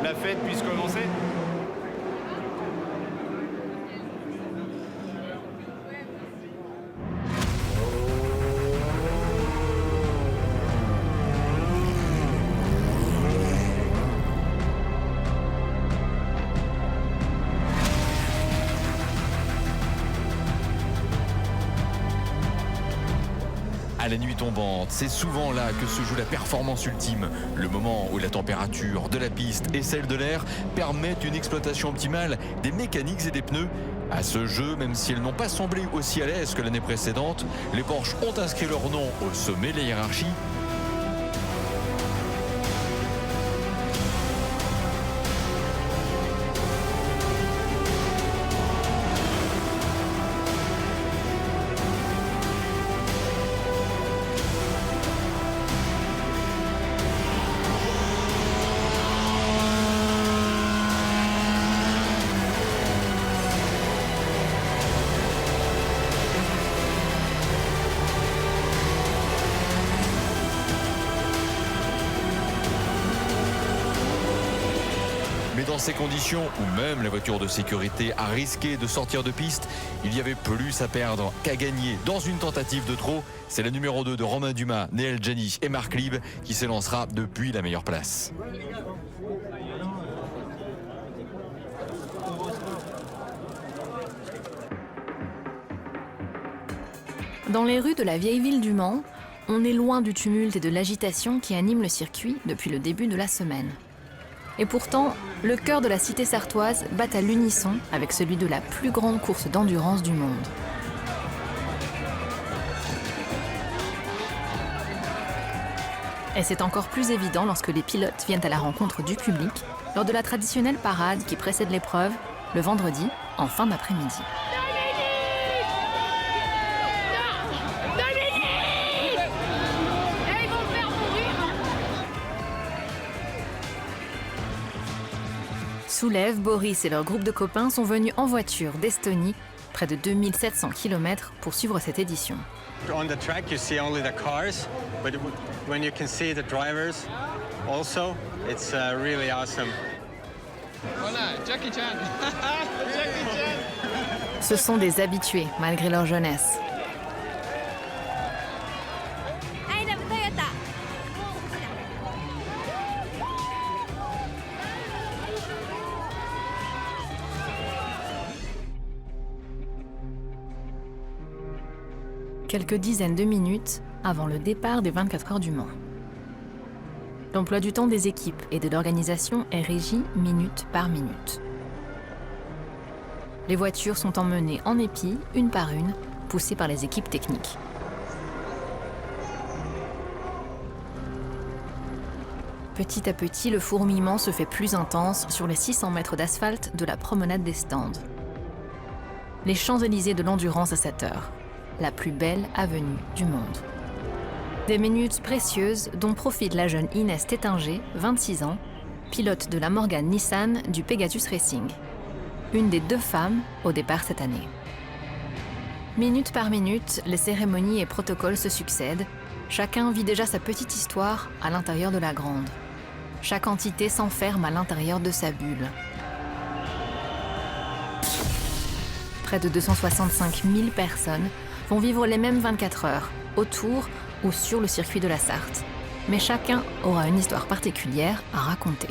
la fête puisse commencer. À la nuit tombante, c'est souvent là que se joue la performance ultime, le moment où la température de la piste et celle de l'air permettent une exploitation optimale des mécaniques et des pneus. À ce jeu, même si elles n'ont pas semblé aussi à l'aise que l'année précédente, les Porsche ont inscrit leur nom au sommet de la hiérarchie. Mais dans ces conditions, où même la voiture de sécurité a risqué de sortir de piste, il y avait plus à perdre qu'à gagner dans une tentative de trop. C'est la numéro 2 de Romain Dumas, Néel Djani et Marc Lieb qui s'élancera depuis la meilleure place. Dans les rues de la vieille ville du Mans, on est loin du tumulte et de l'agitation qui anime le circuit depuis le début de la semaine. Et pourtant, le cœur de la cité sartoise bat à l'unisson avec celui de la plus grande course d'endurance du monde. Et c'est encore plus évident lorsque les pilotes viennent à la rencontre du public lors de la traditionnelle parade qui précède l'épreuve, le vendredi, en fin d'après-midi. Soulève, Boris et leur groupe de copains sont venus en voiture d'Estonie, près de 2700 km, pour suivre cette édition. On the track you see only the cars, but when you can see the drivers also, it's really awesome. Voilà, Jackie Chan. Jackie Chan. Ce sont des habitués, malgré leur jeunesse. Quelques dizaines de minutes avant le départ des 24 heures du Mans. L'emploi du temps des équipes et de l'organisation est régi minute par minute. Les voitures sont emmenées en épi, une par une, poussées par les équipes techniques. Petit à petit, le fourmillement se fait plus intense sur les 600 mètres d'asphalte de la promenade des stands. Les Champs-Élysées de l'endurance à 7 heures. La plus belle avenue du monde. Des minutes précieuses dont profite la jeune Inès Tétinger, 26 ans, pilote de la Morgan Nissan du Pegasus Racing. Une des 2 femmes au départ cette année. Minute par minute, les cérémonies et protocoles se succèdent. Chacun vit déjà sa petite histoire à l'intérieur de la grande. Chaque entité s'enferme à l'intérieur de sa bulle. Près de 265 000 personnes vont vivre les mêmes 24 heures, autour ou sur le circuit de la Sarthe. Mais chacun aura une histoire particulière à raconter.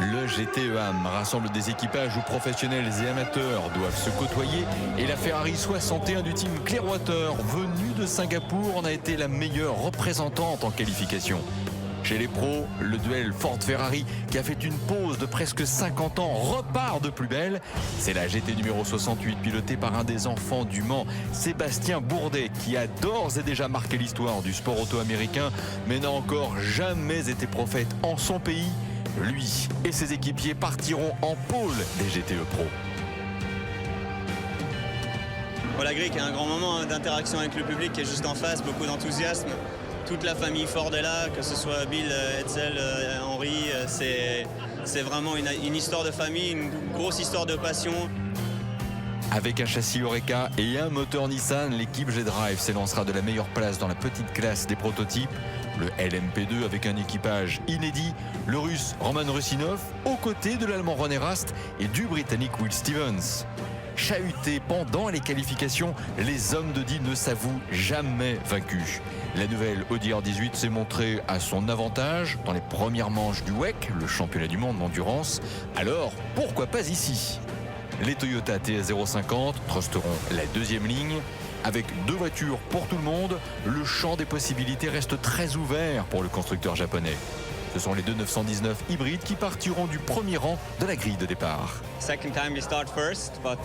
Le GTEAM rassemble des équipages où professionnels et amateurs doivent se côtoyer et la Ferrari 61 du team Clearwater, venue de Singapour, en a été la meilleure représentante en qualification. Chez les pros, le duel Ford-Ferrari, qui a fait une pause de presque 50 ans, repart de plus belle. C'est la GT numéro 68, pilotée par un des enfants du Mans, Sébastien Bourdet, qui a d'ores et déjà marqué l'histoire du sport auto américain, mais n'a encore jamais été prophète en son pays. Lui et ses équipiers partiront en pôle des GTE Pro. la grille qui est un grand moment d'interaction avec le public qui est juste en face, beaucoup d'enthousiasme. Toute la famille Ford est là, que ce soit Bill, Edsel, Henry, c'est vraiment une histoire de famille, une grosse histoire de passion. Avec un châssis Oreca et un moteur Nissan, l'équipe G-Drive s'élancera de la meilleure place dans la petite classe des prototypes. Le LMP2 avec un équipage inédit, le russe Roman Rusinov aux côtés de l'allemand René Rast et du britannique Will Stevens. Chahutés pendant les qualifications, les hommes de Die ne s'avouent jamais vaincus. La nouvelle Audi R18 s'est montrée à son avantage dans les premières manches du WEC, le championnat du monde d'endurance. Alors, pourquoi pas ici ? Les Toyota TS050 trusteront la deuxième ligne. Avec 2 voitures pour tout le monde, le champ des possibilités reste très ouvert pour le constructeur japonais. Ce sont les deux 919 hybrides qui partiront du premier rang de la grille de départ. Second time we start first, but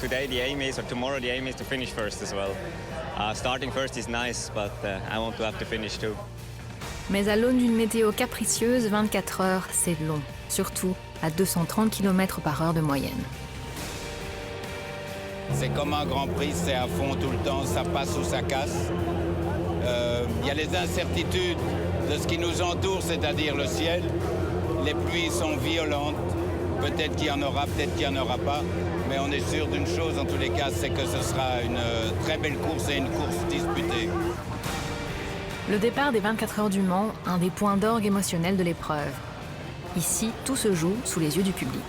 today the aim is, or tomorrow the aim is to finish first as well. Starting first is nice, but I want to have to finish too. Mais à l'aune d'une météo capricieuse, 24 heures, c'est long, surtout à 230 km/h de moyenne. C'est comme un Grand Prix, c'est à fond tout le temps, ça passe ou ça casse. Il y a les incertitudes de ce qui nous entoure, c'est-à-dire le ciel. Les pluies sont violentes, peut-être qu'il y en aura, peut-être qu'il n'y en aura pas. Mais on est sûr d'une chose, en tous les cas, c'est que ce sera une très belle course et une course disputée. Le départ des 24 heures du Mans, un des points d'orgue émotionnels de l'épreuve. Ici, tout se joue sous les yeux du public.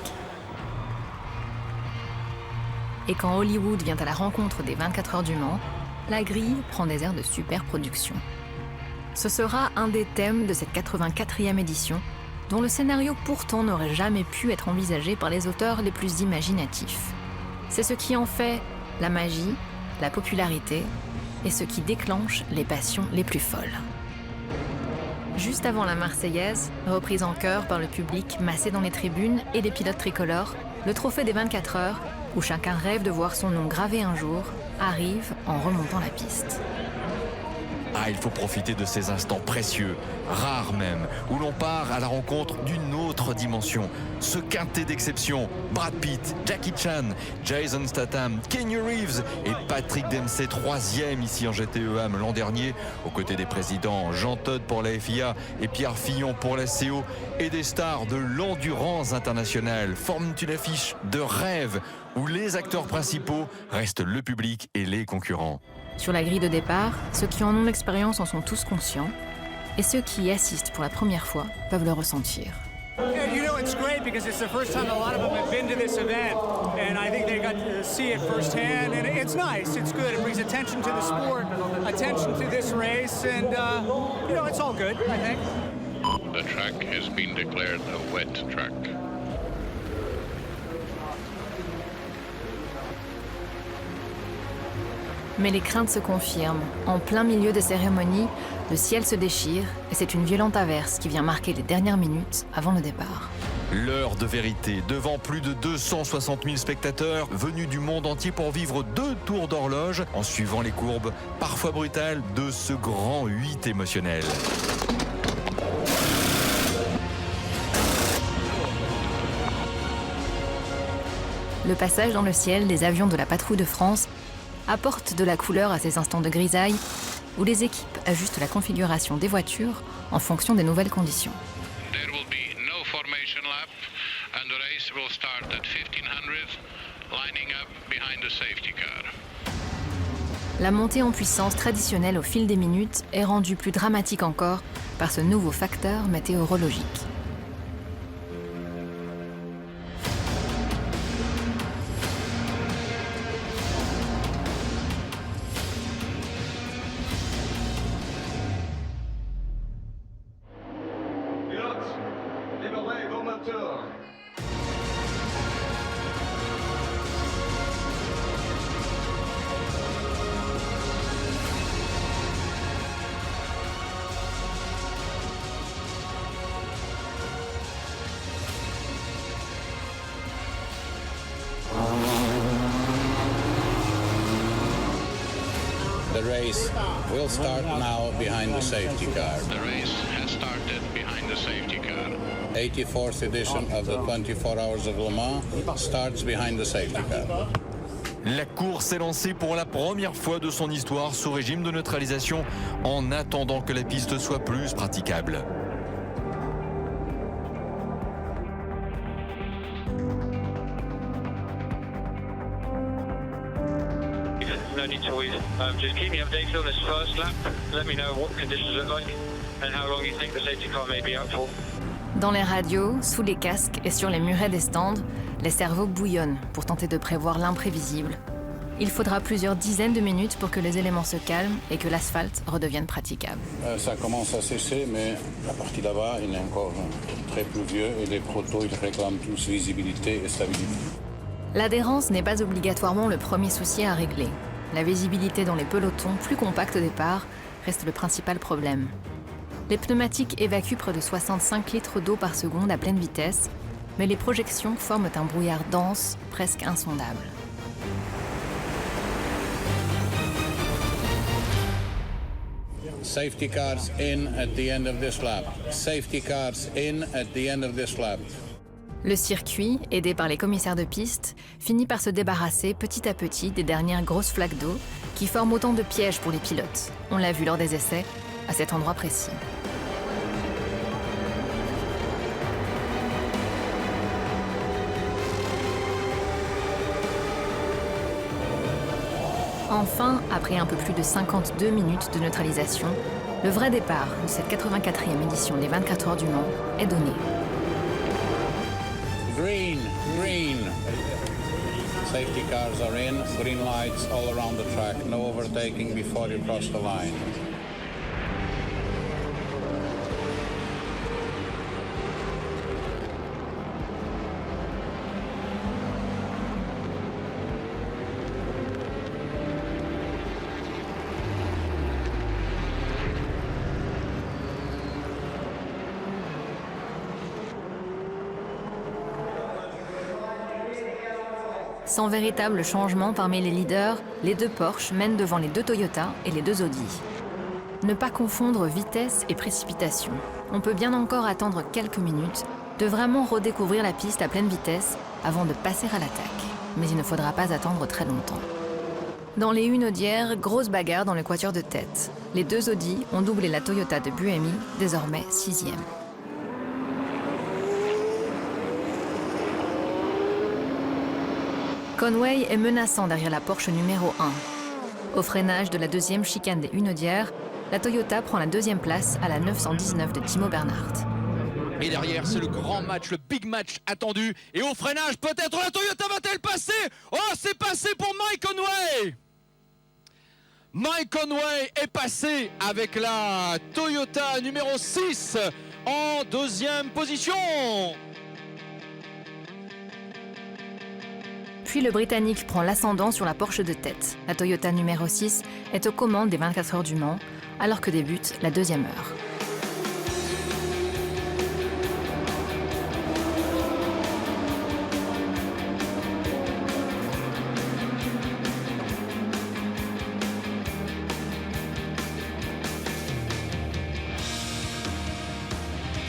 Et quand Hollywood vient à la rencontre des 24 heures du Mans, la grille prend des airs de superproduction. Ce sera un des thèmes de cette 84e édition, dont le scénario pourtant n'aurait jamais pu être envisagé par les auteurs les plus imaginatifs. C'est ce qui en fait la magie, la popularité et ce qui déclenche les passions les plus folles. Juste avant la Marseillaise, reprise en chœur par le public massé dans les tribunes et les pilotes tricolores, le trophée des 24 heures, où chacun rêve de voir son nom gravé un jour, arrive en remontant la piste. Ah, il faut profiter de ces instants précieux, rares même, où l'on part à la rencontre d'une autre dimension. Ce quintet d'exception, Brad Pitt, Jackie Chan, Jason Statham, Keanu Reeves et Patrick Dempsey, 3e ici en GTEAM l'an dernier, aux côtés des présidents Jean Todt pour la FIA et Pierre Fillon pour la CO, et des stars de l'endurance internationale, forment une affiche de rêve où les acteurs principaux restent le public et les concurrents. Sur la grille de départ, ceux qui en ont l'expérience en sont tous conscients, et ceux qui y assistent pour la première fois peuvent le ressentir. Yeah, you know, it's great because it's the first time a lot of them have been to this event, and I think they got to see it firsthand, and it's nice, it's good, it brings attention to the sport, attention to this race, and, it's all good, I think. The track has been declared a wet track. Mais les craintes se confirment. En plein milieu des cérémonies, le ciel se déchire et c'est une violente averse qui vient marquer les dernières minutes avant le départ. L'heure de vérité, devant plus de 260 000 spectateurs venus du monde entier pour vivre 2 tours d'horloge en suivant les courbes, parfois brutales, de ce grand 8 émotionnel. Le passage dans le ciel des avions de la patrouille de France apporte de la couleur à ces instants de grisaille où les équipes ajustent la configuration des voitures en fonction des nouvelles conditions. There will be no formation lap and the race will start at 1500, lining up behind the safety car. La montée en puissance traditionnelle au fil des minutes est rendue plus dramatique encore par ce nouveau facteur météorologique. The race will start now behind the safety car. The race has started behind the safety car. 84th edition of the 24 Hours of Le Mans starts behind the safety car. La course est lancée pour la première fois de son histoire sous régime de neutralisation en attendant que la piste soit plus praticable. No need to wait. Just keep me updated on this first lap. Let me know what conditions look like and how long you think the safety car may be out for. Dans les radios, sous les casques et sur les murets des stands, les cerveaux bouillonnent pour tenter de prévoir l'imprévisible. Il faudra plusieurs dizaines de minutes pour que les éléments se calment et que l'asphalte redevienne praticable. Ça commence à cesser, mais la partie là-bas, il est encore très pluvieux et les protos, ils réclament plus visibilité et stabilité. L'adhérence n'est pas obligatoirement le premier souci à régler. La visibilité dans les pelotons plus compacts au départ reste le principal problème. Les pneumatiques évacuent près de 65 litres d'eau par seconde à pleine vitesse, mais les projections forment un brouillard dense, presque insondable. Safety cars in at the end of this lap. Safety cars in at the end of this lap. Le circuit, aidé par les commissaires de piste, finit par se débarrasser petit à petit des dernières grosses flaques d'eau qui forment autant de pièges pour les pilotes. On l'a vu lors des essais, à cet endroit précis. Enfin, après un peu plus de 52 minutes de neutralisation, le vrai départ de cette 84e édition des 24 heures du Mans est donné. Green, green. Safety cars are in, green lights all around the track. No overtaking before you cross the line. Sans véritable changement parmi les leaders, les deux Porsche mènent devant les deux Toyota et les deux Audi. Ne pas confondre vitesse et précipitation. On peut bien encore attendre quelques minutes, de vraiment redécouvrir la piste à pleine vitesse avant de passer à l'attaque. Mais il ne faudra pas attendre très longtemps. Dans les Hunaudières, grosse bagarre dans le quatuor de tête. Les deux Audi ont doublé la Toyota de Buemi, désormais 6e. Conway est menaçant derrière la Porsche numéro 1. Au freinage de la deuxième chicane des Hunaudières, la Toyota prend la deuxième place à la 919 de Timo Bernhard. Et derrière, c'est le grand match, le big match attendu. Et au freinage, peut-être la Toyota va-t-elle passer? Oh, c'est passé pour Mike Conway! Mike Conway est passé avec la Toyota numéro 6 en deuxième position. Puis le Britannique prend l'ascendant sur la Porsche de tête. La Toyota numéro 6 est aux commandes des 24 heures du Mans, alors que débute la deuxième heure.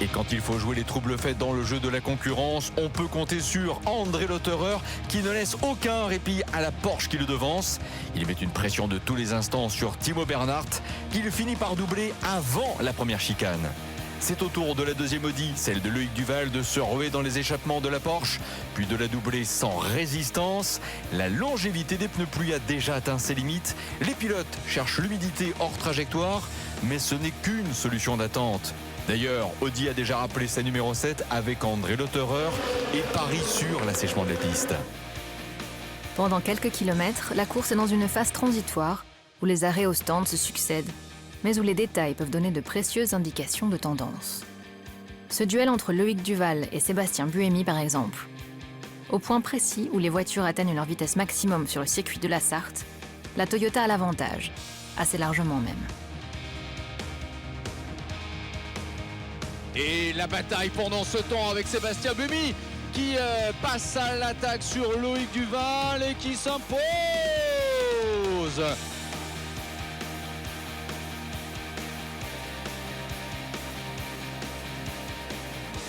Et quand il faut jouer les troubles faits dans le jeu de la concurrence, on peut compter sur André Lotterer qui ne laisse aucun répit à la Porsche qui le devance. Il met une pression de tous les instants sur Timo Bernhard qu'il finit par doubler avant la première chicane. C'est au tour de la deuxième Audi, celle de Loïc Duval, de se ruer dans les échappements de la Porsche, puis de la doubler sans résistance. La longévité des pneus pluie a déjà atteint ses limites. Les pilotes cherchent l'humidité hors trajectoire, mais ce n'est qu'une solution d'attente. D'ailleurs, Audi a déjà rappelé sa numéro 7 avec André Lotterer et parie sur l'assèchement de la piste. Pendant quelques kilomètres, la course est dans une phase transitoire où les arrêts au stand se succèdent, mais où les détails peuvent donner de précieuses indications de tendance. Ce duel entre Loïc Duval et Sébastien Buemi, par exemple. Au point précis où les voitures atteignent leur vitesse maximum sur le circuit de la Sarthe, la Toyota a l'avantage, assez largement même. Et la bataille pendant ce temps avec Sébastien Buemi qui passe à l'attaque sur Loïc Duval et qui s'impose.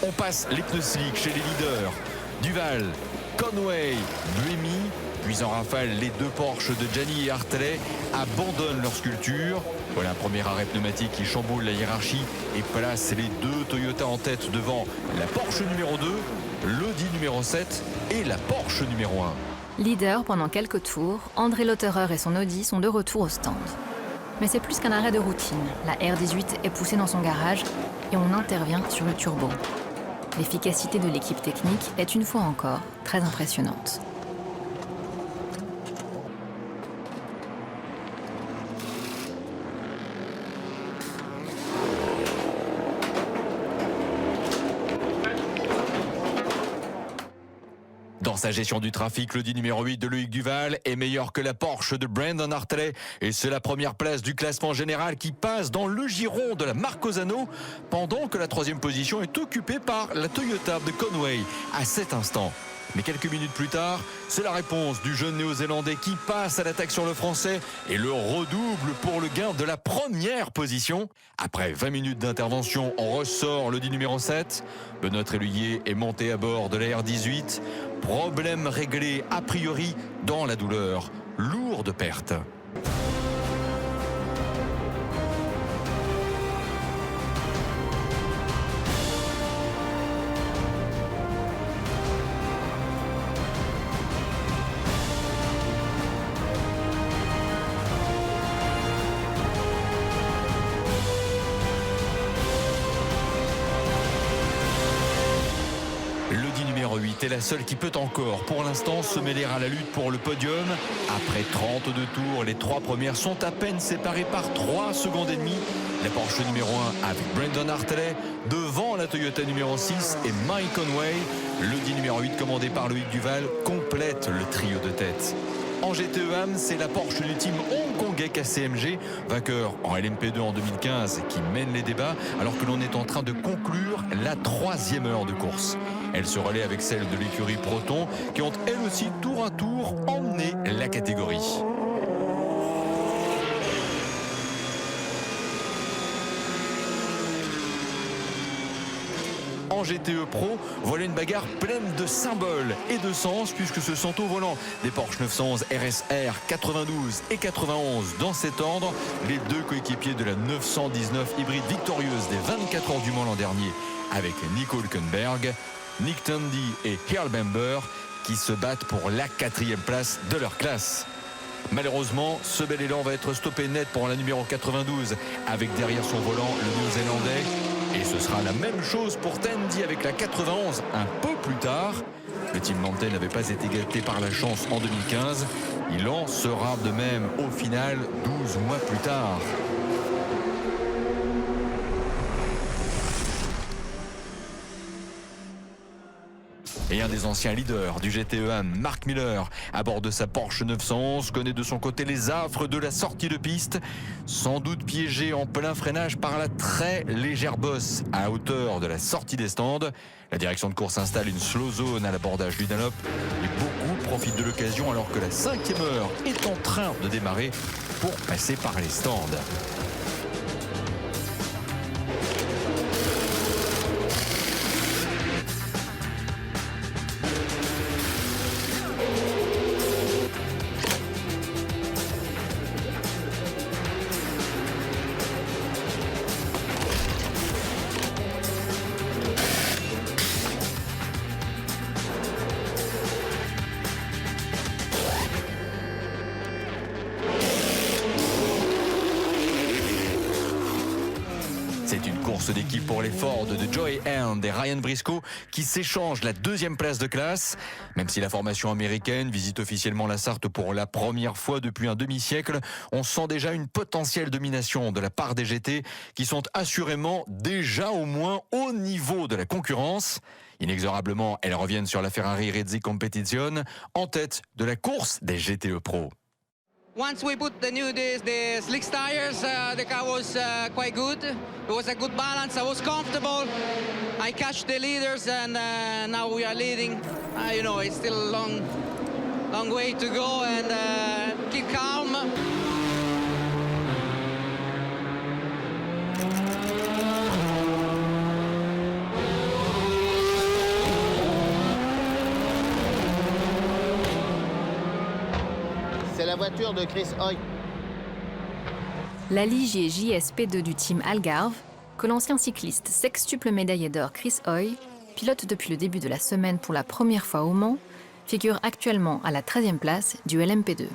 On passe les pneus slick chez les leaders. Duval, Conway, Buemi, Puis en rafale, les deux Porsche de Gianni et Hartley abandonnent leur sculpture. Voilà un premier arrêt pneumatique qui chamboule la hiérarchie et place les deux Toyota en tête devant la Porsche numéro 2, l'Audi numéro 7 et la Porsche numéro 1. Leader pendant quelques tours, André Lotterer et son Audi sont de retour au stand. Mais c'est plus qu'un arrêt de routine. La R18 est poussée dans son garage et on intervient sur le turbo. L'efficacité de l'équipe technique est une fois encore très impressionnante. Dans sa gestion du trafic, l'Audi numéro 8 de Loïc Duval est meilleur que la Porsche de Brandon Hartley. Et c'est la première place du classement général qui passe dans le giron de la marque Cosano, pendant que la troisième position est occupée par la Toyota de Conway à cet instant. Mais quelques minutes plus tard, c'est la réponse du jeune néo-zélandais qui passe à l'attaque sur le français et le redouble pour le gain de la première position. Après 20 minutes d'intervention, on ressort l'Audi numéro 7. Benoît Tréluyer est monté à bord de la R18. Problème réglé a priori dans la douleur. Lourde perte. Est la seule qui peut encore pour l'instant se mêler à la lutte pour le podium. Après 32 tours, les trois premières sont à peine séparées par 3 secondes et demie. La Porsche numéro 1 avec Brandon Hartley devant la Toyota numéro 6 et Mike Conway. L'Audi numéro 8 commandé par Loïc Duval complète le trio de tête. En GTE-AM, c'est la Porsche du team hongkongais KCMG, vainqueur en LMP2 en 2015, qui mène les débats alors que l'on est en train de conclure la 3e heure de course. Elle se relaie avec celle de l'écurie Proton, qui ont elles aussi tour à tour emmené la catégorie. En GTE Pro, voilà une bagarre pleine de symboles et de sens, puisque ce sont au volant des Porsche 911 RSR 92 et 91 dans cet ordre, les deux coéquipiers de la 919 hybride victorieuse des 24 heures du Mans l'an dernier, avec Nico Hülkenberg, Nick Tandy et Earl Bamber, qui se battent pour la 4e place de leur classe. Malheureusement, ce bel élan va être stoppé net pour la numéro 92, avec derrière son volant le Néo-Zélandais. Et ce sera la même chose pour Tandy avec la 91 un peu plus tard. Le team nantais n'avait pas été gâté par la chance en 2015. Il en sera de même au final 12 mois plus tard. Et un des anciens leaders du GTE-AM, Mark Miller, à bord de sa Porsche 911, connaît de son côté les affres de la sortie de piste. Sans doute piégé en plein freinage par la très légère bosse à hauteur de la sortie des stands. La direction de course installe une slow zone à l'abordage du Dunlop. Et beaucoup profitent de l'occasion alors que la 5e heure est en train de démarrer pour passer par les stands. C'est une course d'équipe pour les Ford de Joey Hand et Ryan Briscoe qui s'échangent la 2e place de classe. Même si la formation américaine visite officiellement la Sarthe pour la première fois depuis un demi-siècle, on sent déjà une potentielle domination de la part des GT qui sont assurément déjà au moins au niveau de la concurrence. Inexorablement, elles reviennent sur la Ferrari Red Competition en tête de la course des GTE Pro. Once we put the slick tires, the car was quite good. It was a good balance. I was comfortable. I catch the leaders, and now we are leading. You know, it's still a long way to go, and keep calm. C'est la voiture de Chris Hoy. La Ligier JSP2 du team Algarve, que l'ancien cycliste sextuple médaillé d'or Chris Hoy pilote depuis le début de la semaine pour la première fois au Mans, figure actuellement à la 13e place du LMP2.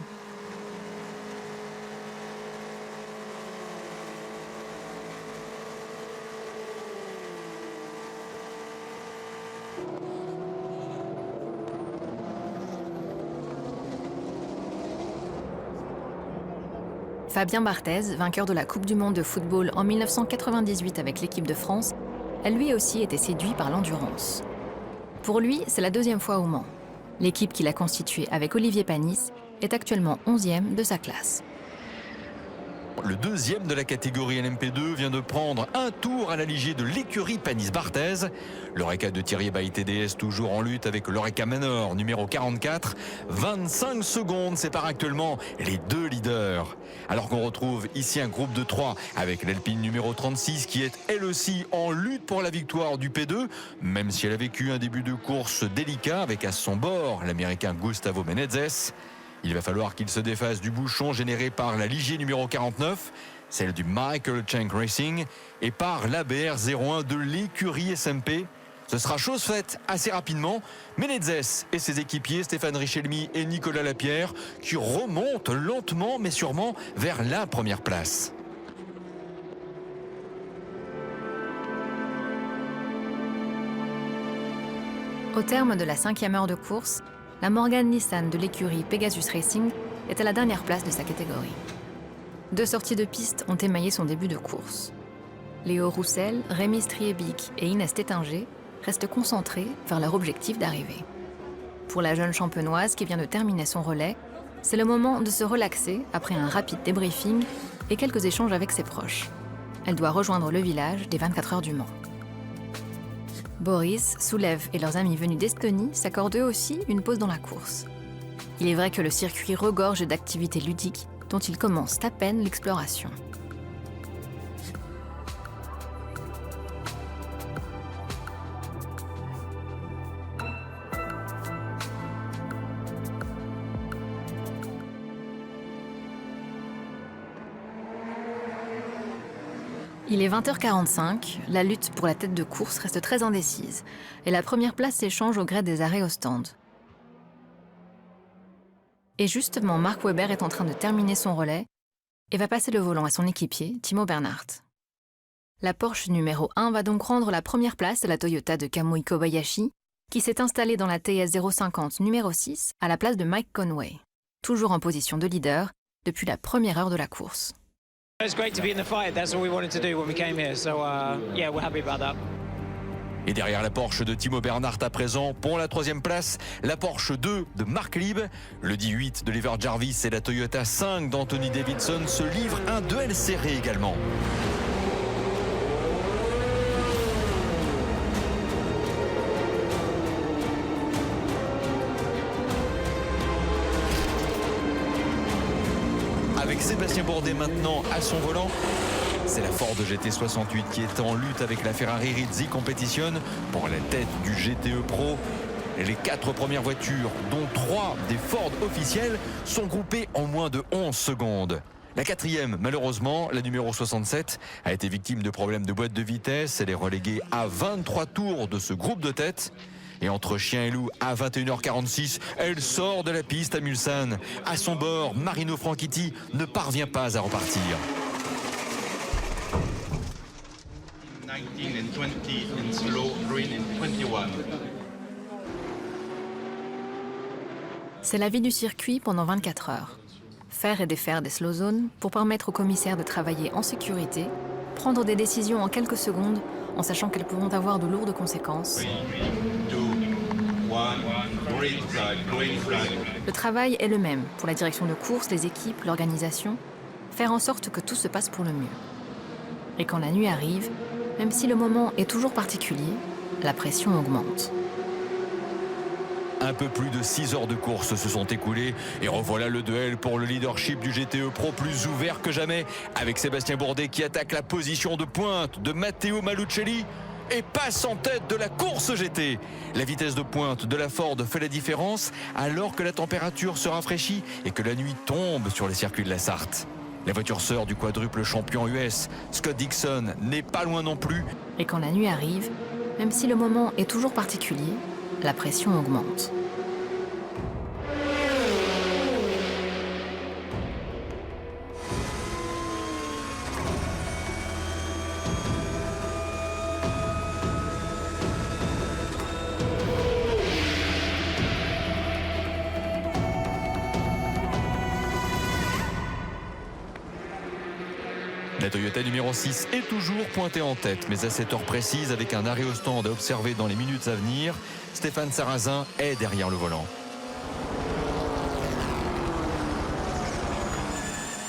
Fabien Barthez, vainqueur de la Coupe du Monde de football en 1998 avec l'équipe de France, a lui aussi été séduit par l'endurance. Pour lui, c'est la deuxième fois au Mans. L'équipe qu'il a constituée avec Olivier Panis est actuellement 11e de sa classe. Le deuxième de la catégorie LMP2 vient de prendre un tour à la Ligier de l'écurie Panis-Barthez. L'Oreca de Thierry by TDS toujours en lutte avec l'Oreca Manor numéro 44. 25 secondes séparent actuellement les deux leaders. Alors qu'on retrouve ici un groupe de 3 avec l'Alpine numéro 36 qui est elle aussi en lutte pour la victoire du P2, même si elle a vécu un début de course délicat avec à son bord l'Américain Gustavo Menezes. Il va falloir qu'il se défasse du bouchon généré par la Ligier numéro 49, celle du Michael Cheng Racing, et par l'ABR 01 de l'écurie SMP. Ce sera chose faite assez rapidement. Menezes et ses équipiers Stéphane Richelmy et Nicolas Lapierre qui remontent lentement mais sûrement vers la première place. Au terme de la 5e heure de course, la Morgan Nissan de l'écurie Pegasus Racing est à la dernière place de sa catégorie. 2 sorties de piste ont émaillé son début de course. Léo Roussel, Rémi Striebic et Inès Tétinger restent concentrés vers leur objectif d'arrivée. Pour la jeune champenoise qui vient de terminer son relais, c'est le moment de se relaxer après un rapide débriefing et quelques échanges avec ses proches. Elle doit rejoindre le village des 24 heures du Mans. Boris, Soulev et leurs amis venus d'Estonie s'accordent eux aussi une pause dans la course. Il est vrai que le circuit regorge d'activités ludiques dont ils commencent à peine l'exploration. Il est 20h45, la lutte pour la tête de course reste très indécise et la première place s'échange au gré des arrêts au stand. Et justement, Mark Webber est en train de terminer son relais et va passer le volant à son équipier, Timo Bernhardt. La Porsche numéro 1 va donc rendre la première place à la Toyota de Kamui Kobayashi, qui s'est installée dans la TS 050 numéro 6 à la place de Mike Conway, toujours en position de leader depuis la première heure de la course. It's great to be in the fight. That's all we wanted to do when we came here. So yeah, we're happy about that. Et derrière la Porsche de Timo Bernhardt à présent, pour la 3e place, la Porsche 2 de Mark Lieb. Le 18 de Lever Jarvis et la Toyota 5 d'Anthony Davidson se livrent un duel serré également. Avec Sébastien Bourdet maintenant à son volant. C'est la Ford GT68 qui est en lutte avec la Ferrari Rizzi Competition pour la tête du GTE Pro. Les 4 premières voitures, dont 3 des Ford officielles, sont groupées en moins de 11 secondes. La 4e, malheureusement, la numéro 67, a été victime de problèmes de boîte de vitesse. Elle est reléguée à 23 tours de ce groupe de tête. Et entre chien et loup, à 21h46, elle sort de la piste à Mulsanne. À son bord, Marino Franchitti ne parvient pas à repartir. 19 and 20 in slow, green and 21. C'est la vie du circuit pendant 24 heures. Faire et défaire des slow zones pour permettre aux commissaires de travailler en sécurité, prendre des décisions en quelques secondes en sachant qu'elles pourront avoir de lourdes conséquences. 3, 2, 1, green flag, green flag. Le travail est le même pour la direction de course, les équipes, l'organisation, faire en sorte que tout se passe pour le mieux. Et quand la nuit arrive, même si le moment est toujours particulier, la pression augmente. Un peu plus de 6 heures de course se sont écoulées et revoilà le duel pour le leadership du GTE Pro plus ouvert que jamais avec Sébastien Bourdet qui attaque la position de pointe de Matteo Malucelli et passe en tête de la course GT. La vitesse de pointe de la Ford fait la différence alors que la température se rafraîchit et que la nuit tombe sur les circuits de la Sarthe. La voiture sœur du quadruple champion US, Scott Dixon, n'est pas loin non plus. Et quand la nuit arrive, même si le moment est toujours particulier, la pression augmente. La Toyota numéro 6 est toujours pointée en tête, mais à cette heure précise, avec un arrêt au stand à observer dans les minutes à venir, Stéphane Sarrazin est derrière le volant.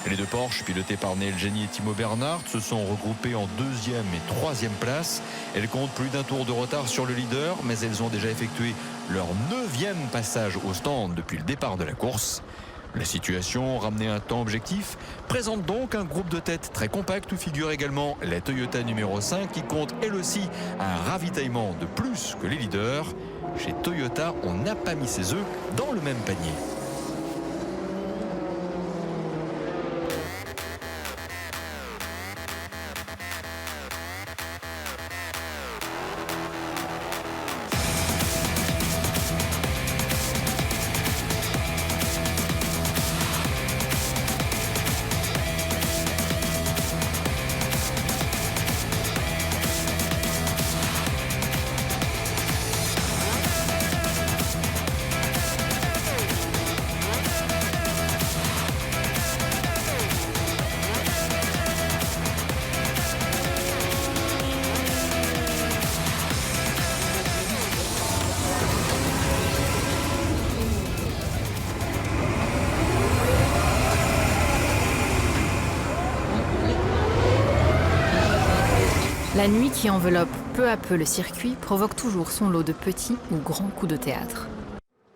Les deux Porsche, pilotés par Neil Génie et Timo Bernhard, se sont regroupés en 2e et 3e place. Elles comptent plus d'un tour de retard sur le leader, mais elles ont déjà effectué leur 9e passage au stand depuis le départ de la course. La situation, ramenée à un temps objectif, présente donc un groupe de tête très compact où figure également la Toyota numéro 5 qui compte elle aussi un ravitaillement de plus que les leaders. Chez Toyota, on n'a pas mis ses œufs dans le même panier. La nuit qui enveloppe peu à peu le circuit provoque toujours son lot de petits ou grands coups de théâtre.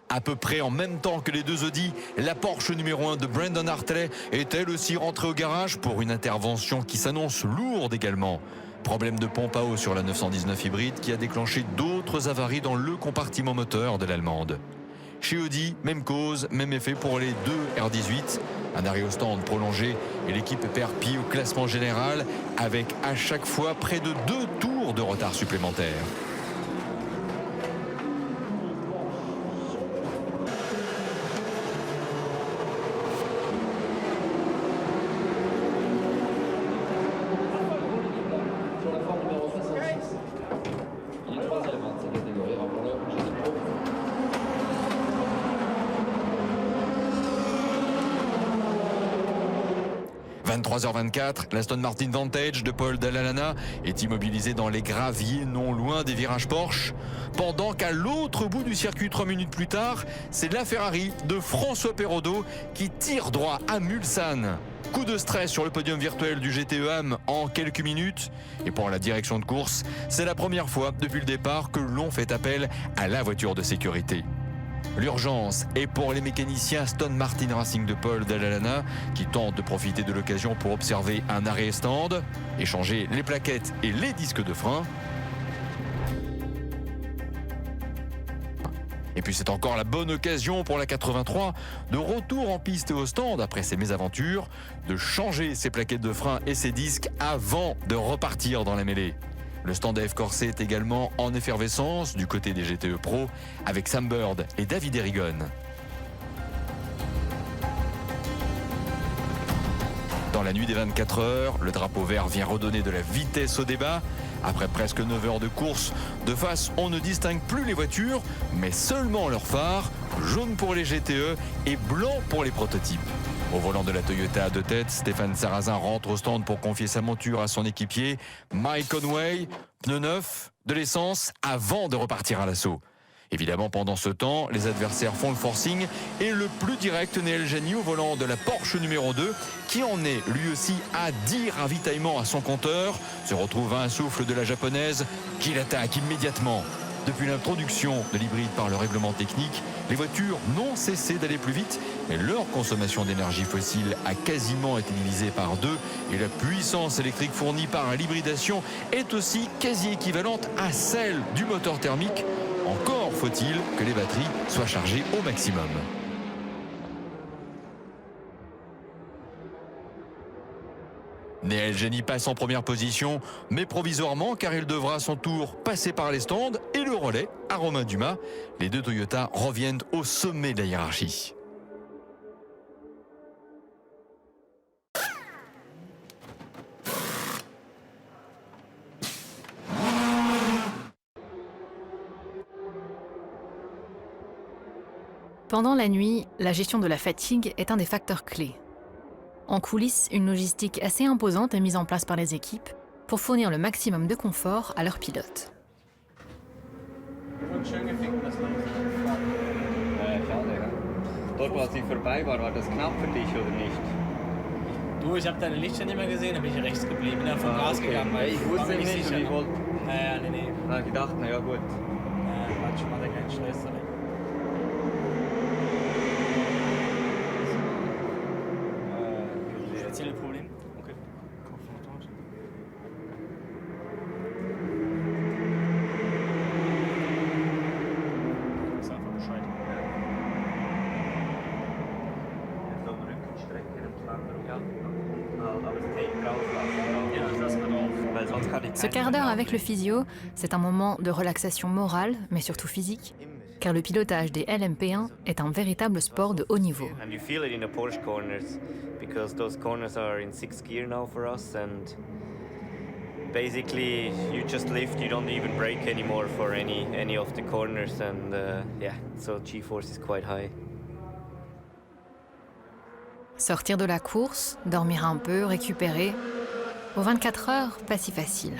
À peu près en même temps que les deux Audi, la Porsche numéro 1 de Brendan Hartley est elle aussi rentrée au garage pour une intervention qui s'annonce lourde également. Problème de pompe à eau sur la 919 hybride qui a déclenché d'autres avaries dans le compartiment moteur de l'Allemande. Chez Audi, même cause, même effet pour les deux R18. Un arrêt au stand prolongé et l'équipe perd pied au classement général avec à chaque fois près de 2 tours de retard supplémentaire. « 23h24, l'Aston Martin Vantage de Paul Dalla est immobilisé dans les graviers non loin des virages Porsche. Pendant qu'à l'autre bout du circuit 3 minutes plus tard, c'est la Ferrari de François Perraudot qui tire droit à Mulsanne. Coup de stress sur le podium virtuel du GT-EAM en quelques minutes. Et pour la direction de course, c'est la première fois depuis le départ que l'on fait appel à la voiture de sécurité. L'urgence est pour les mécaniciens Aston Martin Racing de Paul Dalla qui tentent de profiter de l'occasion pour observer un arrêt stand, échanger les plaquettes et les disques de frein. Et puis c'est encore la bonne occasion pour la 83 de retour en piste et au stand après ses mésaventures, de changer ses plaquettes de frein et ses disques avant de repartir dans la mêlée. Le stand AF Corset est également en effervescence du côté des GTE Pro avec Sam Bird et David Erigon. Dans la nuit des 24 heures, le drapeau vert vient redonner de la vitesse au débat. Après presque 9 heures de course, de face, on ne distingue plus les voitures, mais seulement leurs phares, jaune pour les GTE et blanc pour les prototypes. Au volant de la Toyota à deux têtes, Stéphane Sarrazin rentre au stand pour confier sa monture à son équipier, Mike Conway, pneus neufs, de l'essence, avant de repartir à l'assaut. Évidemment, pendant ce temps, les adversaires font le forcing et le plus direct, Neil Génie au volant de la Porsche numéro 2, qui en est lui aussi à 10 ravitaillements à son compteur, se retrouve à un souffle de la japonaise qui l'attaque immédiatement. Depuis l'introduction de l'hybride par le règlement technique, les voitures n'ont cessé d'aller plus vite mais leur consommation d'énergie fossile a quasiment été divisée par 2 et la puissance électrique fournie par l'hybridation est aussi quasi équivalente à celle du moteur thermique. Encore faut-il que les batteries soient chargées au maximum. Néel Génie passe en première position, mais provisoirement car il devra à son tour passer par les stands et le relais à Romain Dumas. Les deux Toyota reviennent au sommet de la hiérarchie. Pendant la nuit, la gestion de la fatigue est un des facteurs clés. En coulisses, une logistique assez imposante est mise en place par les équipes pour fournir le maximum de confort à leurs pilotes. Dort, wo sie vorbei war das knapp für dich oder nicht? Du, ich habe deine Lichter nicht mehr gesehen, da bin ich rechts geblieben, bin vom Gas gegangen, weil ich wusste nicht sicher, und ich wollte... nee. Na, gedacht, na ja gut. Warte schon mal, der keinen Stress hat. C'est le problème. Ok. Sag einfach Bescheid. So eine Rückenstrecke entlang, ja. Aber das Tape rauslassen. Ja, das lassen wir drauf. Weil sonst kann ich Ce quart d'heure avec le physio, c'est un moment de relaxation morale, mais surtout physique, car le pilotage des LMP1 est un véritable sport de haut niveau. And you feel it in the Porsche corners because those corners are in 6th gear now for us, and basically you just lift, you don't even brake anymore for any of the corners, and yeah, so G-force is quite high. Sortir de la course, dormir un peu, récupérer. Aux 24 heures, pas si facile.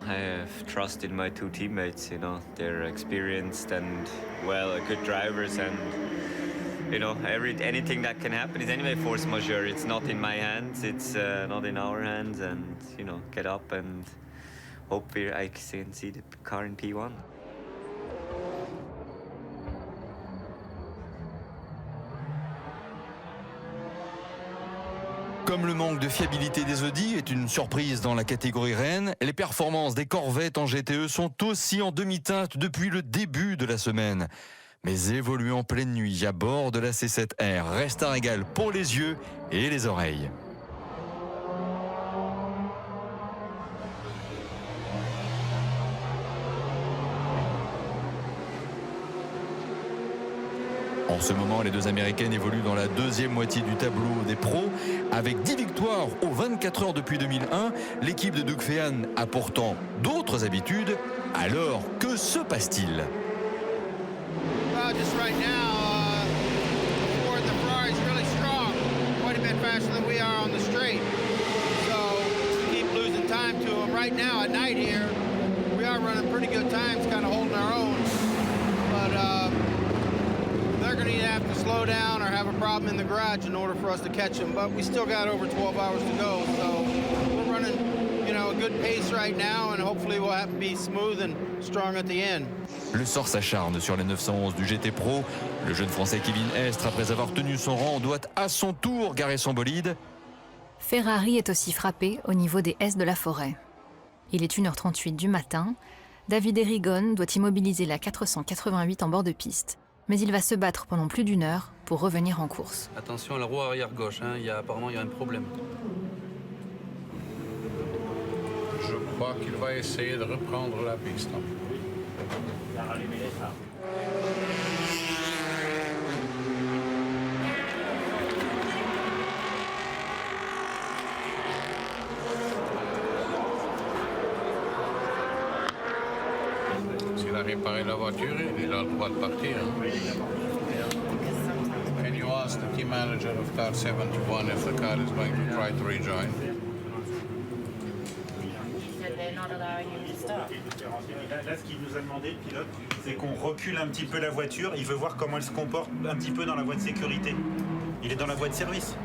I have trust in my two teammates, you know, they're experienced and, well, good drivers, and, you know, anything that can happen is anyway force majeure. It's not in my hands, it's not in our hands, and, you know, get up and hope I can see the car in P1. Comme le manque de fiabilité des Audi est une surprise dans la catégorie Rennes, les performances des Corvettes en GTE sont aussi en demi-teinte depuis le début de la semaine. Mais évoluer en pleine nuit à bord de la C7R reste un régal pour les yeux et les oreilles. En ce moment, les deux Américaines évoluent dans la deuxième moitié du tableau des pros. Avec 10 victoires aux 24 heures depuis 2001, l'équipe de Doug Fehan a pourtant d'autres habitudes. Alors, que se passe-t-il? Just right now, Ford, the Ferrari is really strong, quite a bit faster than we are on the straight. So, keep losing time to them. Right now, at night here, we are running pretty good times, kind of holding our own. But they're going to have to slow down or have a problem in the garage in order for us to catch them. But we still got over 12 hours to go, so we're running, you know, a good pace right now, and hopefully we'll have to be smooth and strong at the end. Le sort s'acharne sur les 911 du GT Pro. Le jeune Français Kevin Estre, après avoir tenu son rang, doit à son tour garer son bolide. Ferrari est aussi frappé au niveau des S de la forêt. Il est 1h38 du matin. David Erigon doit immobiliser la 488 en bord de piste. Mais il va se battre pendant plus d'1 heure pour revenir en course. Attention à la roue arrière gauche, hein. Apparemment il y a un problème. Je crois qu'il va essayer de reprendre la piste. S'il a réparé la voiture, il a le droit de partir. Can you ask the team manager of car 71 if the car is going to try to rejoin? Là, ce qu'il nous a demandé, le pilote, c'est qu'on recule un petit peu la voiture. Il veut voir comment elle se comporte un petit peu dans la voie de sécurité. Il est dans la voie de service.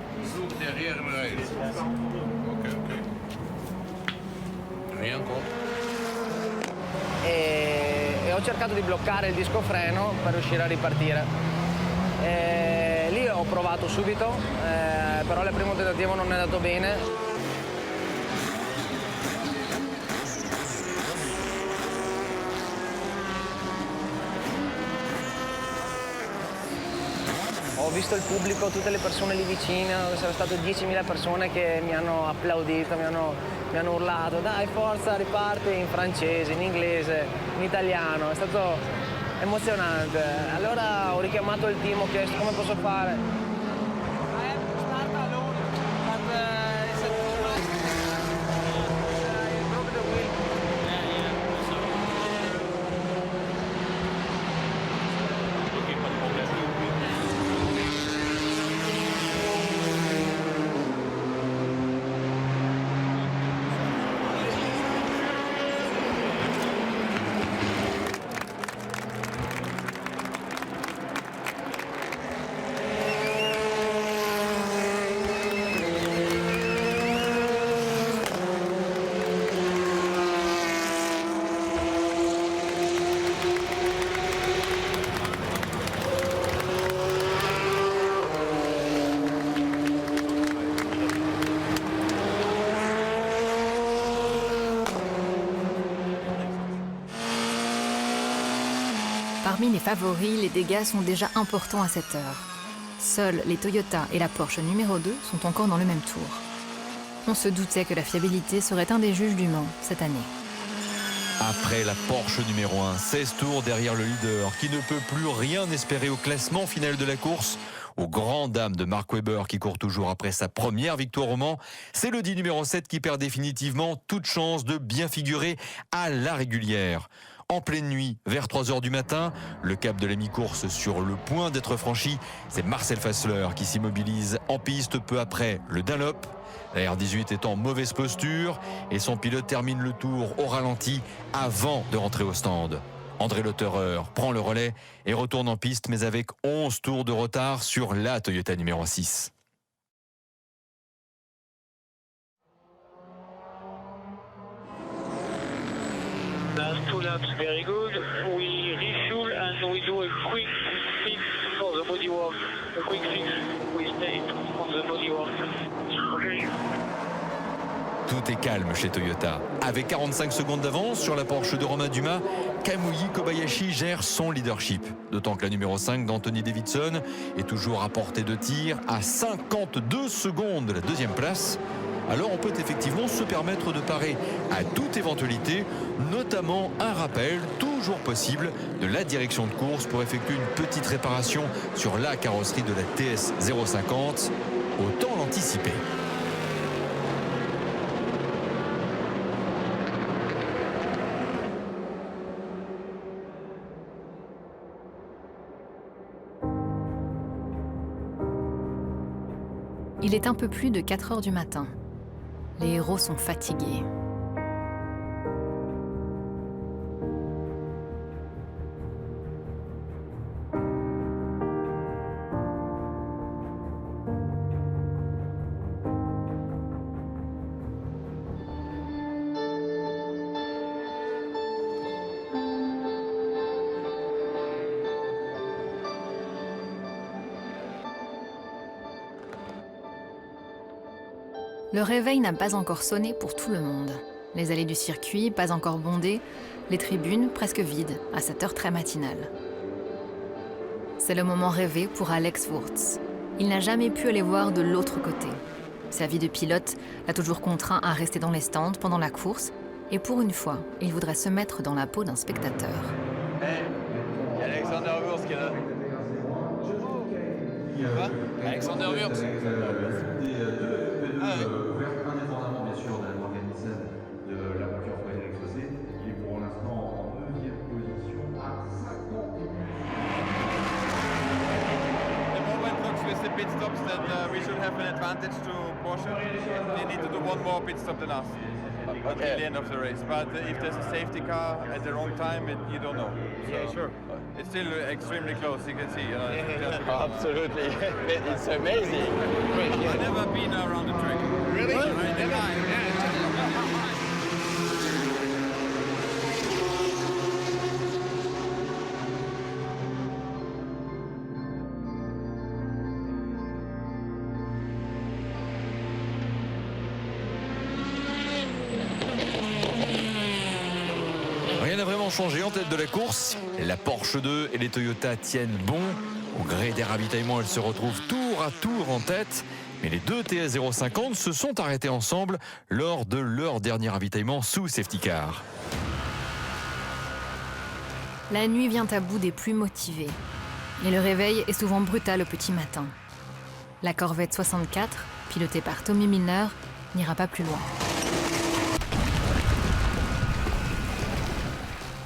Derrière le rail. Ok. Rien contre. E ho cercato di bloccare il disco freno per riuscire a ripartire. ho provato subito, però il primo tentativo non è andato bene. Ho visto il pubblico, tutte le persone lì vicine, sono state 10.000 persone che mi hanno applaudito, mi hanno urlato, dai forza, riparte, in francese, in inglese, in italiano, è stato emozionante. Allora ho richiamato il team, ho chiesto come posso fare. Parmi les favoris, les dégâts sont déjà importants à cette heure. Seuls les Toyota et la Porsche numéro 2 sont encore dans le même tour. On se doutait que la fiabilité serait un des juges du Mans cette année. Après la Porsche numéro 1, 16 tours derrière le leader qui ne peut plus rien espérer au classement final de la course. Aux grandes dames de Mark Webber qui court toujours après sa première victoire au Mans, c'est le 10 numéro 7 qui perd définitivement toute chance de bien figurer à la régulière. En pleine nuit, vers 3h du matin, le cap de la mi-course sur le point d'être franchi, c'est Marcel Fassler qui s'immobilise en piste peu après le Dunlop. La R18 est en mauvaise posture et son pilote termine le tour au ralenti avant de rentrer au stand. André Lotterer prend le relais et retourne en piste, mais avec 11 tours de retard sur la Toyota numéro 6. Last 2 laps, very good. We refuel and we do a quick fix for the bodywork. A quick fix, we stay on the bodywork. Okay. Tout est calme chez Toyota. Avec 45 secondes d'avance sur la Porsche de Romain Dumas, Kamui Kobayashi gère son leadership. D'autant que la numéro 5 d'Anthony Davidson est toujours à portée de tir à 52 secondes de la deuxième place. Alors on peut effectivement se permettre de parer à toute éventualité, notamment un rappel toujours possible de la direction de course pour effectuer une petite réparation sur la carrosserie de la TS 050. Autant l'anticiper. Il est un peu plus de 4 heures du matin. Les héros sont fatigués. Le réveil n'a pas encore sonné pour tout le monde. Les allées du circuit, pas encore bondées, les tribunes presque vides, à cette heure très matinale. C'est le moment rêvé pour Alex Wurz. Il n'a jamais pu aller voir de l'autre côté. Sa vie de pilote l'a toujours contraint à rester dans les stands pendant la course, et pour une fois, il voudrait se mettre dans la peau d'un spectateur. Hey, il y a Alexander Wurz qui est là. Quoi? Alexander Wurz. Indépendamment bien sûr de l'organisme de la voiture Frédéric Saucé, il est pour l'instant en deuxième position à 5 ans. The moment looks with the pit stops that we should have an advantage to Porsche. They need to do one more pit stop than us until the end of the race. But if there's a safety car at the wrong time, you don't know. So yeah, sure. It's still extremely close, you can see. Absolutely. It's amazing. I've never been around the track. Really? Right in line. inchangés en tête de la course. La Porsche 2 et les Toyota tiennent bon. Au gré des ravitaillements, elles se retrouvent tour à tour en tête. Mais les deux TS050 se sont arrêtés ensemble lors de leur dernier ravitaillement sous safety car. La nuit vient à bout des plus motivés. Et le réveil est souvent brutal au petit matin. La Corvette 64, pilotée par Tommy Milner, n'ira pas plus loin.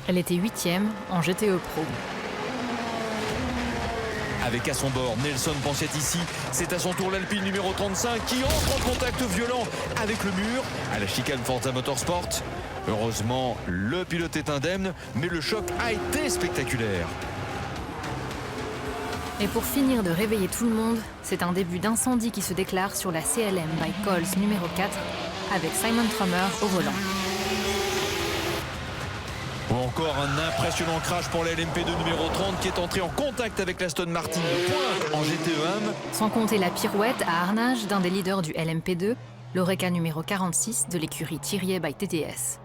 Elle était 8e en GTE Pro. Avec à son bord Nelson Panciatici, c'est à son tour l'Alpine numéro 35 qui entre en contact violent avec le mur à la chicane Forza Motorsport. Heureusement, le pilote est indemne, mais le choc a été spectaculaire. Et pour finir de réveiller tout le monde, c'est un début d'incendie qui se déclare sur la CLM by Coles numéro 4 avec Simon Trummer au volant. Ou encore un impressionnant crash pour la LMP2 numéro 30 qui est entré en contact avec l'Aston Martin de pointe en GTE1. Sans compter la pirouette à harnage d'un des leaders du LMP2, l'Oreca numéro 46 de l'écurie Thirier by TTS.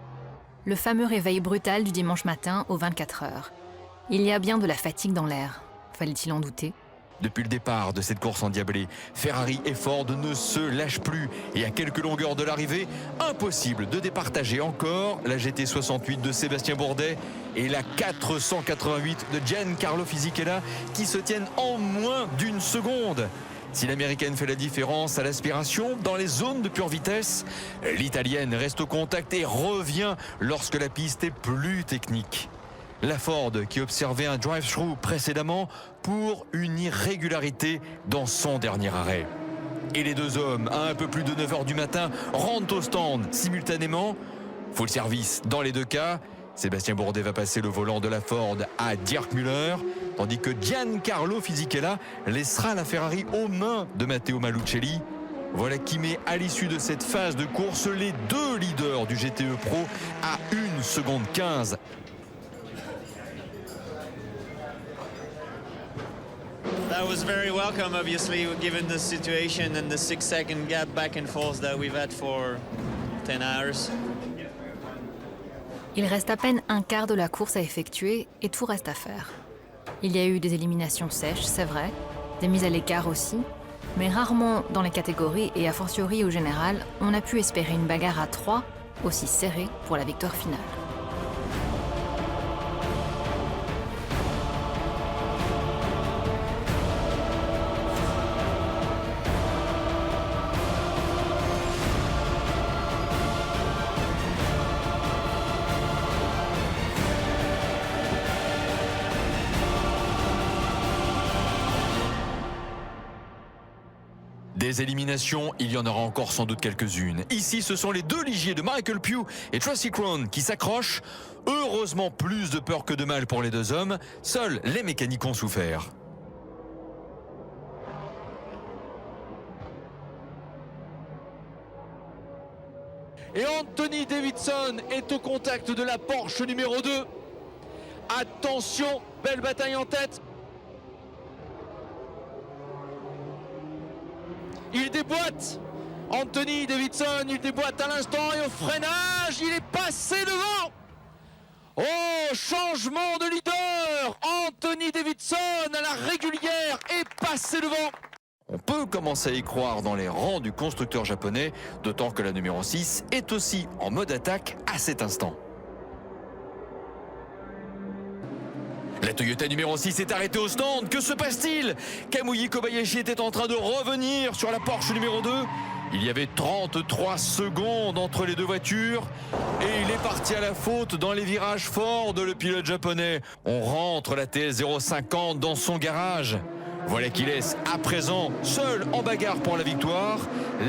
Le fameux réveil brutal du dimanche matin aux 24 heures. Il y a bien de la fatigue dans l'air. Fallait-il en douter ? Depuis le départ de cette course endiablée, Ferrari et Ford ne se lâchent plus. Et à quelques longueurs de l'arrivée, impossible de départager encore la GT68 de Sébastien Bourdet et la 488 de Giancarlo Fisichella qui se tiennent en moins d'une seconde. Si l'américaine fait la différence à l'aspiration dans les zones de pure vitesse, l'italienne reste au contact et revient lorsque la piste est plus technique. La Ford qui observait un drive-through précédemment pour une irrégularité dans son dernier arrêt. Et les deux hommes, à un peu plus de 9h du matin, rentrent au stand simultanément. Full service dans les deux cas. Sébastien Bourdet va passer le volant de la Ford à Dirk Müller, tandis que Giancarlo Fisichella laissera la Ferrari aux mains de Matteo Malucelli. Voilà qui met à l'issue de cette phase de course les deux leaders du GTE Pro à 1 seconde 15. That was very welcome, obviously, given the situation and the 6-second gap back and forth that we've had for 10 hours. Il reste à peine un quart de la course à effectuer et tout reste à faire. Il y a eu des éliminations sèches, c'est vrai, des mises à l'écart aussi, mais rarement dans les catégories et a fortiori au général, on a pu espérer une bagarre à 3 aussi serrée pour la victoire finale. Des éliminations, il y en aura encore sans doute quelques-unes. Ici, ce sont les deux ligiers de Michael Pugh et Tracy Crown qui s'accrochent. Heureusement, plus de peur que de mal pour les deux hommes. Seuls les mécaniques ont souffert. Et Anthony Davidson est au contact de la Porsche numéro 2. Attention, belle bataille en tête. Il déboîte. Anthony Davidson, il déboîte à l'instant et au freinage, il est passé devant. Oh, changement de leader. Anthony Davidson à la régulière est passé devant. On peut commencer à y croire dans les rangs du constructeur japonais, d'autant que la numéro 6 est aussi en mode attaque à cet instant. La Toyota numéro 6 est arrêtée au stand. Que se passe-t-il? Kamui Kobayashi était en train de revenir sur la Porsche numéro 2. Il y avait 33 secondes entre les deux voitures. Et il est parti à la faute dans les virages forts de le pilote japonais. On rentre la TS050 dans son garage. Voilà qui laisse à présent, seul en bagarre pour la victoire,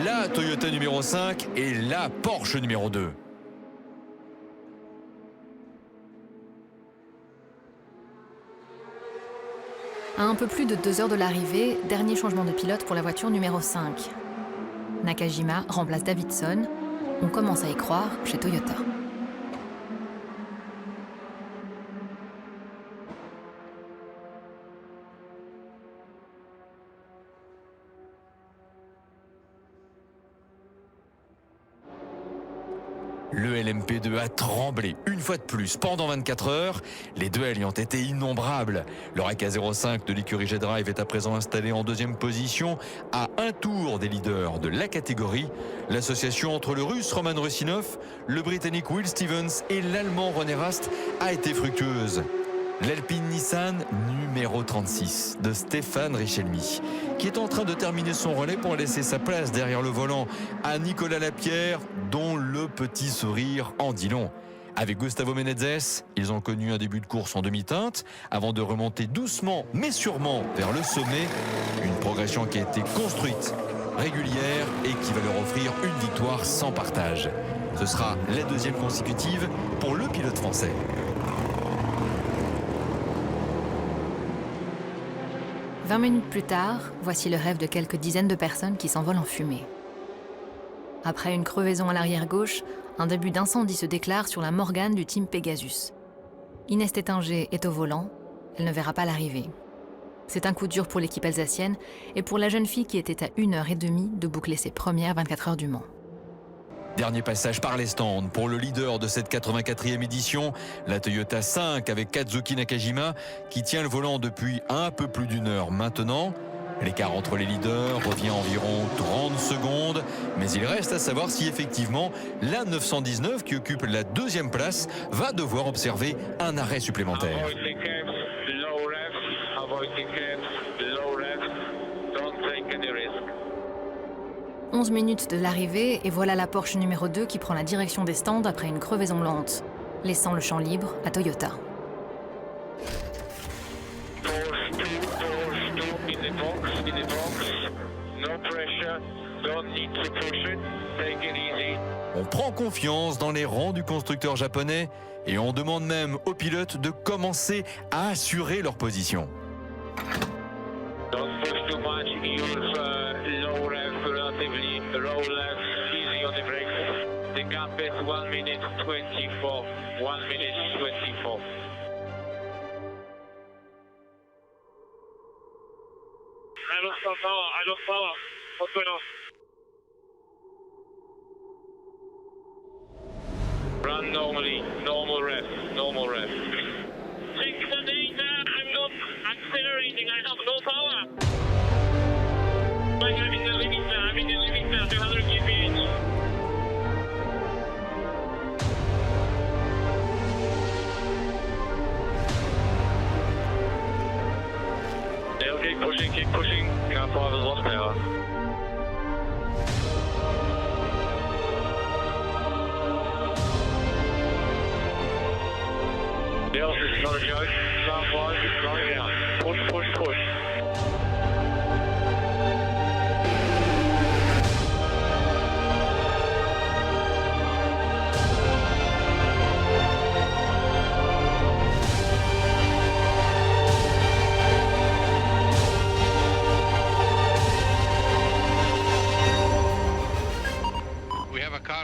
la Toyota numéro 5 et la Porsche numéro 2. À un peu plus de 2 heures de l'arrivée, dernier changement de pilote pour la voiture numéro 5. Nakajima remplace Davidson. On commence à y croire chez Toyota. Le LMP2 a tremblé une fois de plus pendant 24 heures, les duels ayant été innombrables. Le AK-05 de l'écurie G-Drive est à présent installé en deuxième position à un tour des leaders de la catégorie. L'association entre le russe Roman Russinov, le britannique Will Stevens et l'allemand René Rast a été fructueuse. L'Alpine Nissan numéro 36 de Stéphane Richelmy, qui est en train de terminer son relais pour laisser sa place derrière le volant à Nicolas Lapierre, dont le petit sourire en dit long. Avec Gustavo Menezes, ils ont connu un début de course en demi-teinte avant de remonter doucement mais sûrement vers le sommet. Une progression qui a été construite, régulière et qui va leur offrir une victoire sans partage. Ce sera la deuxième consécutive pour le pilote français. « 20 minutes plus tard, voici le rêve de quelques dizaines de personnes qui s'envolent en fumée. Après une crevaison à l'arrière gauche, un début d'incendie se déclare sur la Morgane du team Pegasus. Inès Tétinger est au volant, elle ne verra pas l'arrivée. C'est un coup dur pour l'équipe alsacienne et pour la jeune fille qui était à 1h30 de boucler ses premières 24 heures du Mans. Dernier passage par les stands pour le leader de cette 84e édition, la Toyota 5 avec Kazuki Nakajima qui tient le volant depuis un peu plus d'une heure maintenant. L'écart entre les leaders revient à environ 30 secondes, mais il reste à savoir si effectivement la 919 qui occupe la deuxième place va devoir observer un arrêt supplémentaire. 11 minutes de l'arrivée et voilà la Porsche numéro 2 qui prend la direction des stands après une crevaison lente, laissant le champ libre à Toyota. On prend confiance dans les rangs du constructeur japonais et on demande même aux pilotes de commencer à assurer leur position. The gap is 1 minute 24. 1 minute 24. I lost power. I lost power. What's going on? Run normally. Normal ref. Normal ref. 6 and 8. I'm not accelerating. I have no power. I'm in the limit now. I'm in the limit now. 200 kph. Keep pushing. Car 5 has lost power. This is not a joke. Car 5 is slowing down. Push, push, push.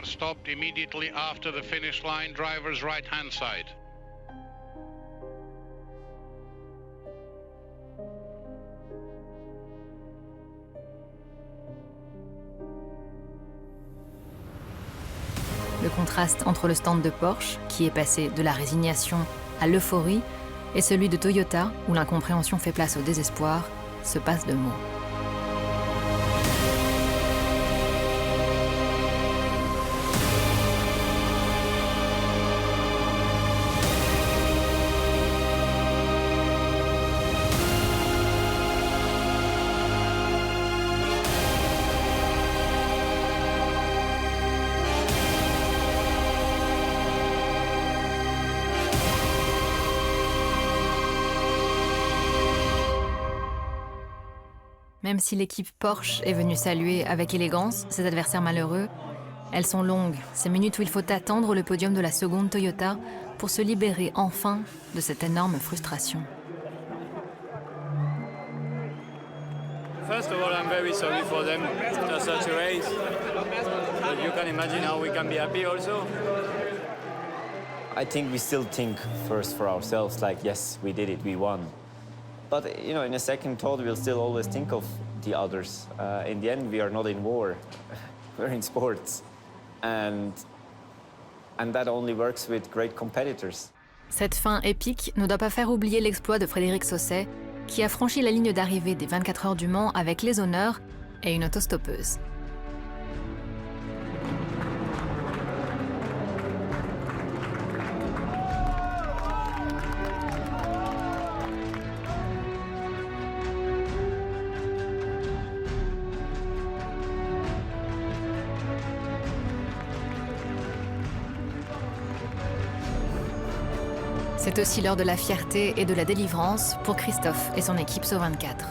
Stopped immediately after the finish line, driver's right-hand side. Le contraste entre le stand de Porsche, qui est passé de la résignation à l'euphorie, et celui de Toyota, où l'incompréhension fait place au désespoir, se passe de mots. Même si l'équipe Porsche est venue saluer avec élégance ses adversaires malheureux, elles sont longues, ces minutes où il faut attendre le podium de la seconde Toyota pour se libérer enfin de cette énorme frustration. First of all, I'm very sorry for them after such a race. But you can imagine how we can be happy also. I think we still think first for ourselves, like, yes, we did it, we won. But, you know, in a second thought, we'll still always think of the others. In the end, we are not in war. We're in sports. And And that only works with great competitors. Cette fin épique ne doit pas faire oublier l'exploit de Frédéric Sausset, qui a franchi la ligne d'arrivée des 24 heures du Mans avec les honneurs et une autostoppeuse. C'est aussi l'heure de la fierté et de la délivrance pour Christophe et son équipe SO 24.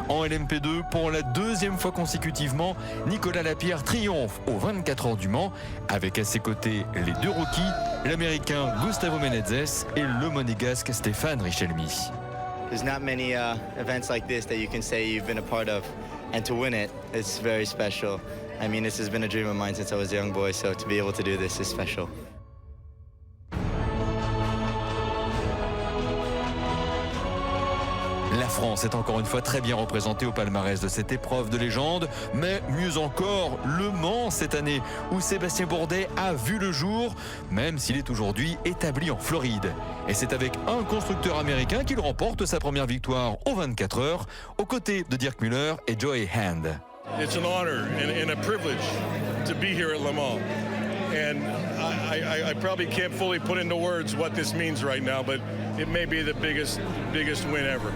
En LMP2, pour la deuxième fois consécutivement, Nicolas Lapierre triomphe aux 24 heures du Mans, avec à ses côtés les deux rookies, l'Américain Gustavo Menezes et le Monégasque Stéphane Richelmy. There's not many events like this that you can say you've been a part of, and to win it, it's very special. I mean, this has been a dream of mine since I was a young boy, so to be able to do this is special. La France est encore une fois très bien représentée au palmarès de cette épreuve de légende, mais mieux encore, Le Mans cette année, où Sébastien Bourdet a vu le jour, même s'il est aujourd'hui établi en Floride. Et c'est avec un constructeur américain qu'il remporte sa première victoire aux 24 heures, aux côtés de Dirk Müller et Joey Hand. It's an honor and a privilege to be here at Le Mans. And I probably can't fully put into words what this means right now, but it may be the biggest win ever.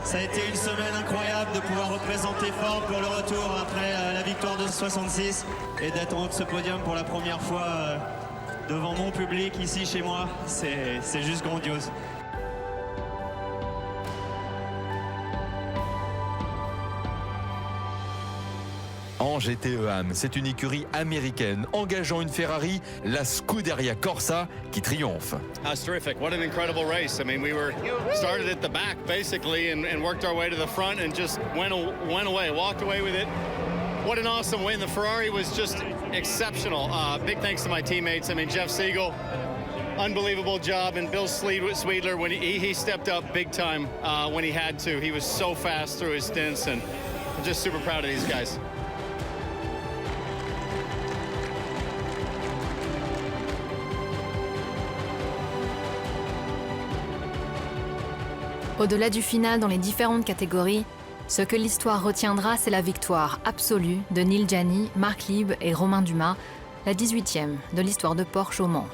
Ça a été une semaine incroyable de pouvoir représenter fort pour le retour après la victoire de 66 et d'être en haut de ce podium pour la première fois devant mon public ici chez moi. C'est juste grandiose. En GT-EAM, c'est une écurie américaine engageant une Ferrari, la Scuderia Corsa, qui triomphe. That's terrific. What an incredible race. I mean, we started at the back basically and worked our way to the front and just went away, walked away with it. What an awesome win. The Ferrari was just exceptional. Big thanks to my teammates. I mean, Jeff Siegel, unbelievable job, and Bill Sweedler, when he stepped up big time when he had to. He was so fast through his stints, and I'm just super proud of these guys. Au-delà du final dans les différentes catégories, ce que l'histoire retiendra, c'est la victoire absolue de Neil Jani, Marc Lieb et Romain Dumas, la 18e de l'histoire de Porsche au Mans.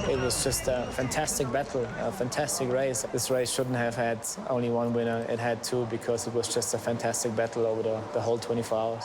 It was just a fantastic battle, a fantastic race. This race shouldn't have had only one winner. It had two because it was just a fantastic battle over the whole 24 hours.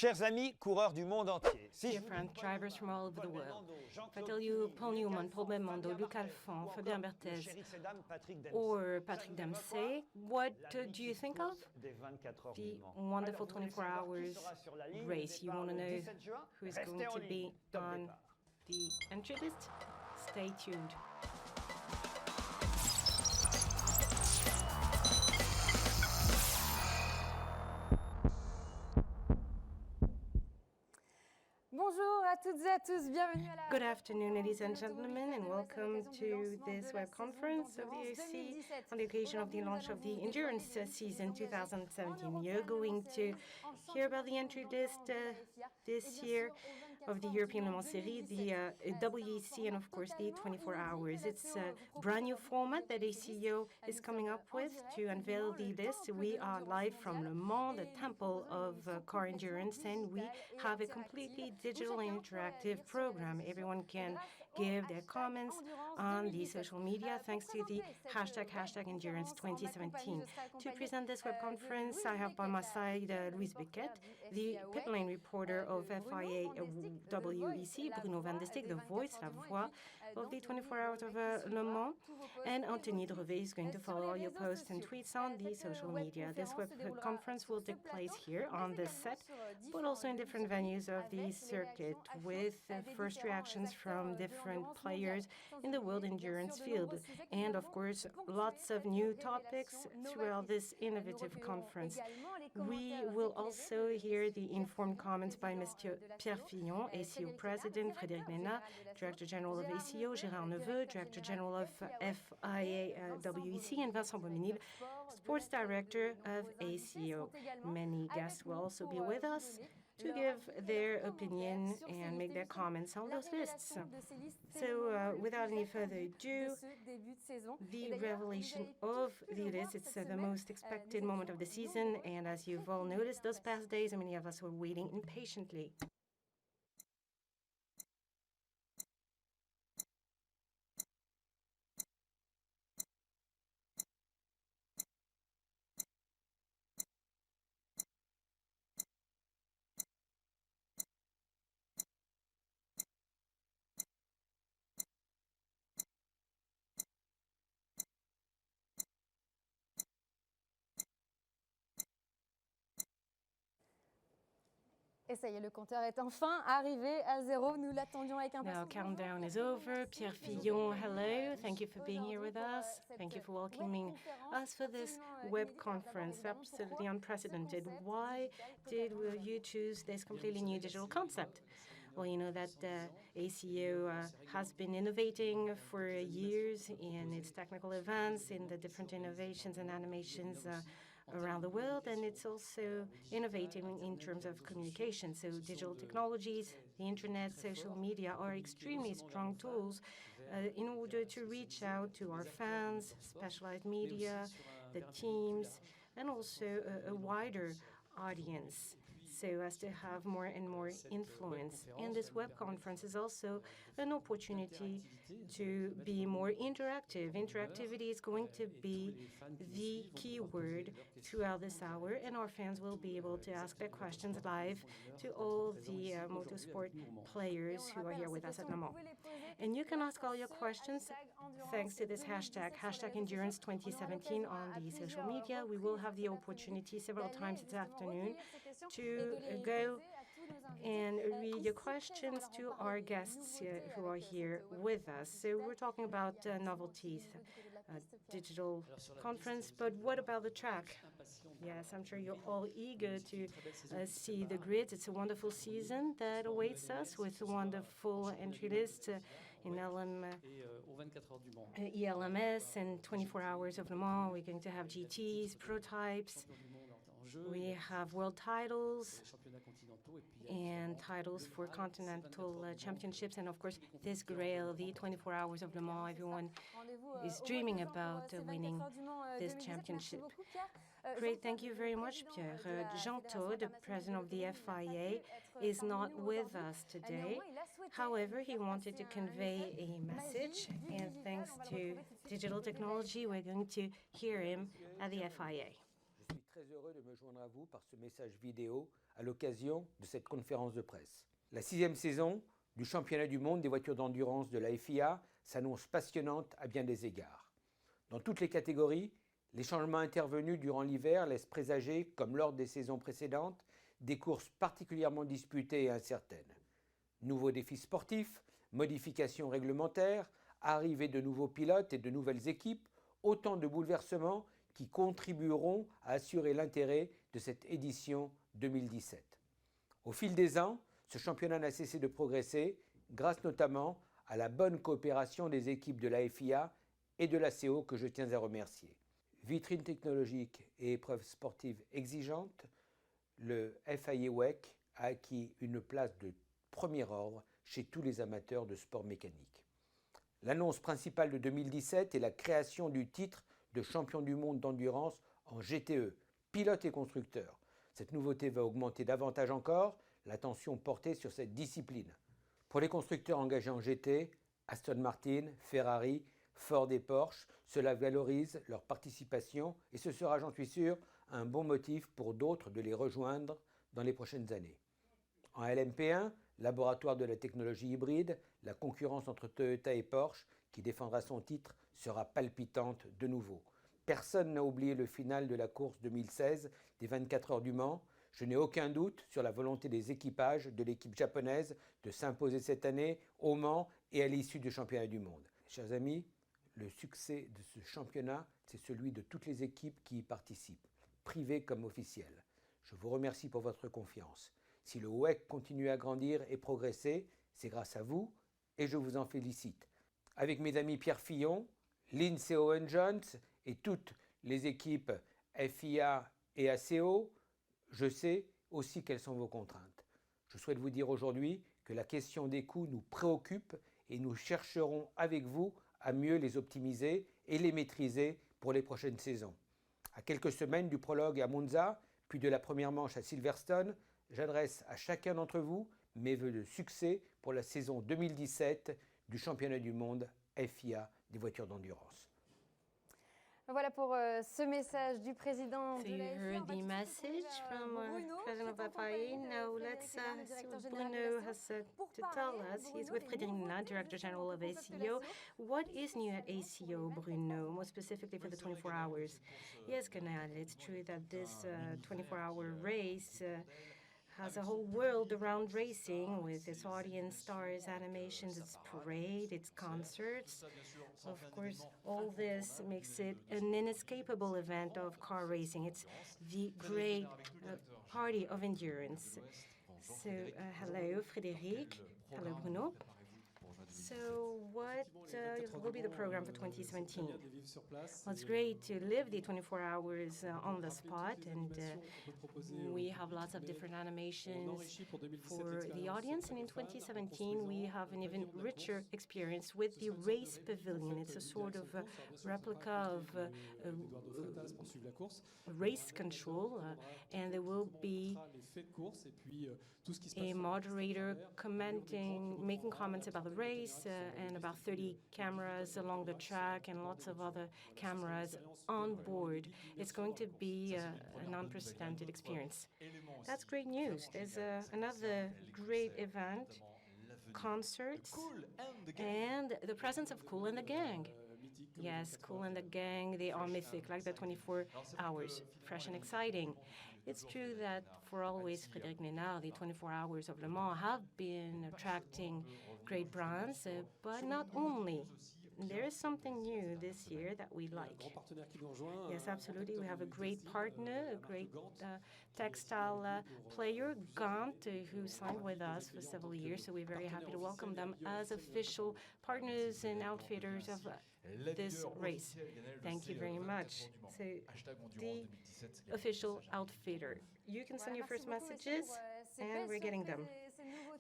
Chers amis coureurs du monde entier, Dear friends, drivers from all over the world, if I tell you Paul Newman, Paul Belmondo, Luc Alphand, Fabien Berthez, or Patrick Dempsey, what do you think of? The wonderful 24 hours race. You want to know who is going to be on the entry list? Stay tuned. Bonjour à toutes et à tous, bienvenue à la... Good afternoon, ladies and gentlemen, and welcome to this web conference of the OC on the occasion of the launch of the Endurance season 2017. You're going to hear about the entry list this year of the European Le Mans Series, the WEC, and of course the 24 hours. It's a brand new format that ACO is coming up with to unveil the list. We are live from Le Mans, the temple of car endurance, and we have a completely digital and interactive program. Everyone can give their comments on the social media thanks to the hashtag Endurance 2017. To present this web conference, I have by my side Louise Beckett, the pit lane reporter of FIA WEC, Bruno Van de Stick, the voice, la voix of the 24 hours of Le Mans, and Anthony Drevet is going to follow all your posts and tweets on the social media. This web conference will take place here on the set, but also in different venues of the circuit with first reactions from different players in the world endurance field. And of course, lots of new topics throughout this innovative conference. We will also hear the informed comments by Mr. Pierre Fillon, ACO President, Frédéric Lénat, Director General of ACO, Gérard Neveu, Director General of FIA WEC, and Vincent Bominil, Sports Director of ACO. Many guests will also be with us to give their opinion and make their comments on those lists. So without any further ado, the revelation of the list, it's the most expected moment of the season, and as you've all noticed those past days, many of us were waiting impatiently. Et ça y est, le compteur est enfin arrivé à zéro. Nous l'attendions avec impatience. Now countdown is over. Pierre Fillon, hello. Thank you for being here with us. Thank you for welcoming us for this web conference. Absolutely unprecedented. Why did you choose this completely new digital concept? Well, you know that ACO has been innovating for years in its technical events, in the different innovations and animations around the world, and it's also innovating in terms of communication. So digital technologies, the internet, social media are extremely strong tools in order to reach out to our fans, specialized media, the teams, and also a wider audience, so as to have more and more influence. And this web conference is also an opportunity to be more interactive. Interactivity is going to be the key word throughout this hour, and our fans will be able to ask their questions live to all the motorsport players who are here with us at Le Mans. And you can ask all your questions thanks to this hashtag Endurance 2017 on the social media. We will have the opportunity several times this afternoon to go and read your questions to our guests who are here with us. So we're talking about novelties, digital conference, but what about the track? Yes, I'm sure you're all eager to see the grids. It's a wonderful season that awaits us with a wonderful entry list in ELMS and 24 hours of Le Mans. We're going to have GTs, prototypes. We have world titles and titles for continental championships, and of course this grail, the 24 hours of Le Mans. Everyone is dreaming about winning this championship. Great, thank you very much, Pierre. Jean Taud, the president of the FIA, is not with us today. However, he wanted to convey a message, and thanks to digital technology, we're going to hear him at the FIA. très heureux de me joindre à vous par ce message vidéo à l'occasion de cette conférence de presse. La 6e saison du championnat du monde des voitures d'endurance de la FIA s'annonce passionnante à bien des égards. Dans toutes les catégories, les changements intervenus durant l'hiver laissent présager, comme lors des saisons précédentes, des courses particulièrement disputées et incertaines. Nouveaux défis sportifs, modifications réglementaires, arrivée de nouveaux pilotes et de nouvelles équipes, autant de bouleversements qui contribueront à assurer l'intérêt de cette édition 2017. Au fil des ans, ce championnat n'a cessé de progresser, grâce notamment à la bonne coopération des équipes de la FIA et de la CO que je tiens à remercier. Vitrine technologique et épreuves sportives exigeantes, le FIA WEC a acquis une place de premier ordre chez tous les amateurs de sport mécanique. L'annonce principale de 2017 est la création du titre de champion du monde d'endurance en GTE, pilote et constructeur. Cette nouveauté va augmenter davantage encore l'attention portée sur cette discipline. Pour les constructeurs engagés en GT, Aston Martin, Ferrari, Ford et Porsche, cela valorise leur participation et ce sera, j'en suis sûr, un bon motif pour d'autres de les rejoindre dans les prochaines années. En LMP1, laboratoire de la technologie hybride, la concurrence entre Toyota et Porsche, qui défendra son titre, sera palpitante de nouveau. Personne n'a oublié le final de la course 2016 des 24 heures du Mans. Je n'ai aucun doute sur la volonté des équipages de l'équipe japonaise de s'imposer cette année au Mans et à l'issue du championnat du monde. Chers amis, le succès de ce championnat, c'est celui de toutes les équipes qui y participent, privées comme officielles. Je vous remercie pour votre confiance. Si le WEC continue à grandir et progresser, c'est grâce à vous et je vous en félicite. Avec mes amis Pierre Fillon, Lindsay Owen-Jones et toutes les équipes FIA et ACO, je sais aussi quelles sont vos contraintes. Je souhaite vous dire aujourd'hui que la question des coûts nous préoccupe et nous chercherons avec vous à mieux les optimiser et les maîtriser pour les prochaines saisons. À quelques semaines du prologue à Monza, puis de la première manche à Silverstone, j'adresse à chacun d'entre vous mes vœux de succès pour la saison 2017 du championnat du monde FIA des voitures d'endurance. Voilà pour ce message du président So de you la FIA. heard the message from President of FIA. Now let's see what Bruno has to tell us. He's with Frédéric Nat, Director General of ACO. What is new at ACO, Bruno, more specifically for the 24 hours? Yes, Ganal, it's true that this 24-hour race has a whole world around racing with its audience, stars, animations, its parade, its concerts. Of course, all this makes it an inescapable event of car racing. It's the great party of endurance. So, hello, Frédéric. Hello, Bruno. So what will be the program for 2017? Well, it's great to live the 24 hours on the spot, and we have lots of different animations for the audience. And in 2017, we have an even richer experience with the race pavilion. It's a sort of replica of race control, and there will be a moderator commenting, making comments about the race, and about 30 cameras along the track and lots of other cameras on board. It's going to be an unprecedented experience. That's great news. There's another great event, concerts, and the presence of Kool and the Gang. Yes, Kool and the Gang, they are mythic, like the 24 hours, fresh and exciting. It's true that for always, Frédéric Nénard, the 24 hours of Le Mans have been attracting great brands, but not only. There is something new this year that we like. Yes, absolutely. We have a great partner, a great textile player, Gant, who signed with us for several years. So we're very happy to welcome them as official partners and outfitters of this race. Thank you very much. So the official outfitter. You can send your first messages, and we're getting them.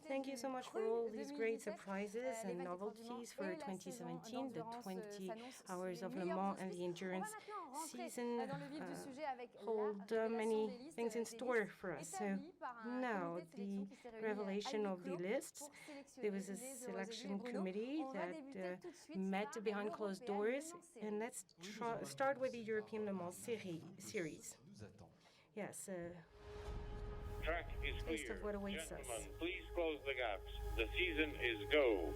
Thank you so much for all these great surprises and novelties for 2017. The 20 hours of Le Mans and the endurance season hold many things in store for us. So now, the revelation of the lists. There was a selection committee that met behind closed doors. And let's start with the European Le Mans series. yes, Track is clear. taste of what awaits us. Gentlemen, please close the gaps. The season is go.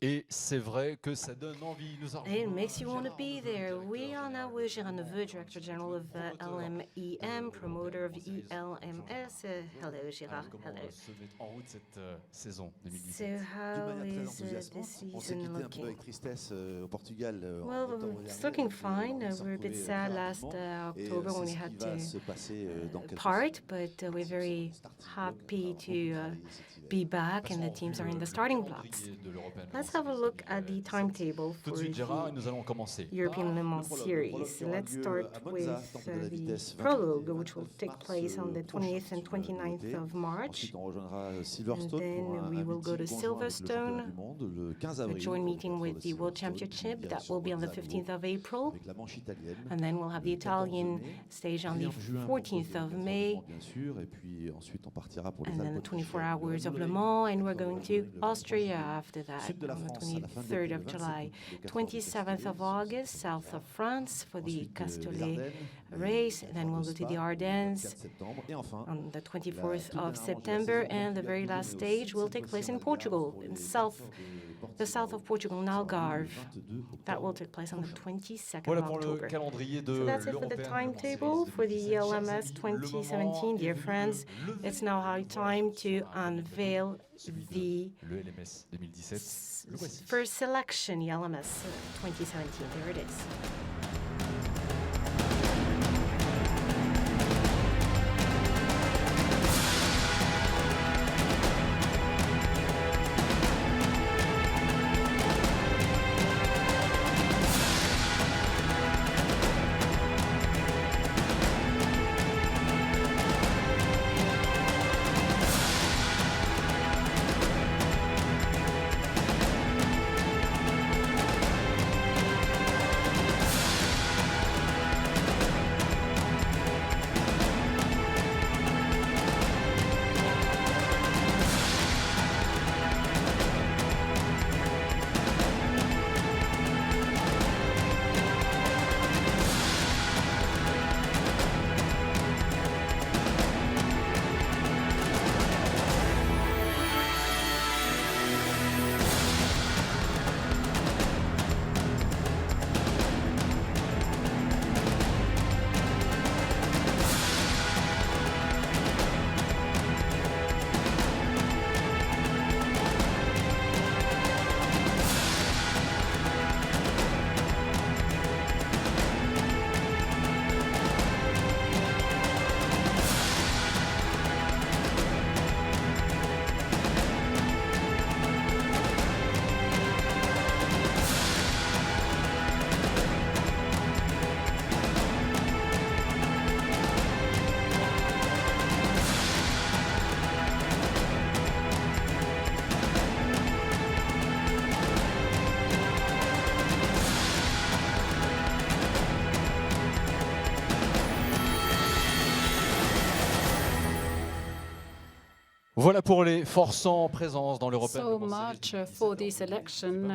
Et c'est vrai que ça donne envie. Nous It makes you want to be there. We are now with Gérard Neveu, Director General of LMEM, promoter of ELMS. Hello, Gérard. Hello. Se mettre en route cette saison 2017. So how is this season looking? Well, it's looking fine. We were a bit sad last October when we had to part, but we're very happy to be back and the teams are in the starting blocks. Let's have a look at the timetable for the European Le Mans Series. Let's start with the prologue, which will take place on the 28th and 29th of March. And then we will go to Silverstone, a joint meeting with the World Championship. That will be on the 15th of April. And then we'll have the Italian stage on the 14th of May. And then the 24 hours of Le Mans. And we're going to Austria after that, on the 23rd of July. 27th of August, south of France for the Castellet race. Then we'll go to the Ardennes on the 24th of September. And the very last stage will take place in Portugal, in the south of Portugal, in Algarve. That will take place on the 22nd of October. So that's it for the timetable for the ELMS 2017. Dear friends, it's now high time to unveil the first selection, ELMS 2017. There it is. Voilà pour les forces en présence dans l'European So Le Mans much for the selection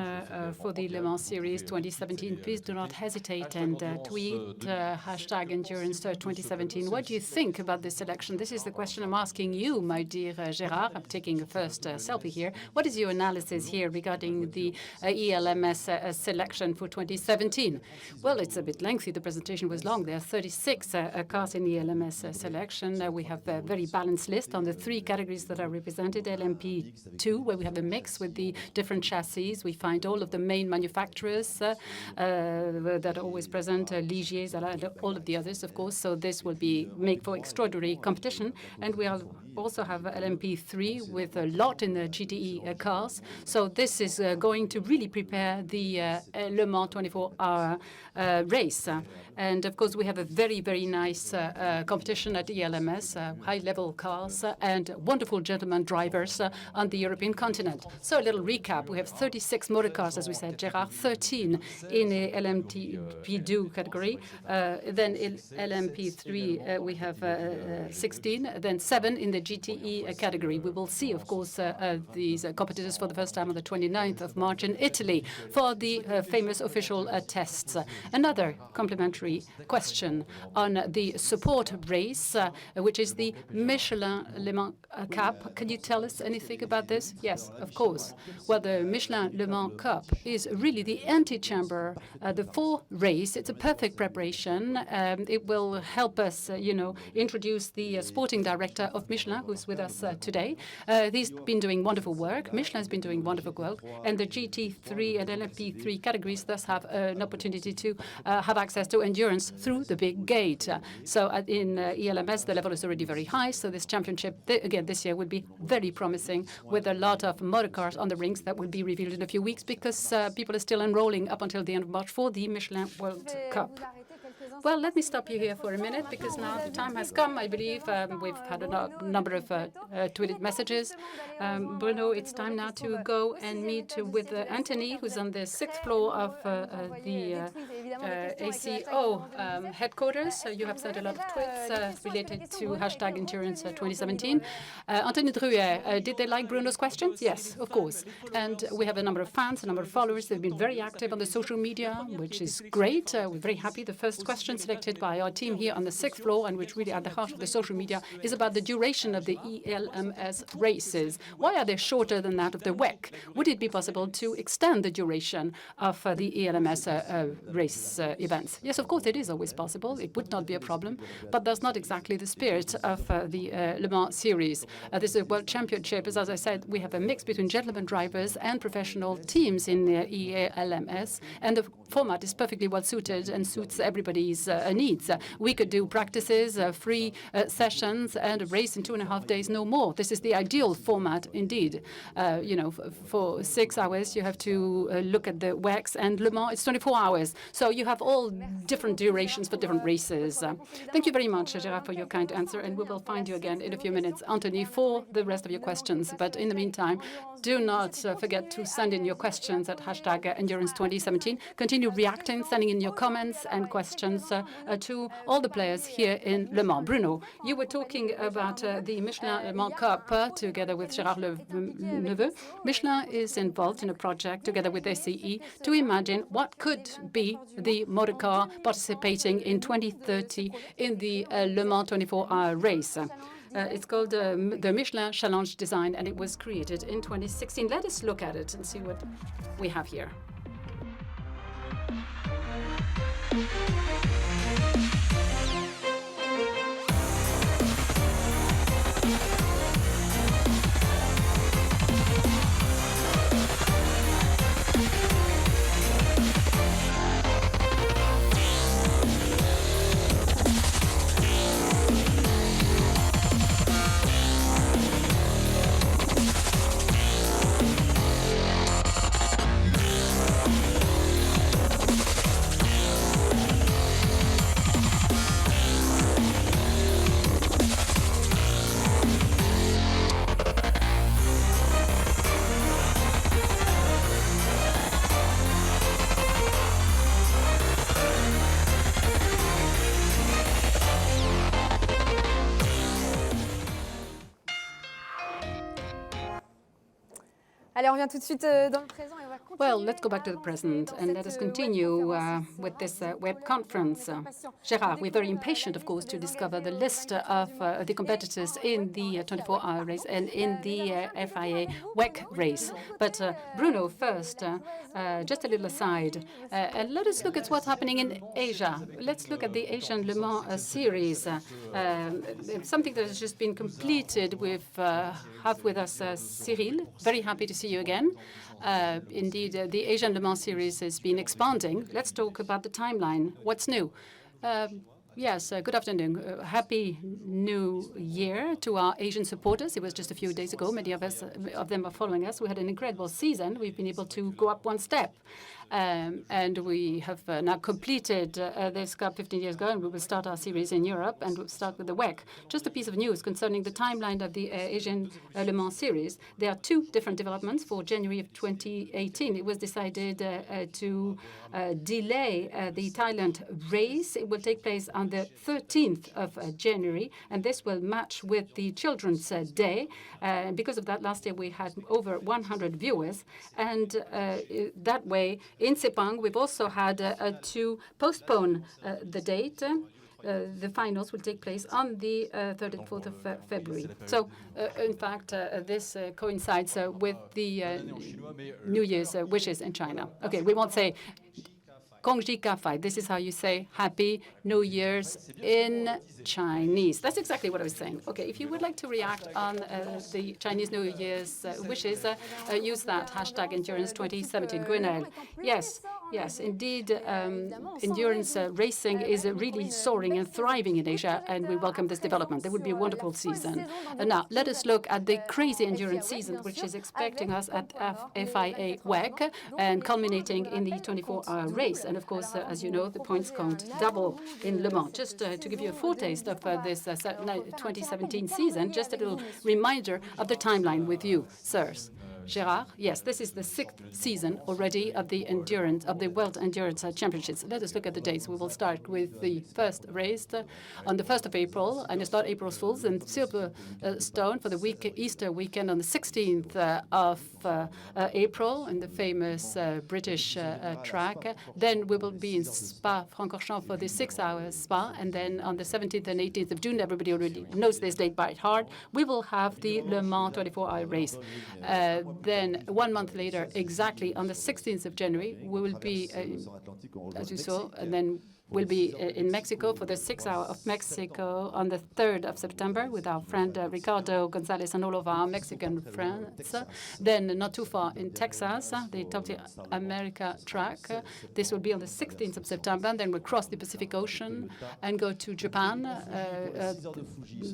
for the Le Mans Series 2017. Please do not hesitate and tweet hashtag Endurance 2017. What do you think about this selection? This is the question I'm asking you, my dear Gérard. I'm taking a first selfie here. What is your analysis here regarding the ELMS selection for 2017? Well, it's a bit lengthy. The presentation was long. There are 36 cars in the ELMS selection. We have a very balanced list on the three categories that are represented. LMP2, where we have a mix with the different chassis. We find all of the main manufacturers that are always present, Ligier, and all of the others, of course. So this will make for extraordinary competition. And we also have LMP3 with a lot in the GTE cars. So this is going to really prepare the Le Mans 24-hour race. And of course, we have a very, very nice competition at ELMS, high-level cars and wonderful gentlemen drivers on the European continent. So a little recap. We have 36 motor cars, as we said, Gérard, 13 in the LMP2 category. Then in LMP3, we have 16, then 7 in the GTE category. We will see, of course, these competitors for the first time on the 29th of March in Italy for the famous official tests. Another complementary question on the support race, which is the Michelin Le Mans Cup. Can you tell us anything about this? Yes, of course. Well, the Michelin Le Mans Cup is really the antechamber, the fall race. It's a perfect preparation. It will help us, introduce the sporting director of Michelin, who's with us today. He's been doing wonderful work. Michelin has been doing wonderful work. And the GT3 and LMP3 categories thus have an opportunity to have access to endurance through the big gate. So in ELMS, the level is already very high. So this championship, again, this year would be very promising with a lot of motor cars on the rings that will be revealed in a few weeks because people are still enrolling up until the end of March for the Michelin World Cup. Well, let me stop you here for a minute because now the time has come, I believe. We've had a number of tweeted messages. Bruno, it's time now to go and meet with Anthony, who's on the 6th floor of the ACO headquarters. You have sent a lot of tweets related to hashtag Endurance 2017. Anthony Druet, did they like Bruno's questions? Yes, of course. And we have a number of fans, a number of followers. They've been very active on the social media, which is great. We're very happy. The first question selected by our team here on the 6th floor, and which really at the heart of the social media, is about the duration of the ELMS races. Why are they shorter than that of the WEC? Would it be possible to extend the duration of the ELMS race events? Yes, of course, it is always possible. It would not be a problem, but that's not exactly the spirit of the Le Mans series. This is a World Championship. As I said, we have a mix between gentlemen drivers and professional teams in the ELMS, and the format is perfectly well suited and suits everybody's needs. We could do practices, free sessions, and a race in 2.5 days, no more. This is the ideal format indeed. For 6 hours, you have to look at the WECs, and Le Mans, it's 24 hours. So you have all different durations for different races. Thank you very much, Gérard, for your kind answer, and we will find you again in a few minutes, Anthony, for the rest of your questions. But in the meantime, do not forget to send in your questions at hashtag Endurance 2017. Continue reacting, sending in your comments and questions to all the players here in Le Mans. Bruno, you were talking about the Michelin Le Mans Cup together with Gérard Neveu. Michelin is involved in a project together with SCE to imagine what could be the motor car participating in 2030 in the Le Mans 24-hour race. It's called the Michelin Challenge Design, and it was created in 2016. Let us look at it and see what we have here. Allez, on revient tout de suite dans le présent et on va continuer. Well, let's go back to the present and let us continue with this web conference. Gérard, we're very impatient, of course, to discover the list of the competitors in the 24-hour race and in the FIA WEC race. But Bruno, first, just a little aside, and let us look at what's happening in Asia. Let's look at the Asian Le Mans series, something that has just been completed. We have with us Cyril. Very happy to see you again. Indeed, the Asian Le Mans series has been expanding. Let's talk about the timeline. What's new? Yes, good afternoon. Happy New Year to our Asian supporters. It was just a few days ago. Many of them are following us. We had an incredible season. We've been able to go up one step. And we have now completed this Cup 15 years ago, and we will start our series in Europe, and we'll start with the WEC. Just a piece of news concerning the timeline of the Asian Le Mans series. There are two different developments for January of 2018. It was decided to delay the Thailand race. It will take place on the 13th of January, and this will match with the Children's Day. And because of that, last year we had over 100 viewers, and that way, in Sepang, we've also had to postpone the date. The finals will take place on the 3rd and 4th of February. So, in fact, this coincides with the New Year's wishes in China. Okay, we won't say Gong Ji Ka Fai. This is how you say Happy New Year's in Chinese. That's exactly what I was saying. Okay, if you would like to react on the Chinese New Year's wishes, use that hashtag Endurance 2017. Gwenel. Yes, indeed, endurance racing is really soaring and thriving in Asia, and we welcome this development. There would be a wonderful season. And now, let us look at the crazy endurance season, which is expecting us at FIA WEC and culminating in the 24-hour race. And of course, as you know, the points count double in Le Mans. Just to give you a foretaste of this 2017 season, just a little reminder of the timeline with you, sirs. Gérard, yes, this is the 6th season already of the World Endurance Championships. Let us look at the dates. We will start with the first race on the 1st of April, and it's not April Fools, and Silverstone for the Easter weekend on the 16th of April in the famous British track. Then we will be in Spa-Francorchamps for the 6-hour Spa, and then on the 17th and 18th of June, everybody already knows this date by heart, we will have the Le Mans 24-hour race. Then 1 month later, exactly on the 16th of January, we will be, as you saw, and then we'll be in Mexico for the 6-hour of Mexico on the 3rd of September with our friend Ricardo Gonzalez and all of our Mexican friends. Then not too far in Texas, the Top America track. This will be on the 16th of September. And then we'll cross the Pacific Ocean and go to Japan,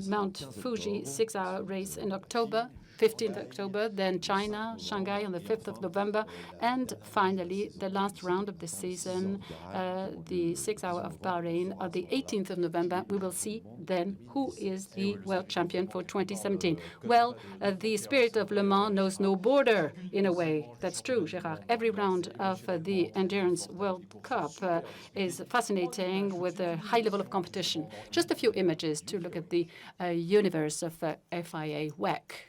Mount Fuji 6-hour race in October. 15th October, then China, Shanghai on the 5th of November, and finally, the last round of the season, the 6-hour of Bahrain on the 18th of November. We will see then who is the world champion for 2017. Well, the spirit of Le Mans knows no border, in a way. That's true, Gérard. Every round of the Endurance World Cup is fascinating with a high level of competition. Just a few images to look at the universe of FIA WEC.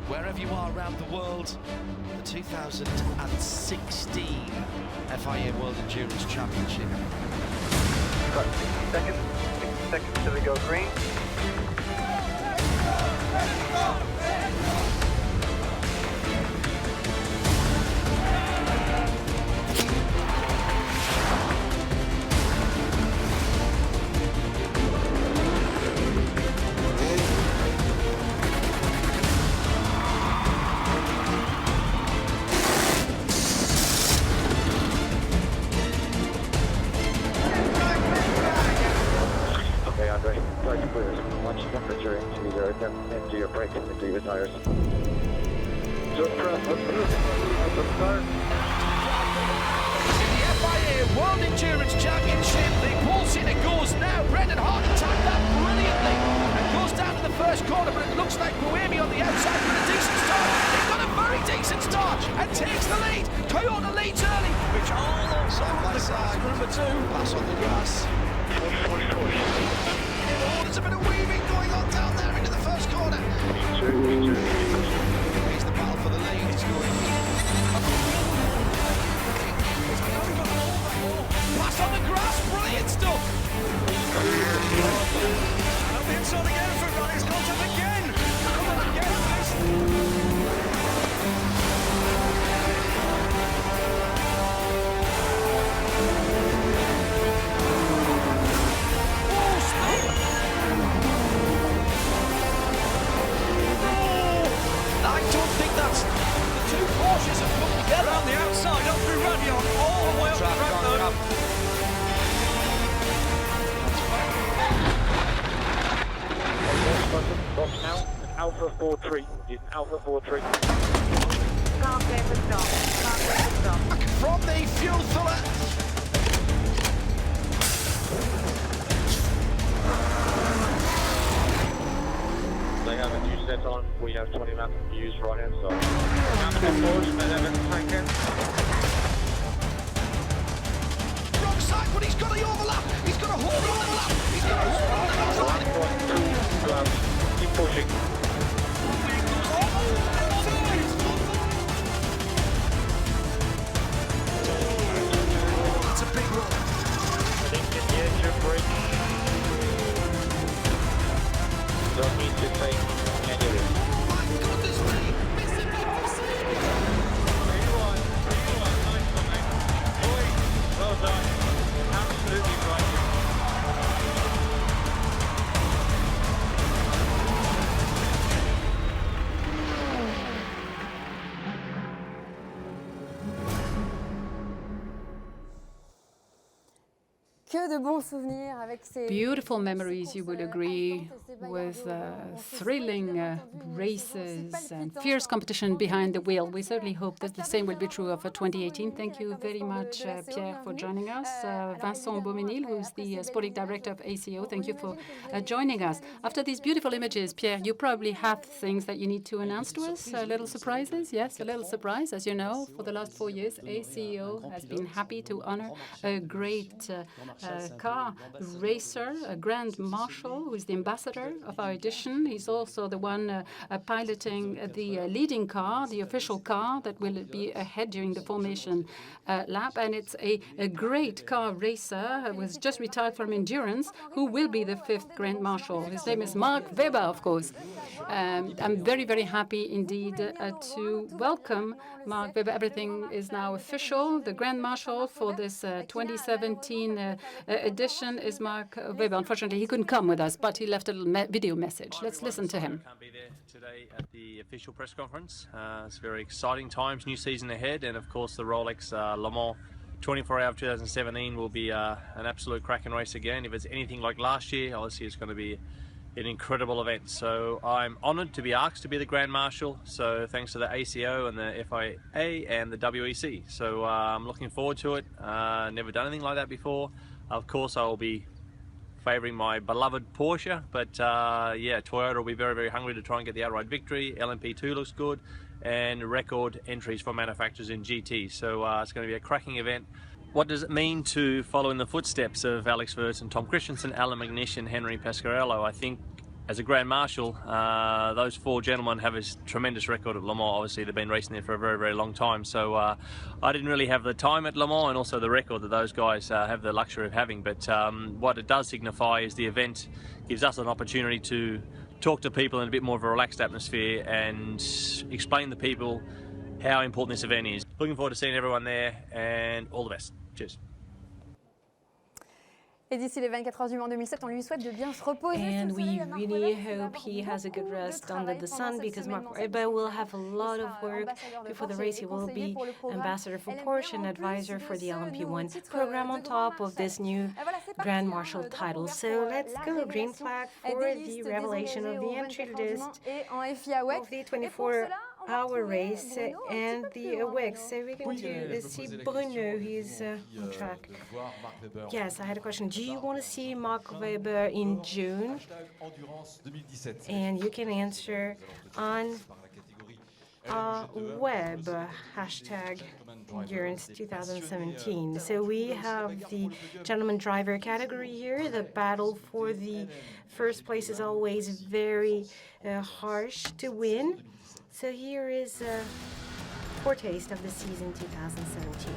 Wherever you are around the world, the 2016 FIA World Endurance Championship. Got 60 seconds till we go green. Into your brakes, into your tires. Just press, let's start. In the FIA World Endurance Championship, the Paul Sinegold goes now. Brendan Hart attacked that brilliantly and goes down to the first corner, but it looks like Buemi on the outside with a decent start. He's got a very decent start and takes the lead. Toyota leads early, which all on the side. Number 2. Pass on the grass. There's a bit of weaving going on down there into the first corner. Here's the battle for the lead. It's going. Pass on the grass, brilliant stuff. And it's on again for Ron. He's got up again. I don't think that's the two Porsches have come together on the outside, up through Radion, all the way up the track though. Box now, an Alpha 4-3, is an Alpha 4-3. Can't clear for stop, can't clear for stop. From the fuel filler. They have a new set on, we have 20 laps to use right hand side. Wrong side, but he's got the overlap. He's got a whole overlap. He's got a whole overlap. Keep pushing. That's a big one. I think in the engine brake. Don't need to take any risk. Well done. Absolutely right. Que de bons souvenirs avec ces Beautiful memories, you will agree, with thrilling races and fierce competition behind the wheel. We certainly hope that the same will be true of 2018. Thank you very much, Pierre, for joining us. Vincent Beaumenil, who's the sporting director of ACO, thank you for joining us. After these beautiful images, Pierre, you probably have things that you need to announce to us, little surprises. Yes, a little surprise. As you know, for the last 4 years, ACO has been happy to honor a great car racer, a Grand Marshal, who is the ambassador of our edition. He's also the one piloting the leading car, the official car that will be ahead during the formation lap. And it's a great car racer who was just retired from endurance, who will be the 5th Grand Marshal. His name is Mark Webber, of course. I'm very, very happy indeed to welcome Mark Webber. Everything is now official. The Grand Marshal for this 2017 edition is Mark Webber. Unfortunately, he couldn't come with us, but he left a little video message. Let's listen to him. Can't be there today at the official press conference. It's very exciting times, new season ahead, and of course the Rolex Le Mans 24 Hour of 2017 will be an absolute cracking race again. If it's anything like last year, obviously it's going to be an incredible event. So I'm honoured to be asked to be the Grand Marshal. So thanks to the ACO and the FIA and the WEC. So I'm looking forward to it. Never done anything like that before. Of course, I will be favouring my beloved Porsche, but yeah, Toyota will be very, very hungry to try and get the outright victory. LMP2 looks good, and record entries for manufacturers in GT. So it's going to be a cracking event. What does it mean to follow in the footsteps of Alex Verson, Tom Christensen, Alan McNish and Henry Pescarello? I think as a Grand Marshal, those 4 gentlemen have a tremendous record at Le Mans. Obviously, they've been racing there for a very, very long time. So I didn't really have the time at Le Mans and also the record that those guys have the luxury of having. But what it does signify is the event gives us an opportunity to talk to people in a bit more of a relaxed atmosphere and explain to people how important this event is. Looking forward to seeing everyone there, and all the best. Cheers. Et d'ici les 24 heures du Mans 2007, on lui souhaite de bien se reposer. And we really hope he has a good rest under the sun, because Mark Webber will have a lot of work before the race. He will be ambassador for Porsche and advisor for the LMP1 program on top of this new Grand Marshal title. So let's go green flag for the revelation of the entry list of the 24 our race and the WEC. So we're going to see Bruno, he's on track. Yes, I had a question. Do you want to see Mark Webber in June? And you can answer on our web, hashtag Endurance 2017. So we have the gentleman driver category here. The battle for the first place is always very harsh to win. So here is a foretaste of the season 2017.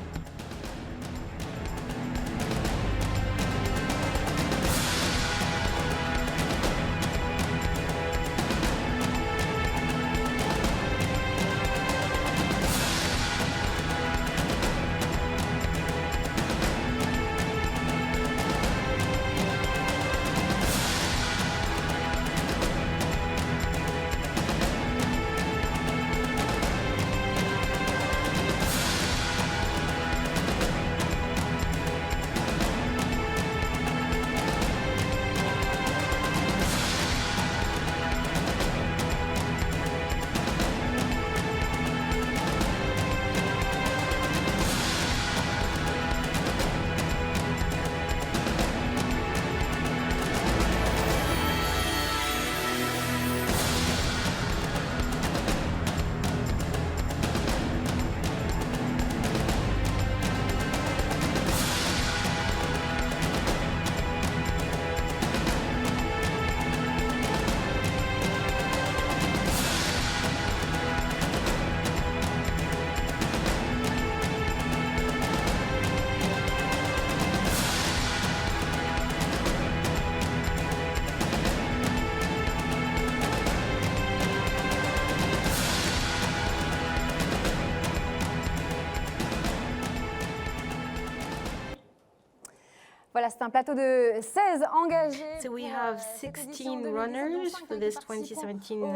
Voilà, c'est un plateau de 16 engagés. So we have 16 runners for this 2017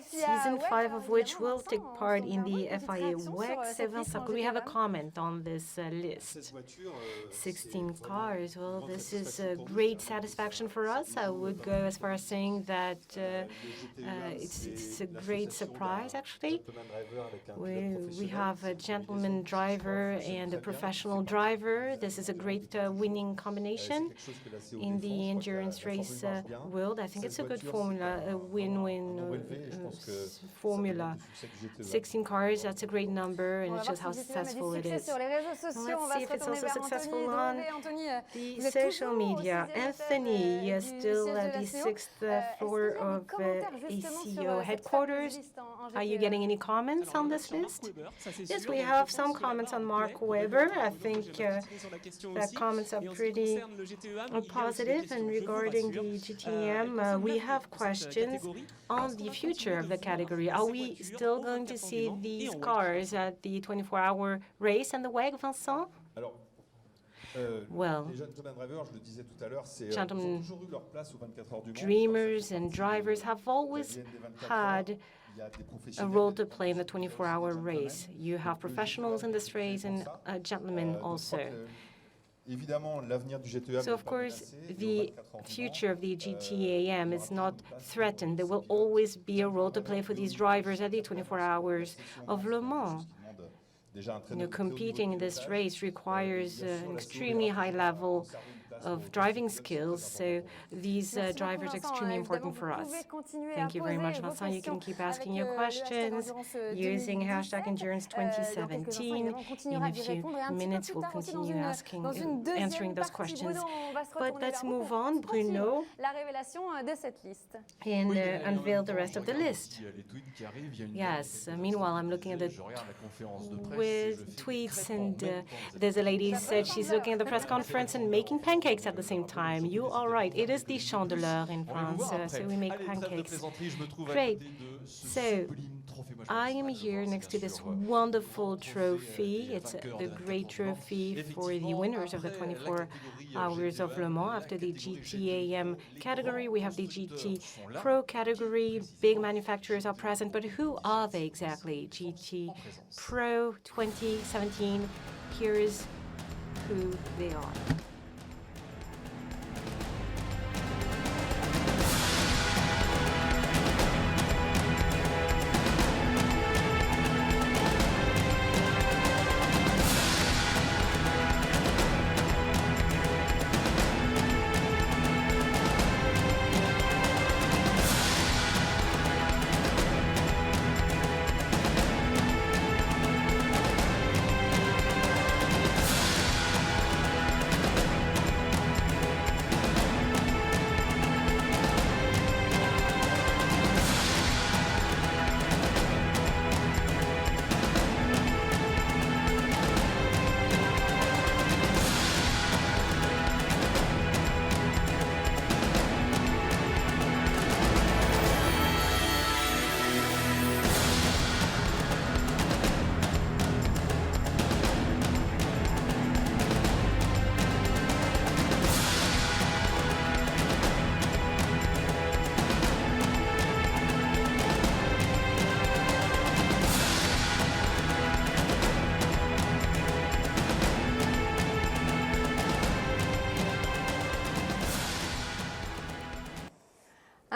season, 5 of which will take part in the FIA WEC. So Vincent, could we have a comment on this list? 16 cars. Well, this is a great satisfaction for us. I would go as far as saying that it's a great surprise, actually. We have a gentleman driver and a professional driver. This is a great winning combination in the endurance race world. I think it's a good formula, a win-win formula. 16 cars, that's a great number, and it shows how successful it is. Let's see if it's also successful on the social media. Anthony, you're still at the 6th floor of ACO headquarters. Are you getting any comments on this list? Yes, we have some comments on Mark Webber. I think the comments are pretty positive. And regarding the GTM, we have questions on the future of the category. Are we still going to see these cars at the 24-hour race and the WEC, Vincent? Well, gentlemen, dreamers and drivers have always had a role to play in the 24-hour race. You have professionals in this race and gentlemen also. So, of course, the future of the GTAM is not threatened. There will always be a role to play for these drivers at the 24 hours of Le Mans. Competing in this race requires an extremely high level of driving skills, so these drivers are extremely important for us. Thank you very much, Vincent. You can keep asking your questions using hashtag Endurance 2017. In a few minutes, we'll continue answering those questions. But let's move on, Bruno, and unveil the rest of the list. Yes, meanwhile, I'm looking at the tweets, and there's a lady who said she's looking at the press conference and making pancakes at the same time. You are right. It is the Chandeleur in France, so we make pancakes. Great. So I am here next to this wonderful trophy. It's the great trophy for the winners of the 24 Hours of Le Mans. After the GTAM category, we have the GT Pro category. Big manufacturers are present, but who are they exactly? GT Pro 2017. Here is who they are.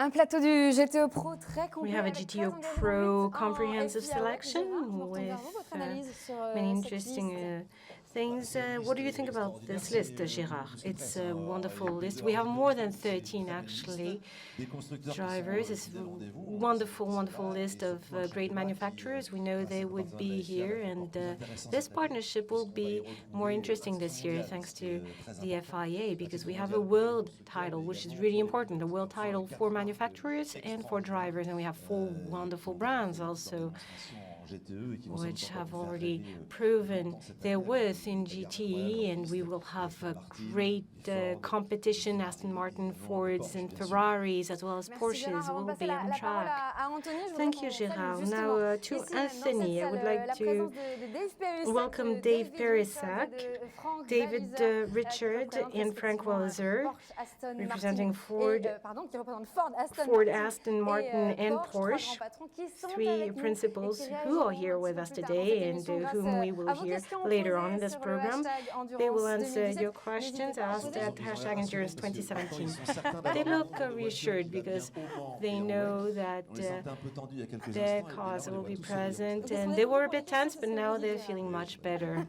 Un plateau du GTE Pro très complet. We have a GTO Pro comprehensive selection with many interesting things. What do you think about this list, Gérard? It's a wonderful list. We have more than 13, actually, drivers. It's a wonderful, wonderful list of great manufacturers. We know they would be here, and this partnership will be more interesting this year, thanks to the FIA, because we have a world title, which is really important, a world title for manufacturers and for drivers, and we have 4 wonderful brands also, which have already proven their worth in GTE, and we will have a great competition. Aston Martin, Fords, and Ferraris, as well as Porsches, will be on track. Thank you, Gérard. Now to Anthony, I would like to welcome Dave Perisac, David Richard, and Frank Walser, representing Ford, Aston Martin, and Porsche, 3 principals who are here with us today and whom we will hear later on in this program. They will answer your questions asked at #Endurance 2017. They look reassured because they know that their cause will be present, and they were a bit tense, but now they're feeling much better.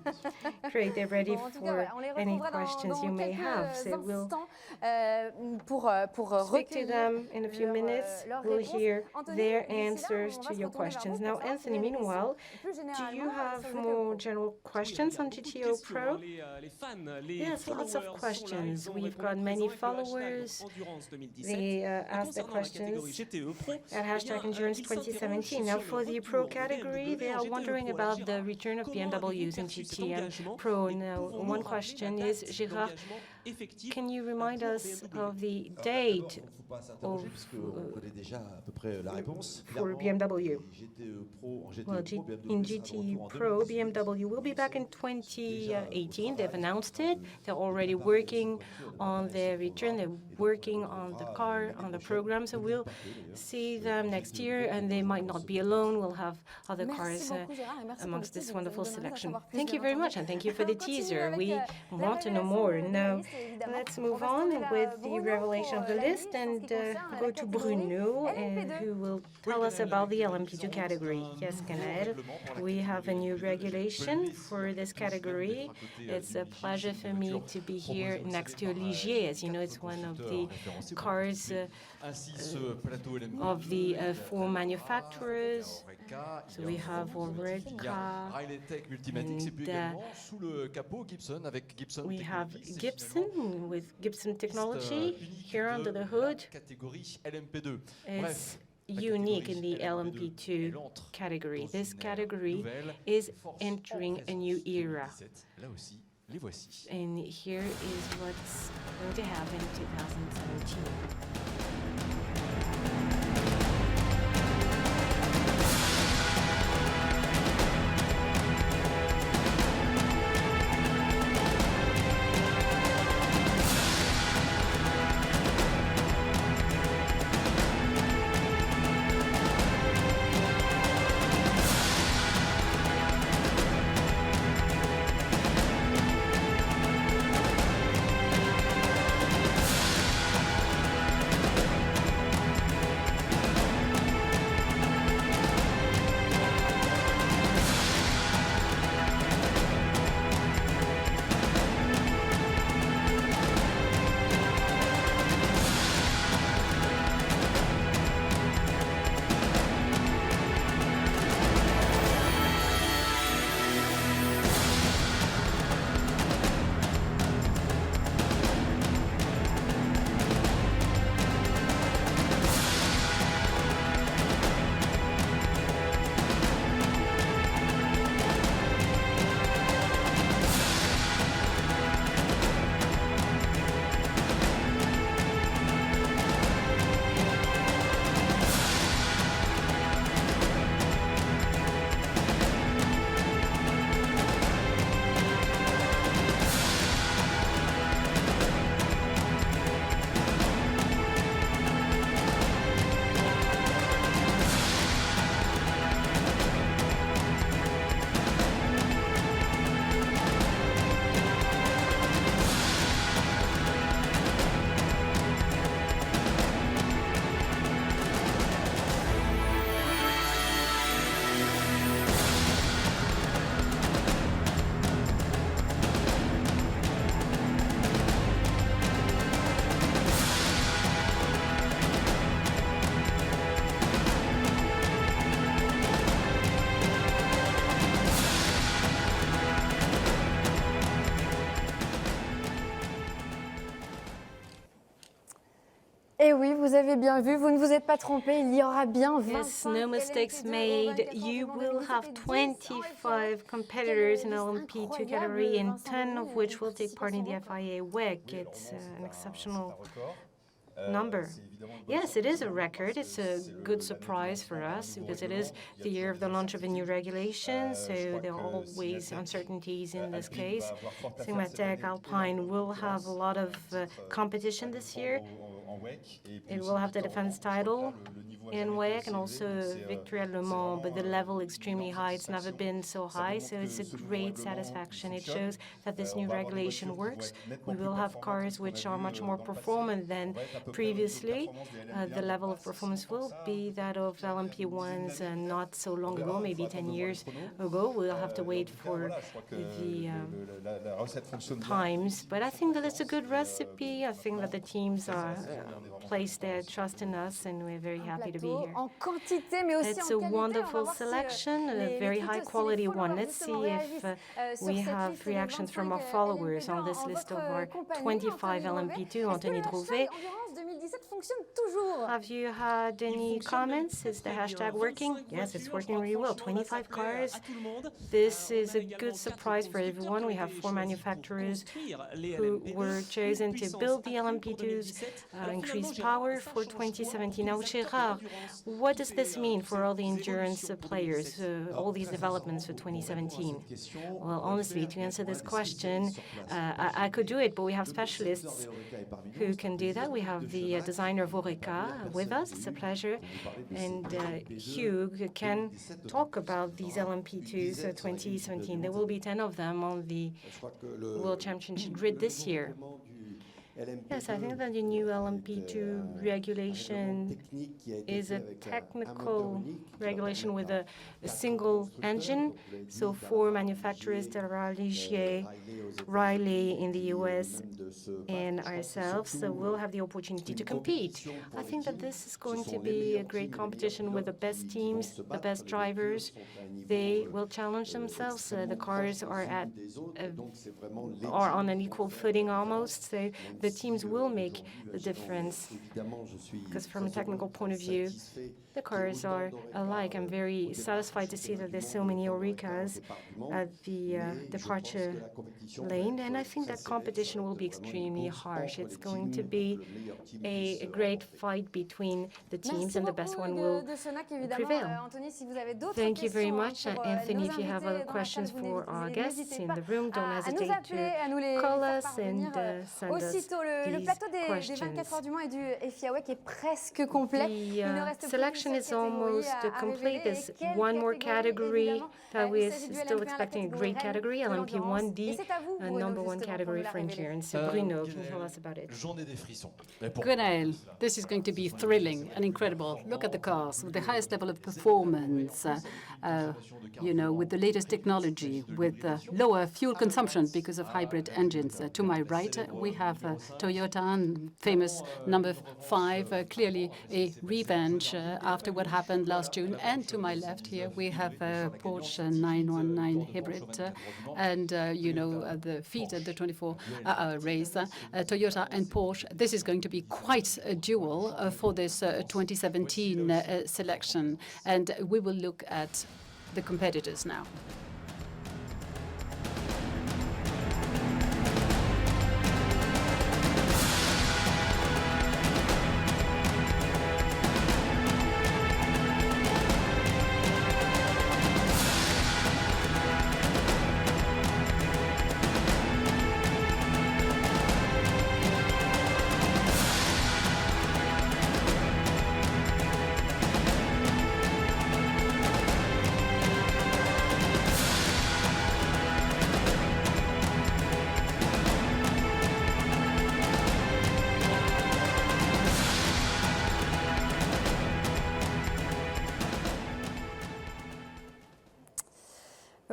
Great, they're ready for any questions you may have. So we'll speak to them in a few minutes. We'll hear their answers to your questions. Now, Anthony, meanwhile, do you have more general questions on GTO Pro? Yes, lots of questions. We've got many followers. They ask their questions at #Endurance 2017. Now, for the Pro category, they are wondering about the return of BMWs in GT Pro. Now, one question is, Gérard, can you remind us of the date for BMW? Well, in GT Pro, BMW will be back in 2018. They've announced it. They're already working on their return. They're working on the car, on the program. So we'll see them next year, and they might not be alone. We'll have other cars amongst this wonderful selection. Thank you very much, and thank you for the teaser. We want to know more. Now, let's move on with the revelation of the list and go to Bruno, who will tell us about the LMP2 category. Yes, Gaël, we have a new regulation for this category. It's a pleasure for me to be here next to Ligier. As you know, it's one of the cars of the 4 manufacturers. So we have Oreca, and we have Gibson with Gibson technology here under the hood. It's unique in the LMP2 category. This category is entering a new era. And here is what's going to happen in 2017. Et oui, vous avez bien vu, vous ne vous êtes pas trompé, il y aura bien 25 Yes, no mistakes made. You will have 25 competitors in LMP2 category, and 10 of which will take part in the FIA WEC. It's an exceptional number. Yes, it is a record. It's a good surprise for us because it is the year of the launch of a new regulation, so there are always uncertainties in this case. Sigmatech Alpine will have a lot of competition this year. It will have the defense title in WEC and also victory at Le Mans, but the level extremely high. It's never been so high, so it's a great satisfaction. It shows that this new regulation works. We will have cars which are much more performant than previously. The level of performance will be that of LMP1s not so long ago, maybe 10 years ago. We'll have to wait for the times, but I think that it's a good recipe. I think that the teams are placed their trust in us, and we're very happy to be here. It's a wonderful selection, a very high quality one. Let's see if we have reactions from our followers on this list of our 25 LMP2. Anthony Drouvet. Have you had any comments? Is the hashtag working? Yes, it's working really well. 25 cars. This is a good surprise for everyone. We have 4 manufacturers who were chosen to build the LMP2's increased power for 2017. Now, Gérard, what does this mean for all the endurance players, all these developments for 2017? Well, honestly, to answer this question, I could do it, but we have specialists who can do that. We have the designer of Oreca with us. It's a pleasure. And Hugh can talk about these LMP2s 2017. There will be 10 of them on the World Championship grid this year. Yes, I think that the new LMP2 regulation is a technical regulation with a single engine. So 4 manufacturers, Delra, Ligier, Riley in the US, and ourselves, so we'll have the opportunity to compete. I think that this is going to be a great competition with the best teams, the best drivers. They will challenge themselves. The cars are on an equal footing almost, so the teams will make the difference, because from a technical point of view, the cars are alike. I'm very satisfied to see that there's so many Orecas at the departure lane, and I think that competition will be extremely harsh. It's going to be a great fight between the teams, and the best one will prevail. Thank you very much, Anthony. If you have other questions for our guests in the room, don't hesitate to call us and send us these questions. The selection is almost complete. There's one more category that we're still expecting, a great category, LMP1, the number 1 category for endurance. Bruno, can you tell us about it? Gwenaël, this is going to be thrilling and incredible. Look at the cars with the highest level of performance, with the latest technology, with lower fuel consumption because of hybrid engines. To my right, we have Toyota, famous number 5, clearly a revenge after what happened last June. And to my left here, we have Porsche 919 hybrid, and the feat at the 24-hour race, Toyota and Porsche. This is going to be quite a duel for this 2017 selection, and we will look at the competitors now.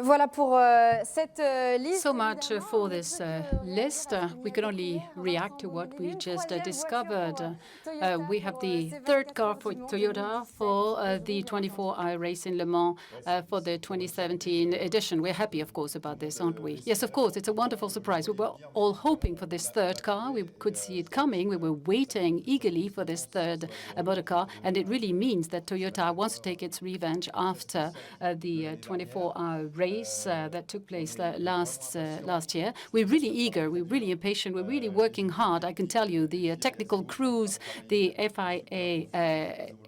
Voilà pour cette liste. So much for this list. We can only react to what we just discovered. We have the third car for Toyota for the 24-hour race in Le Mans for the 2017 edition. We're happy, of course, about this, aren't we? Yes, of course, it's a wonderful surprise. We were all hoping for this third car. We could see it coming. We were waiting eagerly for this third motor car, and it really means that Toyota wants to take its revenge after the 24-hour race that took place last year. We're really eager, we're really impatient, we're really working hard. I can tell you, the technical crews, the FIA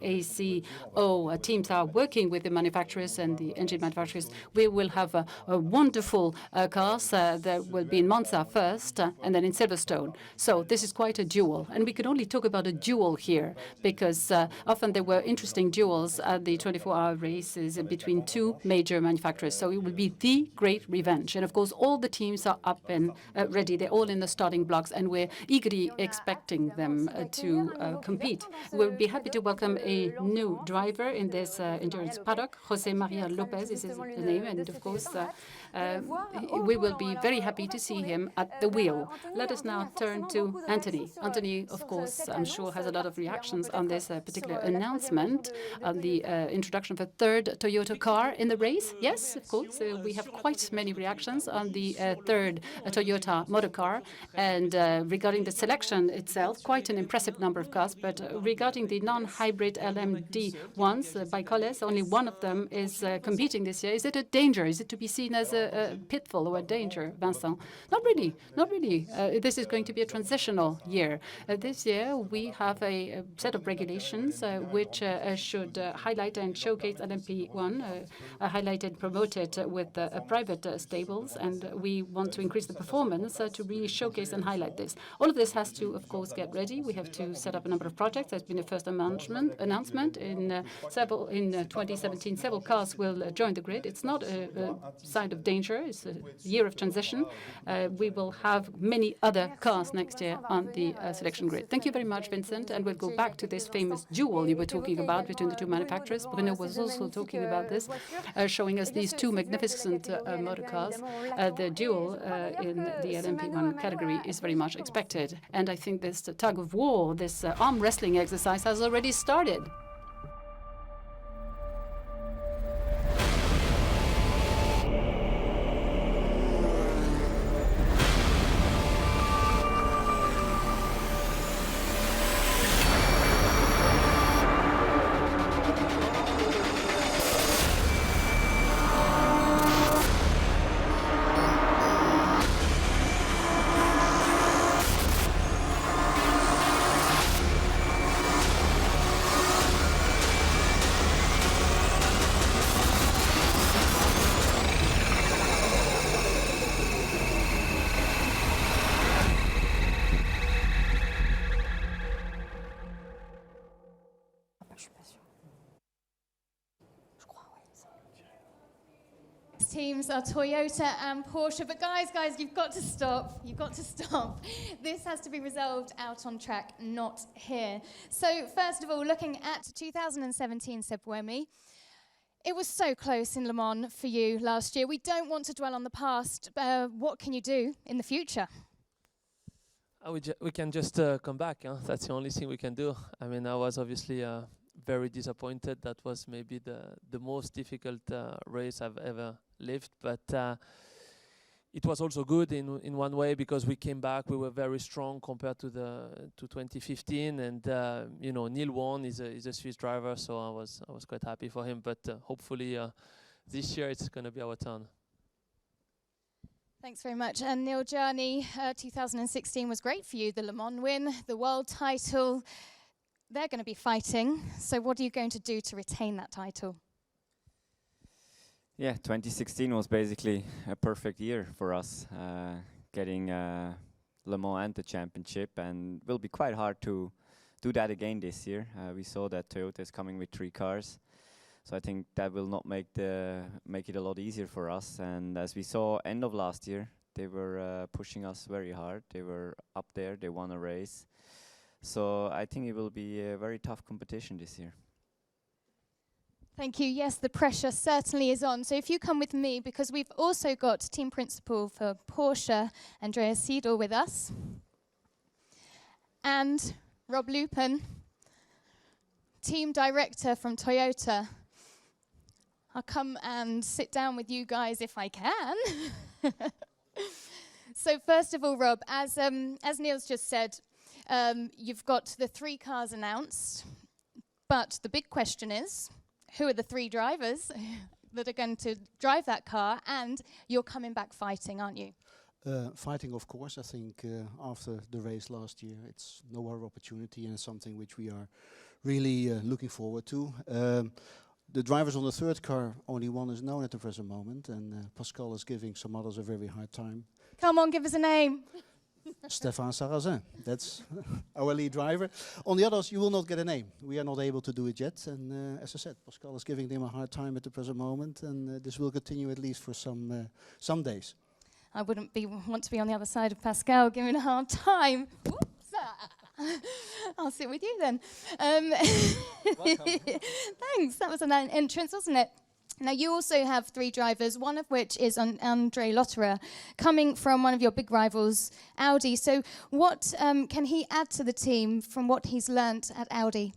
ACO teams are working with the manufacturers and the engine manufacturers. We will have a wonderful cars that will be in Monza first and then in Silverstone. So this is quite a duel. And we can only talk about a duel here because often there were interesting duels at the 24-hour races between two major manufacturers. So it will be the great revenge. And of course, all the teams are up and ready. They're all in the starting blocks, and we're eagerly expecting them to compete. We'll be happy to welcome a new driver in this endurance paddock. Jose Maria Lopez is his name, and of course, we will be very happy to see him at the wheel. Let us now turn to Anthony. Anthony, of course, I'm sure has a lot of reactions on this particular announcement on the introduction of a third Toyota car in the race. Yes, of course, we have quite many reactions on the third Toyota motor car. And regarding the selection itself, quite an impressive number of cars. But regarding the non-hybrid LMD ones by Colles, only one of them is competing this year. Is it a danger? Is it to be seen as a pitfall or a danger, Vincent? Not really, not really. This is going to be a transitional year. This year, we have a set of regulations which should highlight and showcase LMP1, highlighted, promoted with private stables, and we want to increase the performance to really showcase and highlight this. All of this has to, of course, get ready. We have to set up a number of projects. There's been a first announcement in 2017. Several cars will join the grid. It's not a sign of danger. It's a year of transition. We will have many other cars next year on the selection grid. Thank you very much, Vincent. And we'll go back to this famous duel you were talking about between the two manufacturers. Bruno was also talking about this, showing us these two magnificent motor cars. The duel in the LMP1 category is very much expected. And I think this tug of war, this arm wrestling exercise has already started. Teams are Toyota and Porsche, but guys, you've got to stop. You've got to stop. This has to be resolved out on track, not here. So first of all, looking at 2017 Sebuemi, it was so close in Le Mans for you last year. We don't want to dwell on the past. What can you do in the future? We can just come back. Huh? That's the only thing we can do. I mean, I was obviously very disappointed. That was maybe the most difficult race I've ever lived, but it was also good in one way because we came back. We were very strong compared to 2015, and you know, Neil won. He's a Swiss driver, so I was quite happy for him. But hopefully this year it's going to be our turn. Thanks very much. And Neil Journey, 2016 was great for you. The Le Mans win, the world title. They're going to be fighting. So what are you going to do to retain that title? Yeah, 2016 was basically a perfect year for us, getting Le Mans and the championship, and will be quite hard to do that again this year. We saw that Toyota is coming with 3 cars, so I think that will not make it a lot easier for us. And as we saw end of last year, they were pushing us very hard. They were up there. They won a race. So I think it will be a very tough competition this year. Thank you. Yes, the pressure certainly is on. So if you come with me, because we've also got team principal for Porsche, Andreas Seidel, with us, and Rob Lupin, team director from Toyota. I'll come and sit down with you guys if I can. So first of all, Rob, as Niels just said, you've got the 3 cars announced, but the big question is, who are the 3 drivers that are going to drive that car? And you're coming back fighting, aren't you? Fighting, of course. I think after the race last year, it's no other opportunity, and it's something which we are really looking forward to. The drivers on the 3rd car, only one is known at the present moment, and Pascal is giving some others a very hard time. Come on, give us a name. Stéphane Sarrazin, that's our lead driver. On the others, you will not get a name. We are not able to do it yet, and as I said, Pascal is giving them a hard time at the present moment, and this will continue at least for some days. I wouldn't want to be on the other side of Pascal giving a hard time. Oops. I'll sit with you then. Thanks, that was an entrance, wasn't it? Now, you also have 3 drivers, one of which is Andre Lotterer, coming from one of your big rivals, Audi. So what can he add to the team from what he's learnt at Audi?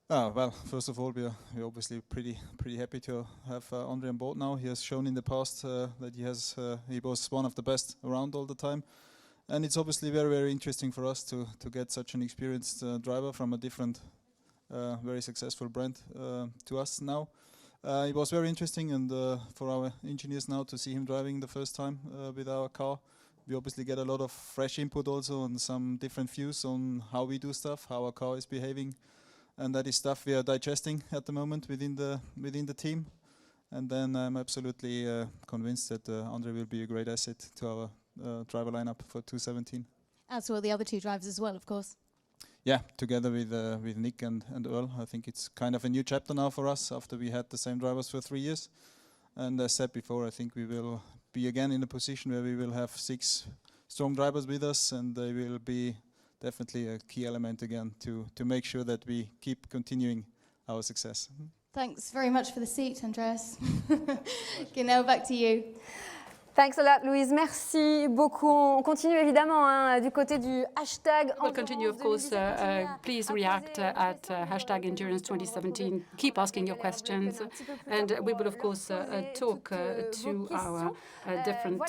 Well, first of all, we're obviously pretty happy to have Andre on board now. He has shown in the past that he was one of the best around all the time. And it's obviously very, very interesting for us to get such an experienced driver from a different, very successful brand to us now. It was very interesting, and for our engineers now to see him driving the first time with our car. We obviously get a lot of fresh input also on some different views on how we do stuff, how our car is behaving, and that is stuff we are digesting at the moment within the team. And then I'm absolutely convinced that Andre will be a great asset to our driver lineup for 2017. As will the other 2 drivers as well, of course. Yeah, together with Nick and Earl. I think it's kind of a new chapter now for us after we had the same drivers for 3 years. And as said before, I think we will be again in a position where we will have 6 strong drivers with us, and they will be definitely a key element again to make sure that we keep continuing our success. Thanks very much for the seat, Andreas. Okay, now back to you. Thanks a lot, Louise. Merci beaucoup. On continue évidemment du côté du hashtag. We'll continue, of course. Please react at hashtag Endurance 2017. Keep asking your questions. And we will, of course, talk to our different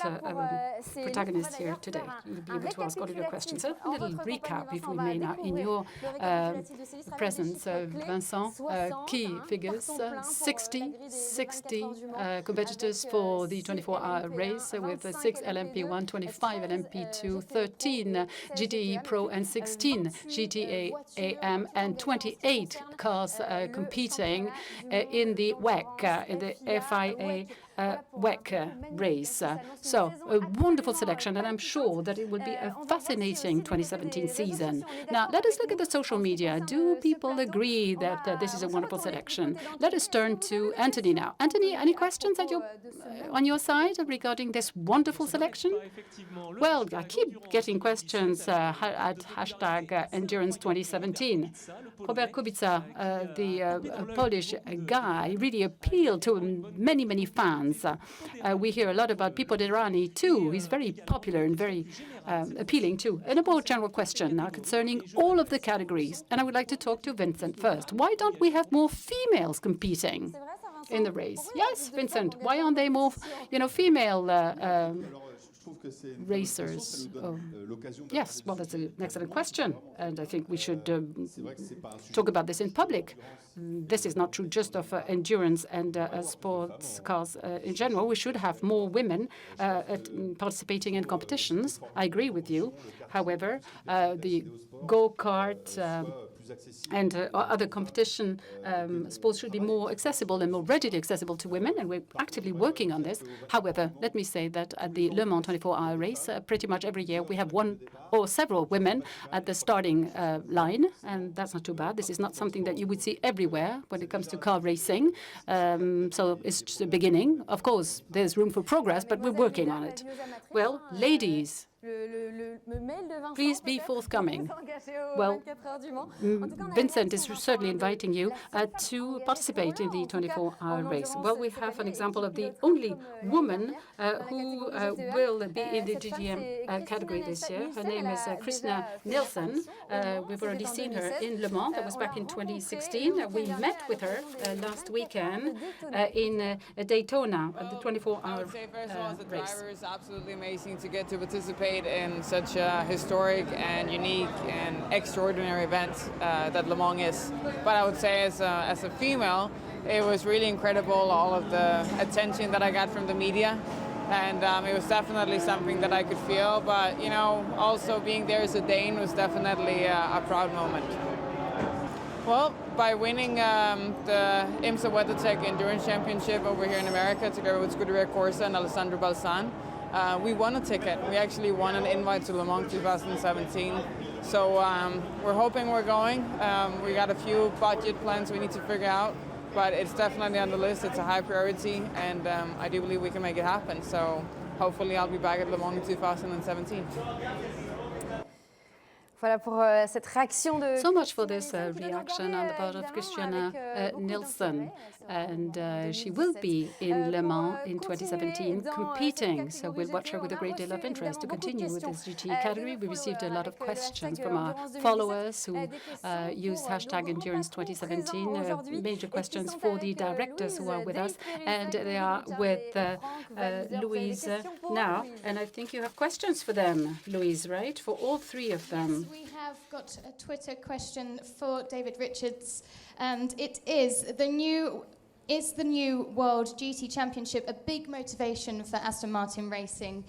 protagonists here today. You'll be able to ask all of your questions. A little recap, if we may, now. In your presence, Vincent, key figures, 60 competitors for the 24-hour race, with 6 LMP1, 25 LMP2, 13 GTE Pro and 16 GTA AM, and 28 cars competing in the WEC, in the FIA WEC race. So a wonderful selection, and I'm sure that it will be a fascinating 2017 season. Now, let us look at the social media. Do people agree that this is a wonderful selection? Let us turn to Anthony now. Anthony, any questions on your side regarding this wonderful selection? Well, I keep getting questions at hashtag Endurance 2017. Robert Kubica, the Polish guy, really appealed to many, many fans. We hear a lot about Pippo Derani too. He's very popular and very appealing too. And a more general question now concerning all of the categories. And I would like to talk to Vincent first. Why don't we have more females competing in the race? Yes, Vincent, why aren't there more, female racers? Yes, well, that's an excellent question, and I think we should talk about this in public. This is not true just of endurance and sports cars in general. We should have more women participating in competitions. I agree with you. However, the go-kart and other competition sports should be more accessible and more readily accessible to women, and we're actively working on this. However, let me say that at the Le Mans 24-hour race, pretty much every year we have one or several women at the starting line, and that's not too bad. This is not something that you would see everywhere when it comes to car racing. So it's just a beginning. Of course, there's room for progress, but we're working on it. Well, ladies, Please be forthcoming. Well, Vincent is certainly inviting you to participate in the 24-hour race. Well, we have an example of the only woman who will be in the GTM category this year. Her name is Christina Nielsen. We've already seen her in Le Mans. That was back in 2016. We met with her last weekend in Daytona at the 24-hour First of all, as a race. driver, it's absolutely amazing to get to participate in such a historic and unique and extraordinary event that Le Mans is. But I would say as a female, it was really incredible, all of the attention that I got from the media. And it was definitely something that I could feel. But, you know, also being there as a Dane was definitely a proud moment. Well, by winning the IMSA WeatherTech Endurance Championship over here in America together with Scuderia Corsa and Alessandro Balsan, we won a ticket. We actually won an invite to Le Mans 2017. So we're hoping we're going. We got a few budget plans we need to figure out, but it's definitely on the list. It's a high priority, and I do believe we can make it happen. So hopefully I'll be back at Le Mans in 2017. Voilà pour cette réaction de... So much for this reaction on the part of Christiana Nielsen. And she will be in Le Mans in 2017 competing. So we'll watch her with a great deal of interest to continue with this GT category. We received a lot of questions from our followers who use hashtag Endurance 2017. Major questions for the directors who are with us. And they are with Louise now. And I think you have questions for them, Louise, right? For all three of them. We have got a Twitter question for David Richards, and it is the new World GT Championship a big motivation for Aston Martin Racing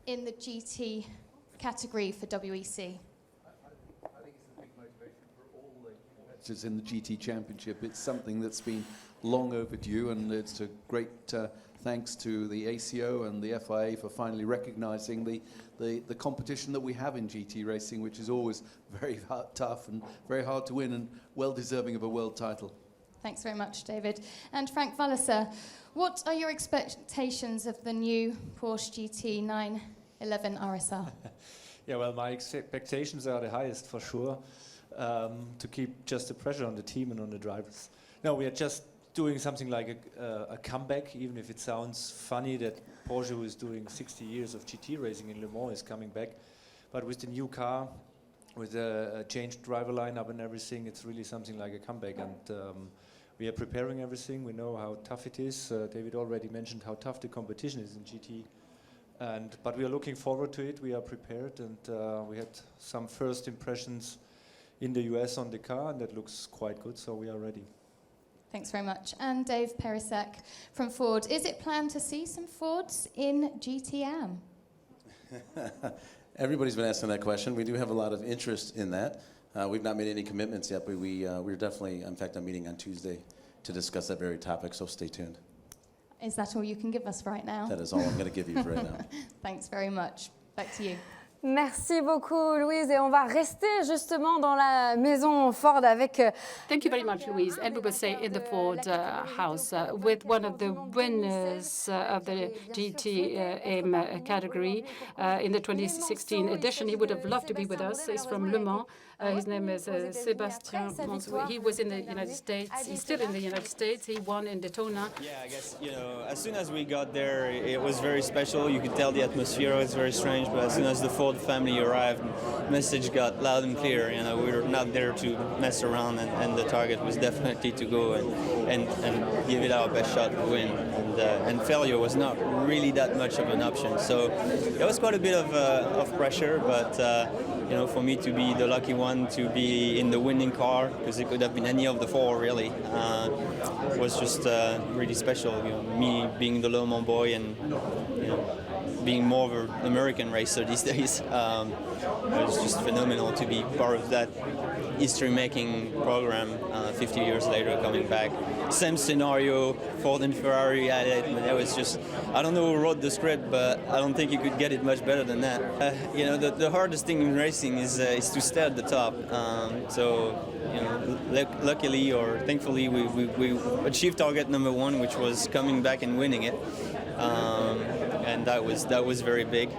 in the GT category for WEC? I think it's a big motivation for all the competitors in the GT Championship. It's something that's been long overdue, and it's a great thanks to the ACO and the FIA for finally recognizing the competition that we have in GT racing, which is always very tough and very hard to win and well deserving of a world title. Thanks very much, David. And Frank Walliser, what are your expectations of the new Porsche GT 911 RSR? Yeah, well, my expectations are the highest for sure, to keep just the pressure on the team and on the drivers. No, we are just doing something like a comeback, even if it sounds funny that Porsche, who is doing 60 years of GT racing in Le Mans, is coming back. But with the new car, with a changed driver lineup and everything, it's really something like a comeback. And we are preparing everything. We know how tough it is. David already mentioned how tough the competition is in GT. But we are looking forward to it. We are prepared, and we had some first impressions in the US on the car, and that looks quite good, so we are ready. Thanks very much. And Dave Perisak from Ford. Is it planned to see some Fords in GTM? Everybody's been asking that question. We do have a lot of interest in that. We've not made any commitments yet, but we're definitely, in fact, I'm meeting on Tuesday to discuss that very topic, so stay tuned. Is that all you can give us right now? That is all I'm going to give you for right now. Thanks very much. Back to you. Merci beaucoup, Louise. Et on va rester justement dans la maison Ford avec... Thank you very much, Louise. And we will stay in the Ford house with one of the winners of the GTM category in the 2016 edition. He would have loved to be with us. He's from Le Mans. His name is Sébastien Monsour. He was in the United States. He's still in the United States. He won in Daytona. Yeah, I guess, you know, as soon as we got there, it was very special. You could tell the atmosphere was very strange, but as soon as the Ford family arrived, the message got loud and clear. You know, we were not there to mess around, and the target was definitely to go and give it our best shot to win. And failure was not really that much of an option. So it was quite a bit of pressure, but you know, for me to be the lucky one to be in the winning car, because it could have been any of the four really, was just really special. You know, me being the Le Mans boy and you know, being more of an American racer these days, it was just phenomenal to be part of that history-making program 50 years later coming back. Same scenario, Ford and Ferrari had it, and it was just, I don't know who wrote the script, but I don't think you could get it much better than that. You know, the hardest thing in racing is to stay at the top. So, you know, luckily or thankfully, we achieved target number one, which was coming back and winning it. and that was very big.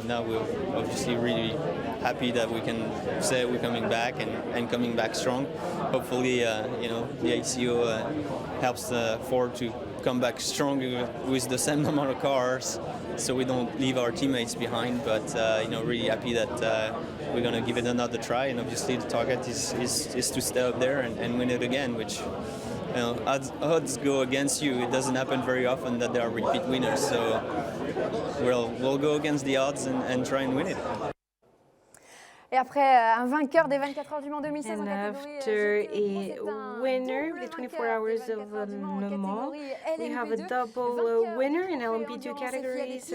Now we're obviously really happy that we can say we're coming back and coming back strong. Hopefully, the ACO helps Ford to come back strong with the same amount of cars, so we don't leave our teammates behind. But really happy that we're going to give it another try, and obviously the target is to stay up there and win it again, which odds go against you. It doesn't happen very often that there are repeat winners, so we'll go against the odds and try and win it. Et après un vainqueur des 24 heures du Mans 2016 en catégorie after a winner of the 24 hours of Le Mans, we have a double winner in LMP2 categories.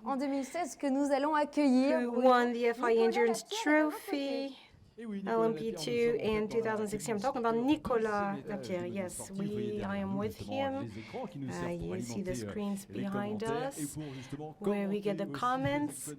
En 2016 que nous allons accueillir. Who won the FIA Endurance Trophy. LMP2 in 2016. I'm talking about Nicolas Lapierre. Yes, I am with him. You see the screens behind us where we get the comments,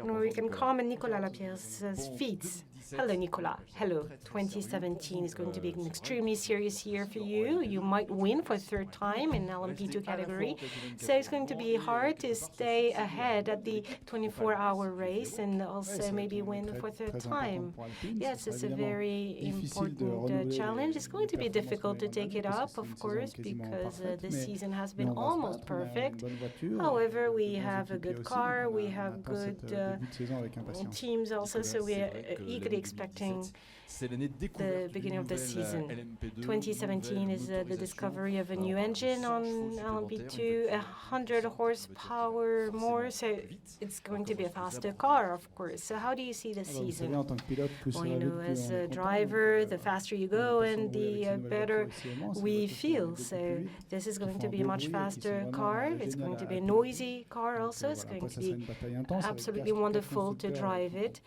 where we can comment Nicolas Lapierre's feats. Hello, Nicolas. Hello. 2017 is going to be an extremely serious year for you. You might win for a third time in LMP2 category. So it's going to be hard to stay ahead at the 24-hour race and also maybe win for a third time. Yes, it's a very important challenge. It's going to be difficult to take it up, of course, because this season has been almost perfect. However, we have a good car, we have good teams also, so we are eagerly expecting the beginning of the season. 2017 is the discovery of a new engine on LMP2, 100 horsepower more, so it's going to be a faster car, of course. So how do you see the season? Well, as a driver, the faster you go and the better we feel. So this is going to be a much faster car. It's going to be a noisy car also. It's going to be absolutely wonderful to drive it.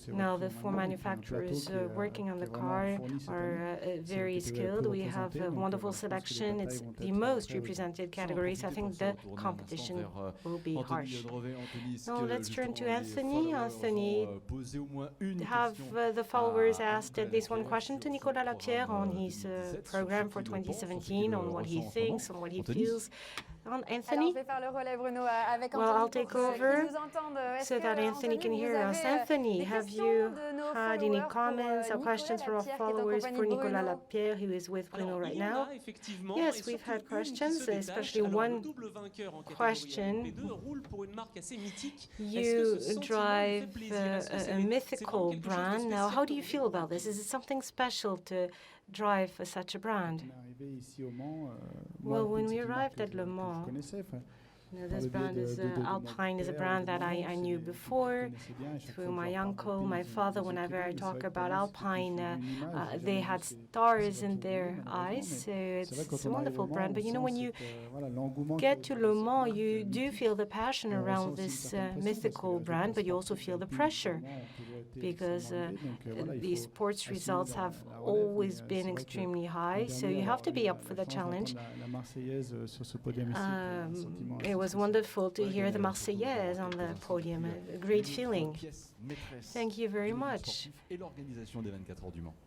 Now, the four manufacturers working on the car are very skilled. We have a wonderful selection. It's the most represented category, so I think the competition will be harsh. Now let's turn to Anthony. Anthony, have the followers asked at least one question to Nicolas Lapierre on his program for 2017, on what he thinks, on what he feels. Anthony? Well, I'll take over so that Anthony can hear us. Anthony, have you had any comments or questions from our followers for Nicolas Lapierre, who is with Bruno right now? Yes, we've had questions, especially one question. You drive a mythical brand. Now, how do you feel about this? Is it something special to drive for such a brand? Well, when we arrived at Le Mans, this brand is Alpine is a brand that I knew before through my uncle, my father. Whenever I talk about Alpine, they had stars in their eyes, so it's a wonderful brand. But when you get to Le Mans, you do feel the passion around this mythical brand, but you also feel the pressure because the sports results have always been extremely high, so you have to be up for the challenge. It was wonderful to hear the Marseillaise on the podium, a great feeling. Thank you very much.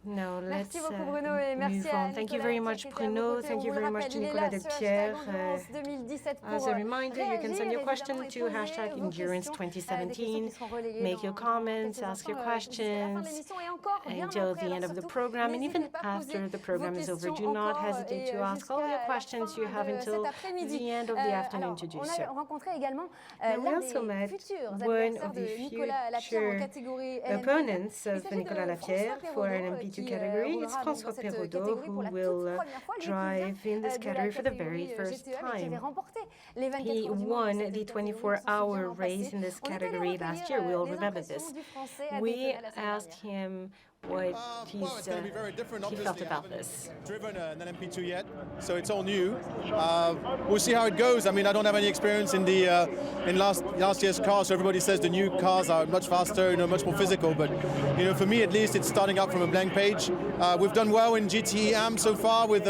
Now let's move on. Thank you very much, Bruno. Thank you very much to Nicolas Lapierre. As a reminder, you can send your question to #Endurance2017. Make your comments, ask your questions until the end of the program, and even after the program is over. Do not hesitate to ask all your questions you have until the end of the afternoon to do so. We also met one of the future opponents of Nicolas Lapierre for an LMP2 category. It's François Perraudot, who will drive in this category for the very first time. He won the 24-hour race in this category last year. We all remember this. We asked him what he felt about this. Driven an LMP2 yet, so it's all new. We'll see how it goes. I mean, I don't have any experience in the last year's cars, so everybody says the new cars are much faster, much more physical. But for me at least, it's starting out from a blank page. We've done well in GT AM so far with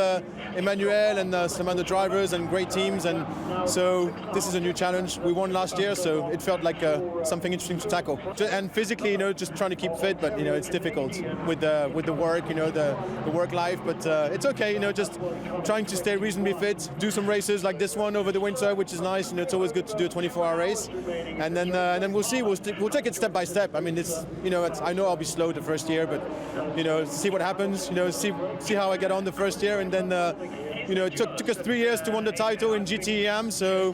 Emmanuel and some other drivers and great teams, and so this is a new challenge. We won last year, so it felt like something interesting to tackle. And physically, just trying to keep fit, but it's difficult with the work, the work life. But it's okay, just trying to stay reasonably fit, do some races like this one over the winter, which is nice. It's always good to do a 24-hour race, and then we'll see. We'll take it step by step. I mean, I know I'll be slow the first year, but see what happens. See how I get on the first year, and then it took us 3 years to win the title in GTEM. So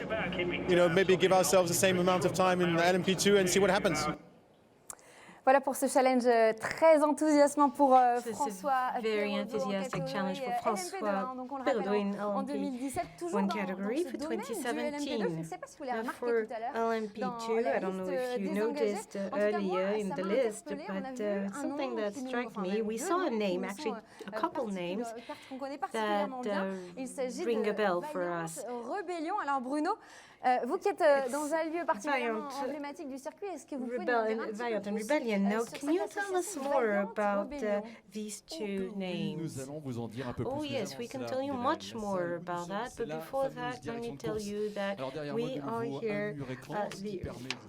maybe give ourselves the same amount of time in LMP2 and see what happens. Voilà pour ce challenge très enthousiasmant pour François. Very enthusiastic challenge for François Perraudot en 2017, one category for 2017. For LMP2, I don't know if you noticed earlier in the list, but something that struck me, we saw a name, actually a couple names that ring a bell for us. Rébellion. Alors Bruno, vous qui êtes dans un lieu particulièrement emblématique du circuit, est-ce que vous pouvez nous dire un petit peu Rebellion. Now, can you tell us more about these two names? Nous allons vous en dire un peu plus. Oh yes, we can tell you much more about that, but before that, let me tell you that we are here at the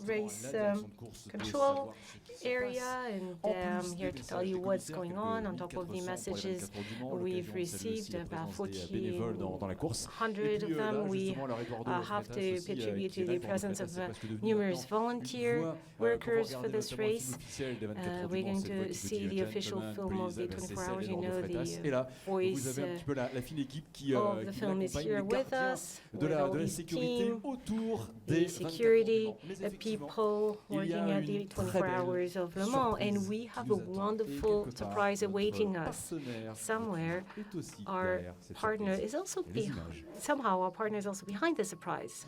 race control area, and I'm here to tell you what's going on top of the messages we've received, about 100 of them. We have to pay tribute to the presence of numerous volunteer workers for this race. We're going to see the official film of the 24 hours. You know, the voice of the film is here with us, with all his team, the security people working at the 24 hours of Le Mans, and we have a wonderful surprise awaiting us. Somewhere, our partner is also somehow our partner is also behind the surprise.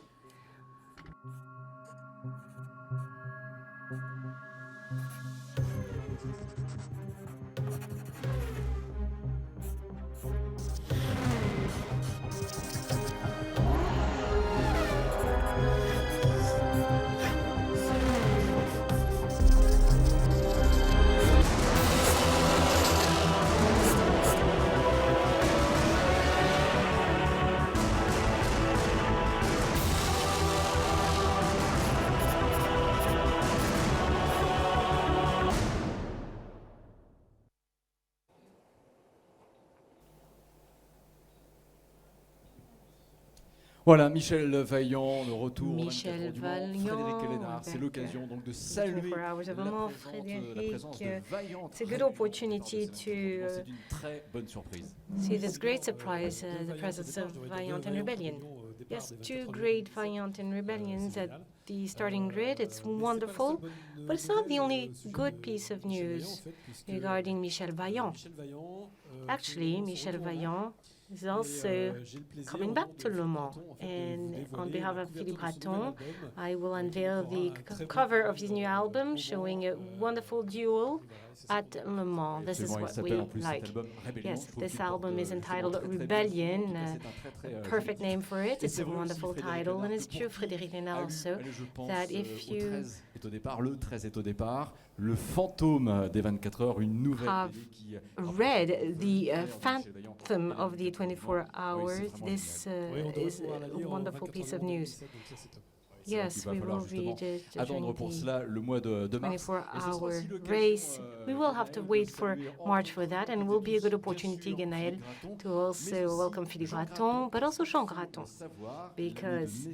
Voilà, Michel Vaillant, le retour. Michel Vaillant, Frédéric Lénard. C'est l'occasion donc de saluer la présence de Vaillant. It's a good opportunity to C'est une très bonne surprise. see this great surprise, the presence of Vaillant and Rebellion. Yes, two great Vaillant and Rebellions at the starting grid. It's wonderful, but it's not the only good piece of news regarding Michel Vaillant. Actually, Michel Vaillant is also coming back to Le Mans, and on behalf of Philippe Raton, I will unveil the cover of his new album, showing a wonderful duel at Le Mans. This is what we like. Yes, this album is entitled Rebellion, a perfect name for it. It's a wonderful title, and it's true, Frédéric Lénard also, that if you le 13 est au départ, le fantôme des 24 heures, une nouvelle qui read the phantom of the 24 hours, this is a wonderful piece of news. Yes, we will read it during the 24-hour race. We will have to wait for March for that, and it will be a good opportunity, Gaël, to also welcome Philippe Raton, but also Jean Graton, because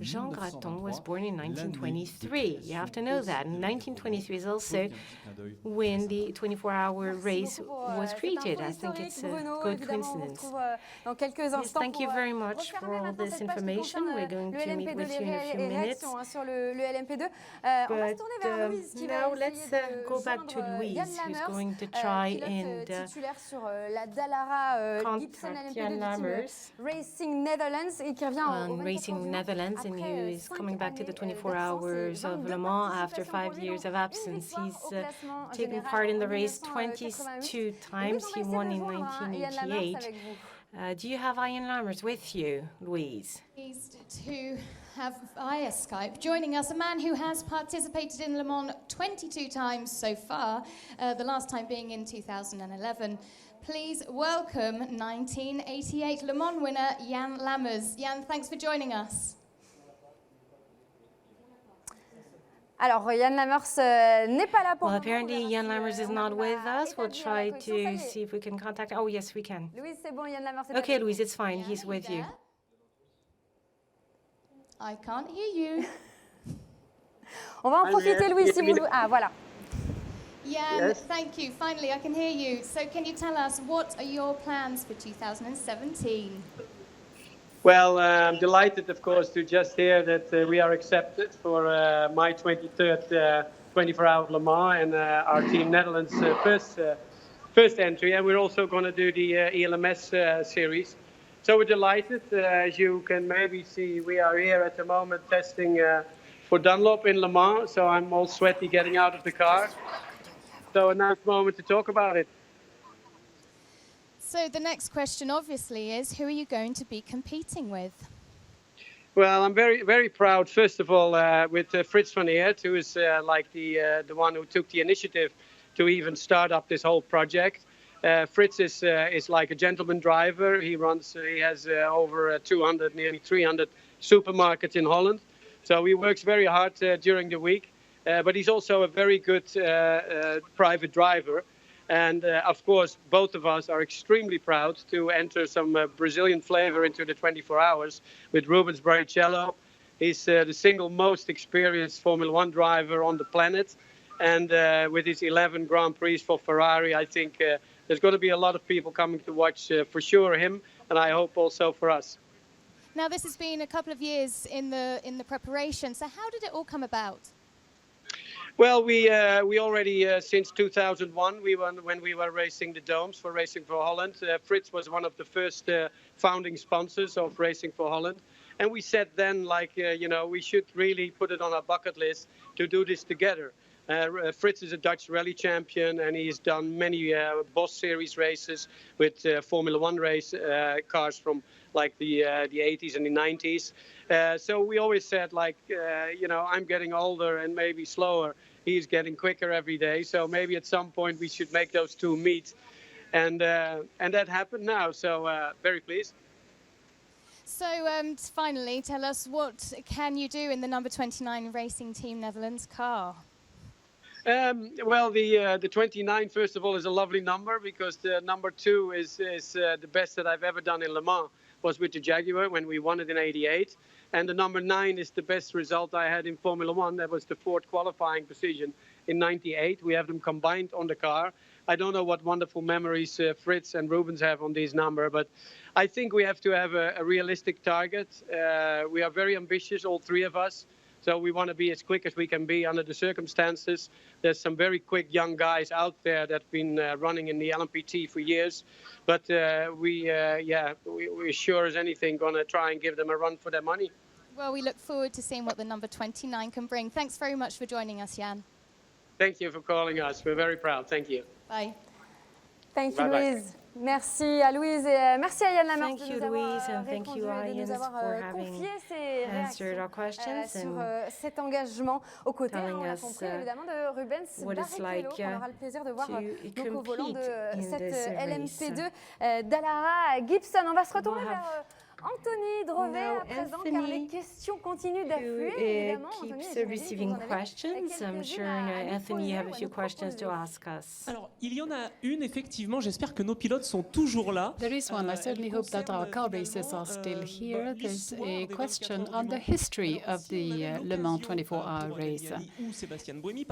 Jean Graton was born in 1923. You have to know that. And 1923 is also when the 24-hour race was created. I think it's a good coincidence. Yes, thank you very much for all this information. We're going to meet with you in a few minutes. But now let's go back to Louise, who's going to try and contact Jan Lammers on Racing Netherlands, and he is coming back to the 24 hours of Le Mans after 5 years of absence. He's taken part in the race 22 times. He won in 1988. Do you have Jan Lammers with you, Louise? Pleased to have via Skype joining us a man who has participated in Le Mans 22 times so far, the last time being in 2011. Please welcome 1988 Le Mans winner Jan Lammers. Jan, thanks for joining us. Alors, Jan Lammers n'est pas là pour Well, apparently Jan Lammers is not with us. We'll try to see if we can contact. Oh, yes, we can. Louise, c'est bon, Jan Lammers. Okay, Louise, it's fine. He's with you. I can't hear you. On va en profiter, Louis, si vous... Ah, voilà. Jan, Yes. thank you. Finally, I can hear you. So can you tell us what are your plans for 2017? Well, I'm delighted, of course, to just hear that we are accepted for my 23rd 24-hour Le Mans and our Team Netherlands first entry. And we're also going to do the ELMS series. So we're delighted. As you can maybe see, we are here at the moment testing for Dunlop in Le Mans. So I'm all sweaty getting out of the car. So a nice moment to talk about it. So the next question, obviously, is who are you going to be competing with? Well, I'm very, very proud, first of all, with Fritz van Aert, who is like the one who took the initiative to even start up this whole project. Fritz is like a gentleman driver. He has over 200, nearly 300 supermarkets in Holland. So he works very hard during the week. But he's also a very good private driver. And of course, both of us are extremely proud to enter some Brazilian flavor into the 24 hours with Rubens Barrichello. He's the single most experienced Formula One driver on the planet. And with his 11 Grand Prix for Ferrari, I think there's going to be a lot of people coming to watch for sure him. And I hope also for us. Now, this has been a couple of years in the preparation. So how did it all come about? Well, we already, since 2001, when we were racing the Domes for Racing for Holland, Fritz was one of the first founding sponsors of Racing for Holland. And we said then, like, we should really put it on our bucket list to do this together. Fritz is a Dutch rally champion, and he's done many Boss Series races with Formula One race cars from like the 80s and the 90s. So we always said, like, I'm getting older and maybe slower. He's getting quicker every day. So maybe at some point we should make those two meet. And that happened now. So very pleased. So finally, tell us, what can you do in the number 29 Racing Team Netherlands car? Well, the 29, first of all, is a lovely number because the number 2 is the best that I've ever done in Le Mans. Was with the Jaguar when we won it in '88. And the number 9 is the best result I had in Formula One. That was the 4th qualifying position in '98. We have them combined on the car. I don't know what wonderful memories Fritz and Rubens have on these numbers, but I think we have to have a realistic target. We are very ambitious, all three of us. So we want to be as quick as we can be under the circumstances. There's some very quick young guys out there that have been running in the LMPT for years. But we're sure as anything going to try and give them a run for their money. Well, we look forward to seeing what the number 29 can bring. Thanks very much for joining us, Jan. Thank you for calling us. We're very proud. Thank you. Bye. Thank you, Bye-bye. Louise. Merci à Louise et merci à Yann Lamarche Thank de you, nous Louise, avoir and thank you, répondu et de Ian, nous avoir for having confié ces answered our réactions questions sur and cet engagement aux côtés, telling on l'a us, compris, évidemment, de Rubens what it's like, Barrichello, qu'on aura le plaisir de voir to donc au volant de compete in cette this LMP2 d'Alara Gibson. On va se retourner We'll vers Anthony Drevet now à présent, car Anthony, les questions continuent d'affluer, who évidemment. keeps Anthony, j'imagine que receiving vous en avez questions. I'm quelques-unes sure, à nous Anthony, you have a poser ou à few nous questions to proposer. ask us. Alors, il y en a une, effectivement. J'espère que nos pilotes sont toujours là. There is one. I certainly hope that our car racers are still here. There's a question on the history of the Le Mans 24-hour race. Sébastien Buemi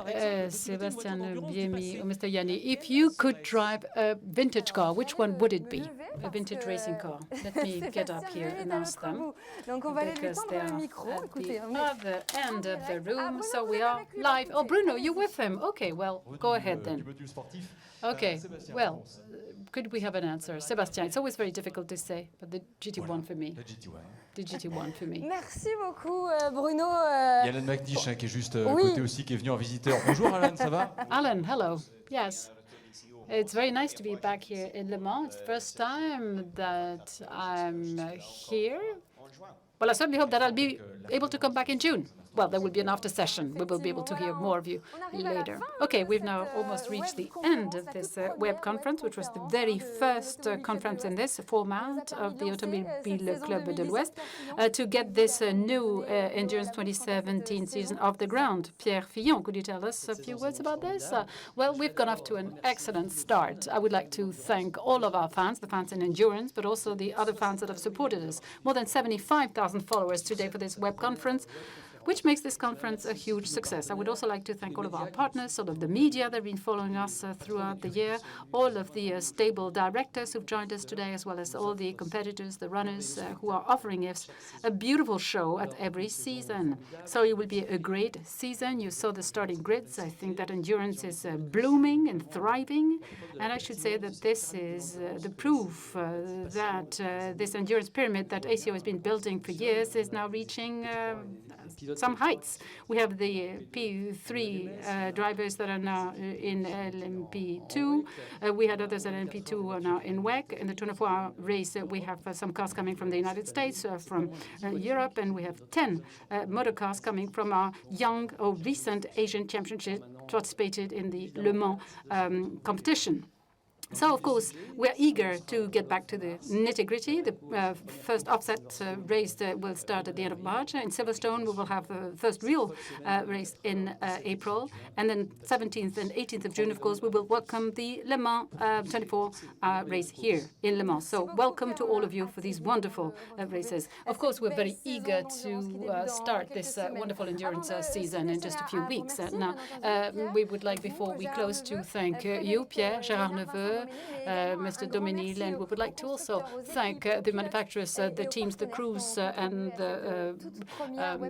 or Mr. Yanni, if you could drive a vintage car, which one would it be? A vintage racing car. Let me get up here and ask them. Donc on va aller lui Because tendre they le are micro. at Écoutez, the other end of the room, so we are live. Oh, Bruno, you with him? Okay, well, go ahead then. Okay, well, could we have an answer? Sébastien, it's always very difficult to say, but the GT1 for me. The GT1 for me. Merci beaucoup, Bruno. Il y a Alan McNish qui est juste à côté aussi, qui est venu en visiteur. Bonjour Alan, ça va? Alan, hello. Yes. It's very nice to be back here in Le Mans. It's the first time that I'm here. Well, I certainly hope that I'll be able to come back in June. well, there will be an after session. We will be able to hear more of you later. Okay, we've now almost reached the end of this web conference, which was the very first conference in this format of the Automobile Club de l'Ouest, to get this new Endurance 2017 season off the ground. Pierre Fillon, could you tell us a few words about this? Well, we've gone off to an excellent start. I would like to thank all of our fans, the fans in Endurance, but also the other fans that have supported us. More than 75,000 followers today for this web conference, which makes this conference a huge success. I would also like to thank all of our partners, all of the media that have been following us throughout the year, all of the stable directors who've joined us today, as well as all the competitors, the runners who are offering us a beautiful show at every season. So it will be a great season. You saw the starting grids. I think that Endurance is blooming and thriving. And I should say that this is the proof that this Endurance pyramid that ACO has been building for years is now reaching some heights. We have the P3 drivers that are now in LMP2. We had others at LMP2 who are now in WEC. In the 24-hour race, we have some cars coming from the United States, from Europe, and we have 10 motor cars coming from our young or recent Asian championship participated in the Le Mans competition. So, of course, we're eager to get back to the nitty-gritty. The first offset race will start at the end of March. In Silverstone, we will have the first real race in April. And then 17th and 18th of June, of course, we will welcome the Le Mans 24-hour race here in Le Mans. So welcome to all of you for these wonderful races. Of course, we're very eager to start this wonderful endurance season in just a few weeks. Now, we would like, before we close, to thank you, Pierre, Gérard Neveu, Mr. Dominil, and we would like to also thank the manufacturers, the teams, the crews, and the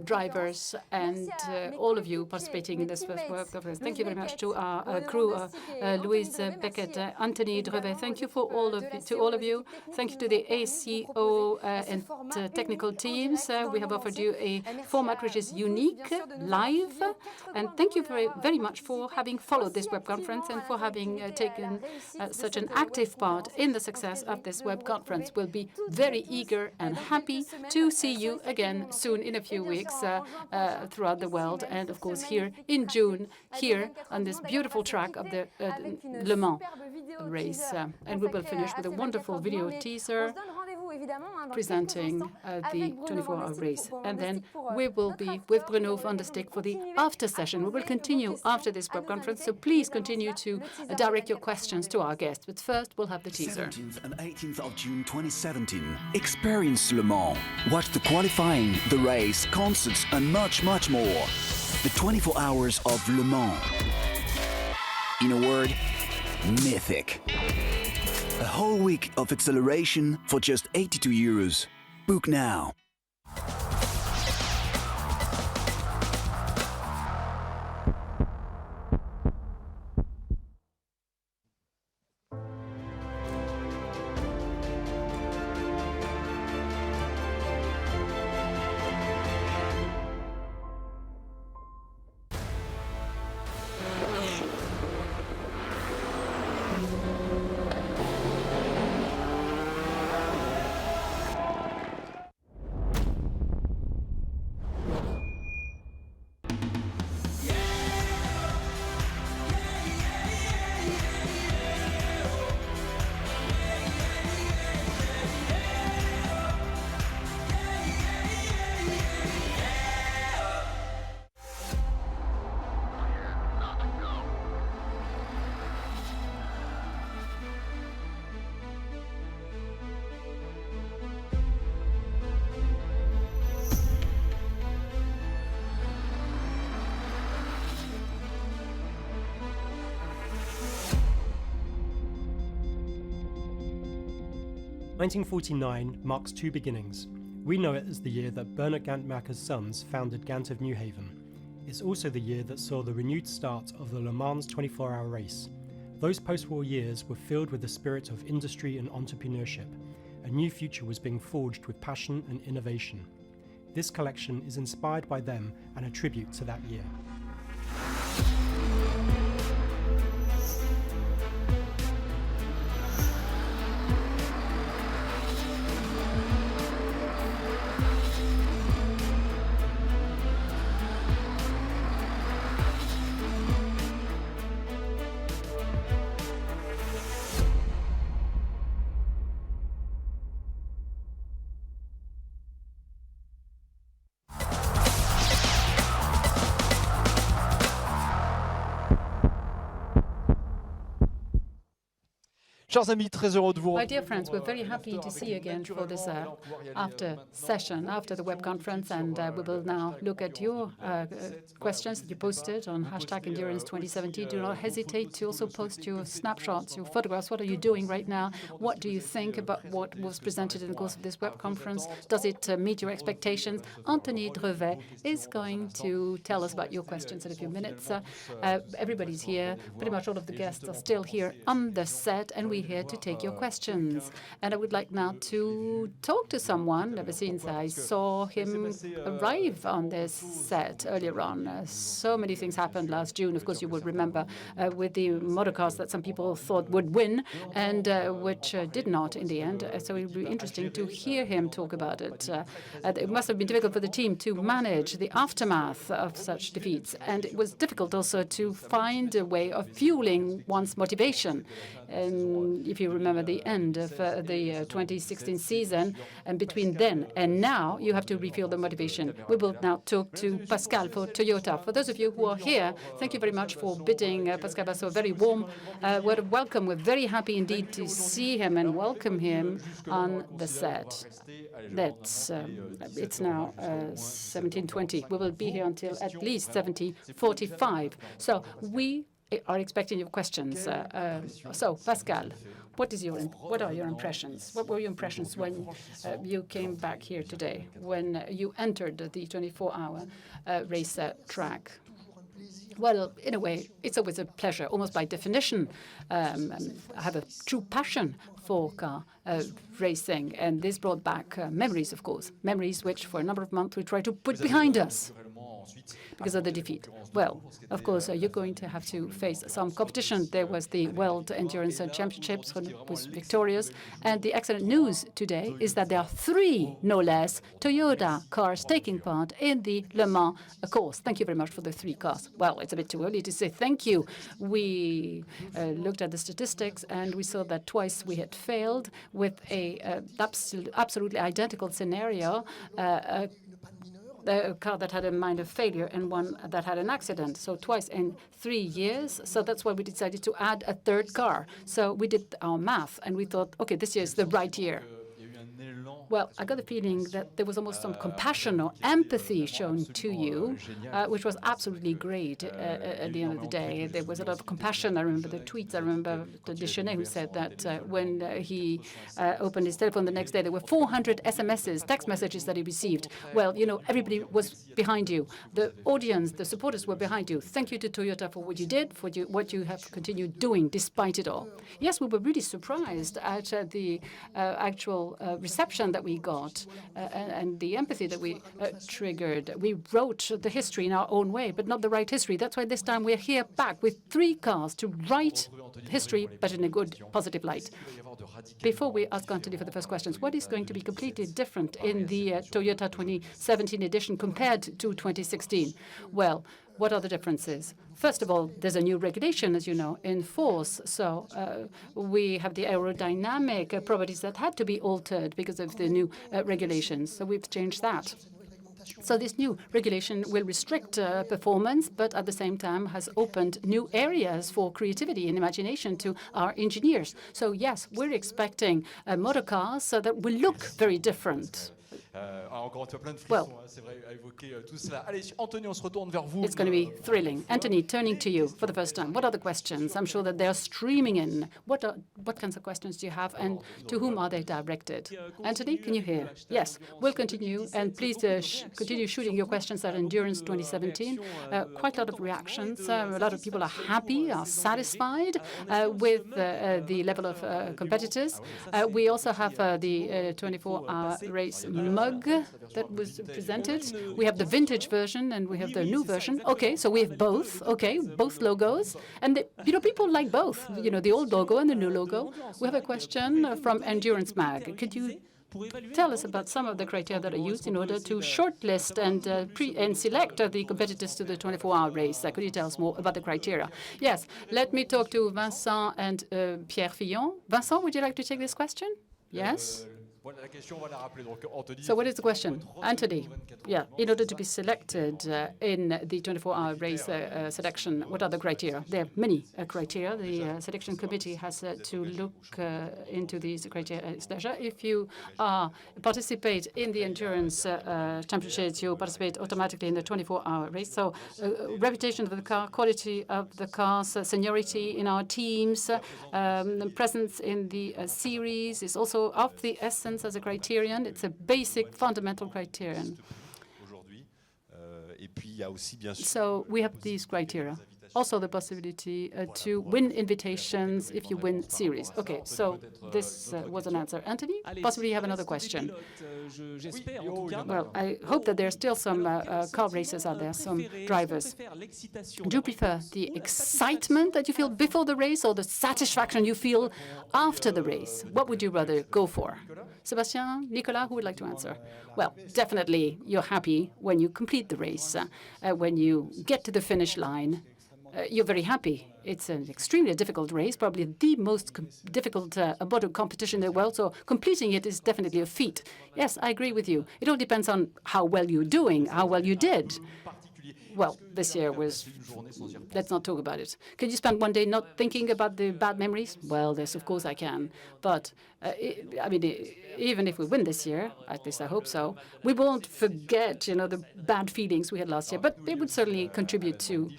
drivers, and all of you participating in this first work conference. Thank you very much to our crew, Louise Beckett, Anthony Drevet. Thank you to all of you. Thank you to the ACO and technical teams. We have offered you a format which is unique, live, and thank you very much for having followed this web conference and for having taken such an active part in the success of this web conference. We'll be very eager and happy to see you again soon in a few weeks throughout the world, and of course here in June, here on this beautiful track of the Le Mans race. And we will finish with a wonderful video teaser presenting the 24-hour race. And then we will be with Bruno van der Stick for the after session. We will continue after this web conference, so please continue to direct your questions to our guests. But first, we'll have the teaser. 17th and 18th of June 2017. Experience Le Mans. Watch the qualifying, the race, concerts, and much, much more. The 24 hours of Le Mans. In a word, mythic. A whole week of acceleration for just €82. Book now. "1949 marks two beginnings. We know it as the year that Bernard Gantmacher's sons founded Gant of New Haven. It's also the year that saw the renewed start of the Le Mans 24-hour race. Those post-war years were filled with the spirit of industry and entrepreneurship. A new future was being forged with passion and innovation. This collection is inspired by them and a tribute to that year." Chers amis, très heureux de vous My dear friends, we're very happy to see you again for this after session, after the web conference, and we will now look at your questions that you posted on #Endurance2017. Do not hesitate to also post your snapshots, your photographs. What are you doing right now? What do you think about what was presented in the course of this web conference? Does it meet your expectations? Anthony Drevet is going to tell us about your questions in a few minutes. Everybody's here. Pretty much all of the guests are still here on the set, and we're here to take your questions. And I would like now to talk to someone. Ever since I saw him arrive on this set earlier on, so many things happened last June. Of course, you will remember with the motorcars that some people thought would win and which did not in the end. So it will be interesting to hear him talk about it. It must have been difficult for the team to manage the aftermath of such defeats. And it was difficult also to find a way of fueling one's motivation. And if you remember the end of the 2016 season, and between then and now, you have to refuel the motivation. We will now talk to Pascal for Toyota. For those of you who are here, thank you very much for bidding Pascal Basso a very warm word of welcome. We're very happy indeed to see him and welcome him on the set. That's it's now 17:20. We will be here until at least 17:45. So we are expecting your questions. So, Pascal, what are your impressions? What were your impressions when you came back here today, when you entered the 24-hour race track? Well, in a way, it's always a pleasure, almost by definition. I have a true passion for car racing, and this brought back memories, of course, memories which for a number of months we tried to put behind us because of the defeat. Well, of course, you're going to have to face some competition. There was the World Endurance Championship, was victorious. And the excellent news today is that there are 3, no less, Toyota cars taking part in the Le Mans course. Thank you very much for the 3 cars. Well, it's a bit too early to say thank you. We looked at the statistics, and we saw that twice we had failed with a absolutely identical scenario, a car that had a minor failure and one that had an accident. So twice in 3 years. So that's why we decided to add a 3rd car. So we did our math and we thought, OK, this year is the right year. Well, I got the feeling that there was almost some compassion or empathy shown to you, which was absolutely great at the end of the day. There was a lot of compassion. I remember the tweets. I remember Deschenais who said that when he opened his telephone the next day, there were 400 SMSs, text messages that he received. Well, you know, everybody was behind you. The audience, the supporters were behind you. Thank you to Toyota for what you did, for what you have continued doing despite it all. Yes, we were really surprised at the actual reception that we got and the empathy that we triggered. We wrote the history in our own way, but not the right history. That's why this time we're here back with 3 cars to write history, but in a good, positive light. Before we ask Anthony for the first questions, what is going to be completely different in the Toyota 2017 edition compared to 2016? Well, what are the differences? First of all, there's a new regulation, as you know, in force. So we have the aerodynamic properties that had to be altered because of the new regulations. So we've changed that. So this new regulation will restrict performance, but at the same time has opened new areas for creativity and imagination to our engineers. So yes, we're expecting motor cars that will look very different. Well, it's going to be thrilling. Anthony, turning to you for the first time. What are the questions? I'm sure that they are streaming in. What kinds of questions do you have, and to whom are they directed? Anthony, can you hear? Yes, we'll continue, and please continue shooting your questions at Endurance 2017. Quite a lot of reactions. A lot of people are happy, are satisfied with the level of competitors. We also have the 24-hour race mug that was presented. We have the vintage version and we have the new version. Okay, so we have both. Okay, both logos. And, people like both, the old logo and the new logo. We have a question from Endurance Mag. Could you tell us about some of the criteria that are used in order to shortlist and select the competitors to the 24-hour race? Could you tell us more about the criteria? Yes, let me talk to Vincent and Pierre Fillon. Vincent, would you like to take this question? Yes? So what is the question? Anthony, yeah, in order to be selected in the 24-hour race selection, what are the criteria? There are many criteria. The selection committee has to look into these criteria. If you participate in the endurance championships, you participate automatically in the 24-hour race. So reputation of the car, quality of the cars, seniority in our teams, presence in the series is also of the essence as a criterion. It's a basic fundamental criterion. So we have these criteria. Also the possibility to win invitations if you win series. Okay, so this was an answer. Anthony, possibly you have another question. Well, I hope that there are still some car racers out there, some drivers. Do you prefer the excitement that you feel before the race or the satisfaction you feel after the race? What would you rather go for? Sébastien, Nicolas, who would like to answer? Well, definitely you're happy when you complete the race, when you get to the finish line. You're very happy. It's an extremely difficult race, probably the most difficult motor competition in the world, so completing it is definitely a feat. Yes, I agree with you. It all depends on how well you're doing, how well you did. Well, this year was, let's not talk about it. Can you spend one day not thinking about the bad memories? Well, yes, of course I can. But, I mean, even if we win this year, at least I hope so, we won't forget, the bad feelings we had last year. But it would certainly contribute to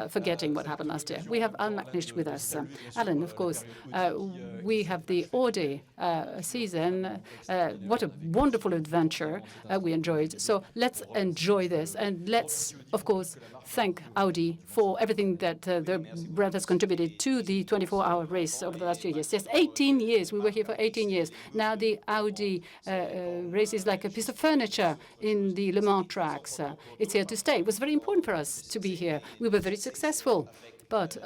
forgetting what happened last year. We have Alan McNish with us. Alan, of course, we have the Audi season. What a wonderful adventure we enjoyed. So let's enjoy this. And let's, of course, thank Audi for everything that the brand has contributed to the 24-hour race over the last few years. Yes, 18 years. We were here for 18 years. Now the Audi race is like a piece of furniture in the Le Mans tracks. It's here to stay. It was very important for us to be here. We were very successful. But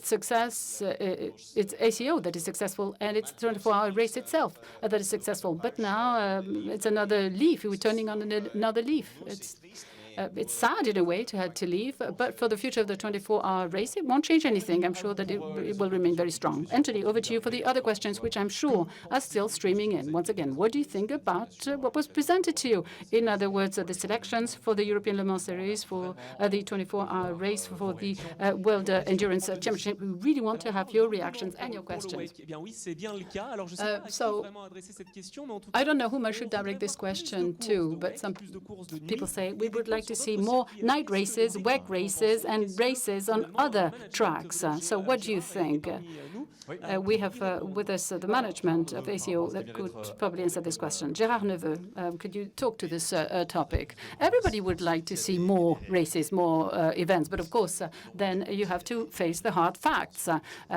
success, it's ACO that is successful, and it's the 24-hour race itself that is successful. But now it's another leaf. We're turning on another leaf. It's sad in a way to have to leave, but for the future of the 24-hour race, it won't change anything. I'm sure that it will remain very strong. Anthony, over to you for the other questions, which I'm sure are still streaming in. Once again, what do you think about what was presented to you? In other words, the selections for the European Le Mans Series, for the 24-hour race, for the World Endurance Championship. We really want to have your reactions and your questions. So I don't know whom I should direct this question to, but some people say we would like to see more night races, WEC races, and races on other tracks. So what do you think? We have with us the management of ACO that could probably answer this question. Gérard Neveu, could you talk to this topic? Everybody would like to see more races, more events, but of course, then you have to face the hard facts.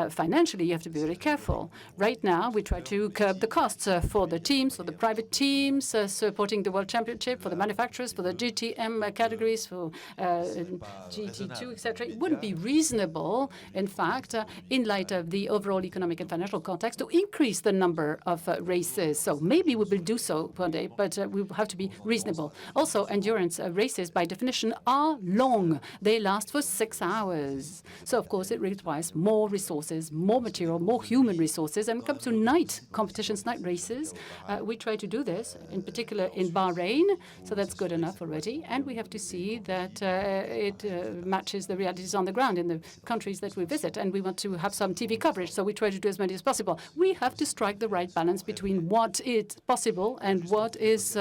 Financially, you have to be very careful. Right now, we try to curb the costs for the teams, for the private teams, supporting the World Championship, for the manufacturers, for the GTM categories, for GT2, etc. It wouldn't be reasonable, in fact, in light of the overall economic and financial context, to increase the number of races. So maybe we will do so one day, but we will have to be reasonable. Also, endurance races, by definition, are long. They last for 6 hours. So, of course, it requires more resources, more material, more human resources. And when it comes to night competitions, night races, we try to do this, in particular in Bahrain. So that's good enough already. And we have to see that it matches the realities on the ground in the countries that we visit. And we want to have some TV coverage, so we try to do as many as possible. We have to strike the right balance between what is possible and what is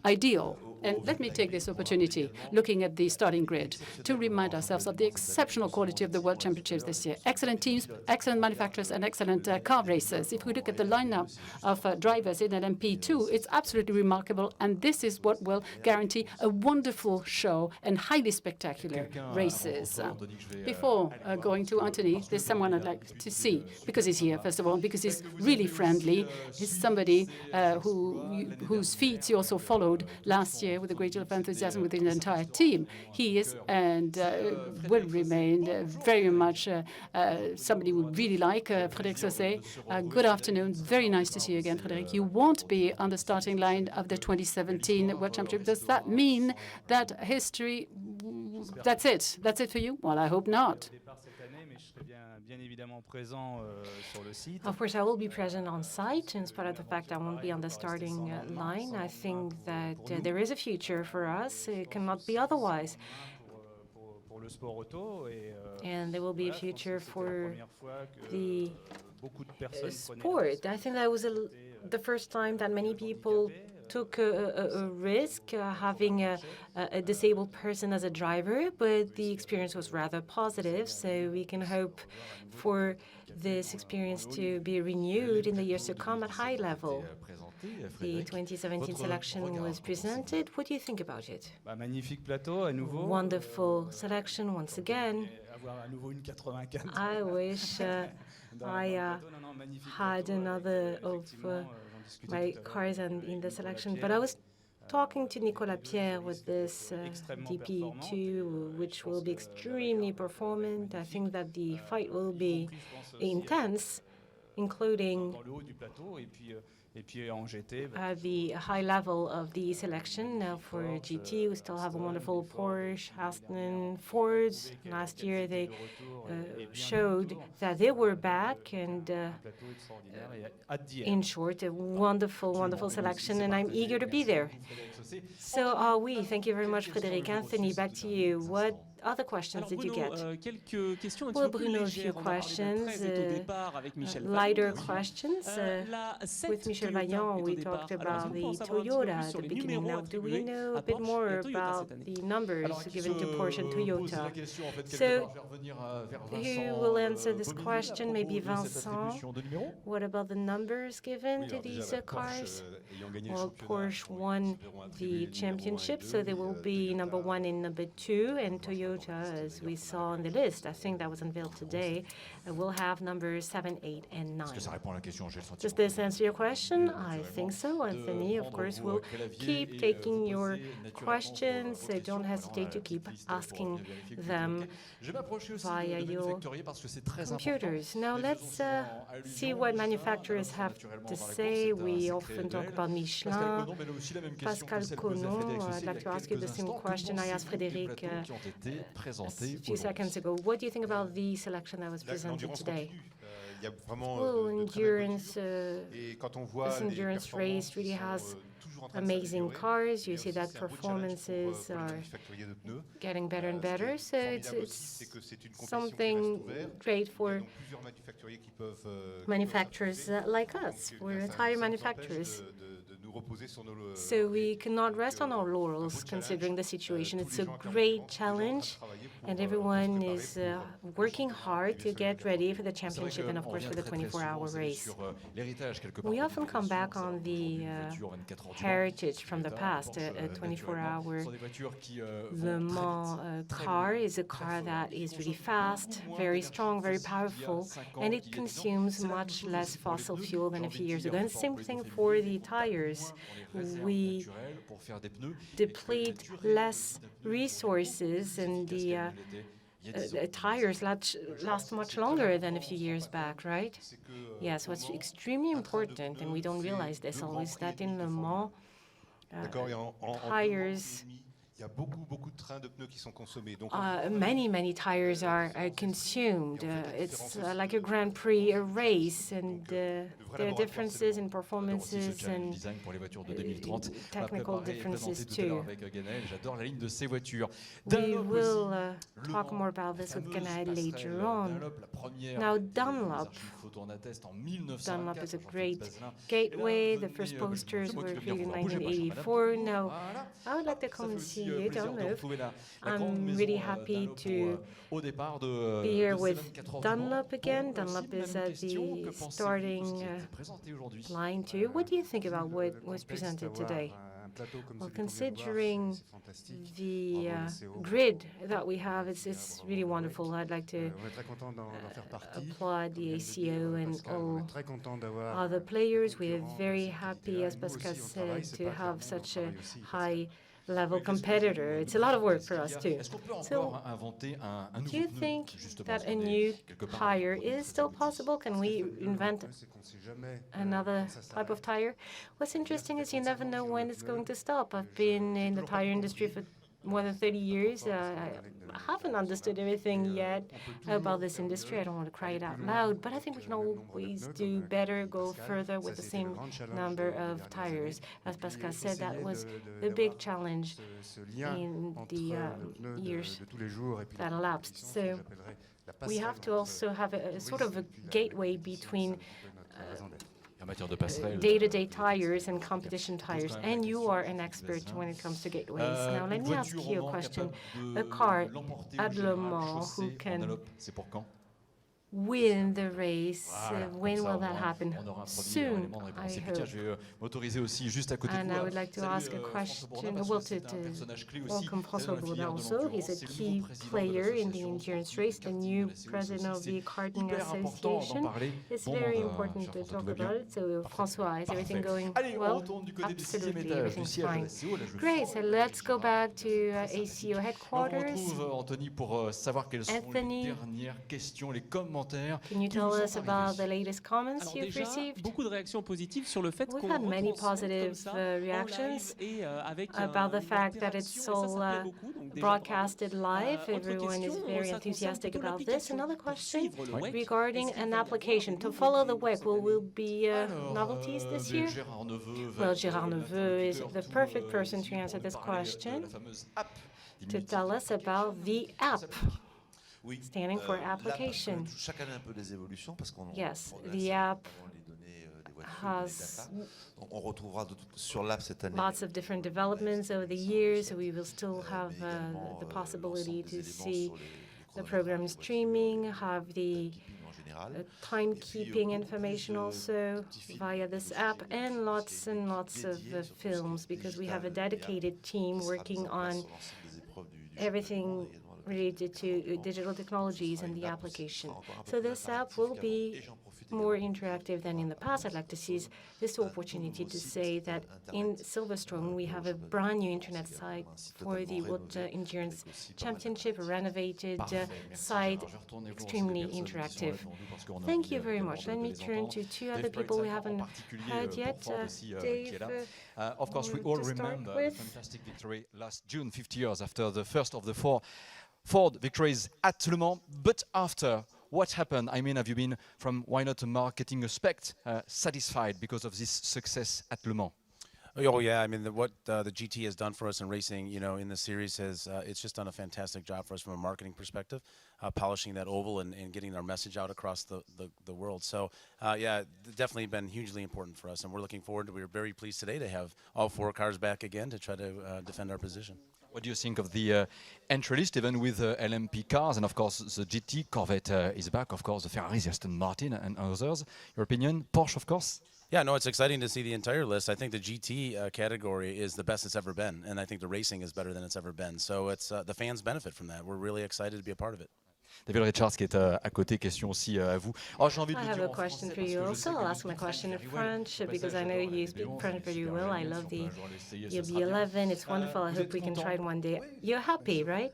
ideal. And let me take this opportunity, looking at the starting grid, to remind ourselves of the exceptional quality of the World Championships this year. Excellent teams, excellent manufacturers, and excellent car racers. If we look at the lineup of drivers in LMP2, it's absolutely remarkable, and this is what will guarantee a wonderful show and highly spectacular races. Before going to Anthony, there's someone I'd like to see, because he's here, first of all, because he's really friendly. He's somebody whose feats you also followed last year with a great deal of enthusiasm within the entire team. He is and will remain very much somebody we really like, Frédéric Sausset. Good afternoon. Very nice to see you again, Frédéric. You won't be on the starting line of the 2017 World Championship. Does that mean that history, that's it? That's it for you? Well, I hope not. Of course, I will be present on site, in spite of the fact I won't be on the starting line. I think that there is a future for us. It cannot be otherwise. And there will be a future for the sport. I think that was the first time that many people took a risk having a disabled person as a driver, but the experience was rather positive, so we can hope for this experience to be renewed in the years to come at high level. The 2017 selection was presented. What do you think about it? Wonderful selection once again. I wish I had another of my cars in the selection, but I was talking to Nicolas Pierre with this DP2, which will be extremely performant. I think that the fight will be intense, including at the high level of the selection. Now for GT, we still have a wonderful Porsche, Aston, Ford. Last year they showed that they were back, and in short, a wonderful, wonderful selection, and I'm eager to be there. So are we. Thank you very much, Frédéric. Anthony, back to you. What other questions did you get? Well, Bruno, a few questions, lighter questions. With Michel Vaillant, we talked about the Toyota at the beginning. Now, do we know a bit more about the numbers given to Porsche and Toyota? So, who will answer this question? Maybe Vincent. What about the numbers given to these cars? Well, Porsche won the championship, so they will be number 1 and number 2, and Toyota, as we saw on the list, I think that was unveiled today, will have numbers 7, 8, and 9. Does this answer your question? I think so, Anthony. Of course, we'll keep taking your questions, so don't hesitate to keep asking them via your computers. Now, let's see what manufacturers have to say. We often talk about Michelin. Pascal Conon, I'd like to ask you the same question I asked Frédéric a few seconds ago. What do you think about the selection that was presented today? Well, endurance, this endurance race really has amazing cars. You see that performances are getting better and better, so it's something great for manufacturers like us. We're tire manufacturers. So we cannot rest on our laurels considering the situation. It's a great challenge, and everyone is working hard to get ready for the championship and, of course, for the 24-hour race. We often come back on the heritage from the past. A 24-hour Le Mans car is a car that is really fast, very strong, very powerful, and it consumes much less fossil fuel than a few years ago. And same thing for the tires. We deplete less resources, and the tires last much longer than a few years back, right? Yes, what's extremely important, and we don't realize this always, that in Le Mans, tires, many tires are consumed. It's like a Grand Prix, a race, and there are differences in performances and technical differences too. We will talk more about this with Ganaël later on. Now, Dunlop is a great gateway. The first posters were created in 1984. Now, I would like to come and see you, Dunlop. I'm really happy to be here with Dunlop again. Dunlop is at the starting line too. What do you think about what was presented today? Well, considering the grid that we have, it's really wonderful. I'd like to applaud the ACO and all other players. We are very happy, as Pascal said, to have such a high-level competitor. It's a lot of work for us, too. So, do you think that a new tire is still possible? Can we invent another type of tire? What's interesting is you never know when it's going to stop. I've been in the tire industry for more than 30 years. I haven't understood everything yet about this industry. I don't want to cry it out loud, but I think we can always do better, go further with the same number of tires. As Pascal said, that was the big challenge in the years that elapsed. So we have to also have a sort of a gateway between day-to-day tires and competition tires, and you are an expert when it comes to gateways. Now, let me ask you a question. A car at Le Mans who can win the race, when will that happen? Soon, I hope. And I would like to ask a question, well, to welcome François Bourdin also. He's a key player in the endurance race, the new president of the Karting Association. It's very important to talk about it. So, François, is everything going well? Absolutely, everything's fine. Great, so let's go back to ACO headquarters. Anthony, can you tell us about the latest comments you've received? We've had many positive reactions about the fact that it's all broadcasted live. Everyone is very enthusiastic about this. Another question regarding an application. To follow the WEC, will be novelties this year? Well, Gérard Neveu is the perfect person to answer this question, to tell us about the app. Standing for application. Yes, the app has lots of different developments over the years. We will still have the possibility to see the program streaming, have the timekeeping information also via this app, and lots of films, because we have a dedicated team working on everything related to digital technologies and the application. So this app will be more interactive than in the past. I'd like to seize this opportunity to say that in Silverstone we have a brand new internet site for the World Endurance Championship, a renovated site, extremely interactive. Thank you very much. Let me turn to two other people we haven't heard yet. Dave, of course, we all remember the fantastic victory last June, 50 years after the first of the four Ford victories at Le Mans. But after, what happened? I mean, have you been, from why not a marketing aspect, satisfied because of this success at Le Mans? Oh yeah, I mean what the GT has done for us in racing, you know, in the series has it's just done a fantastic job for us from a marketing perspective, polishing that oval and getting our message out across the world. So yeah, definitely been hugely important for us, and we're looking forward to. We're very pleased today to have all four cars back again to try to defend our position. What do you think of the entry list, even with LMP cars, and of course the GT Corvette is back, of course the Ferrari, the Aston Martin, and others? Your opinion? Porsche, of course. Yeah, no, it's exciting to see the entire list. I think the GT category is the best it's ever been, and I think the racing is better than it's ever been. So it's the fans benefit from that. We're really excited to be a part of it. David Richards qui est à côté, question aussi à vous. Oh, j'ai envie de I have a question for you also. I'll ask my question in French because I know you speak French very well. I love the UB11. It's wonderful. I hope we can try it one day. You're happy, right?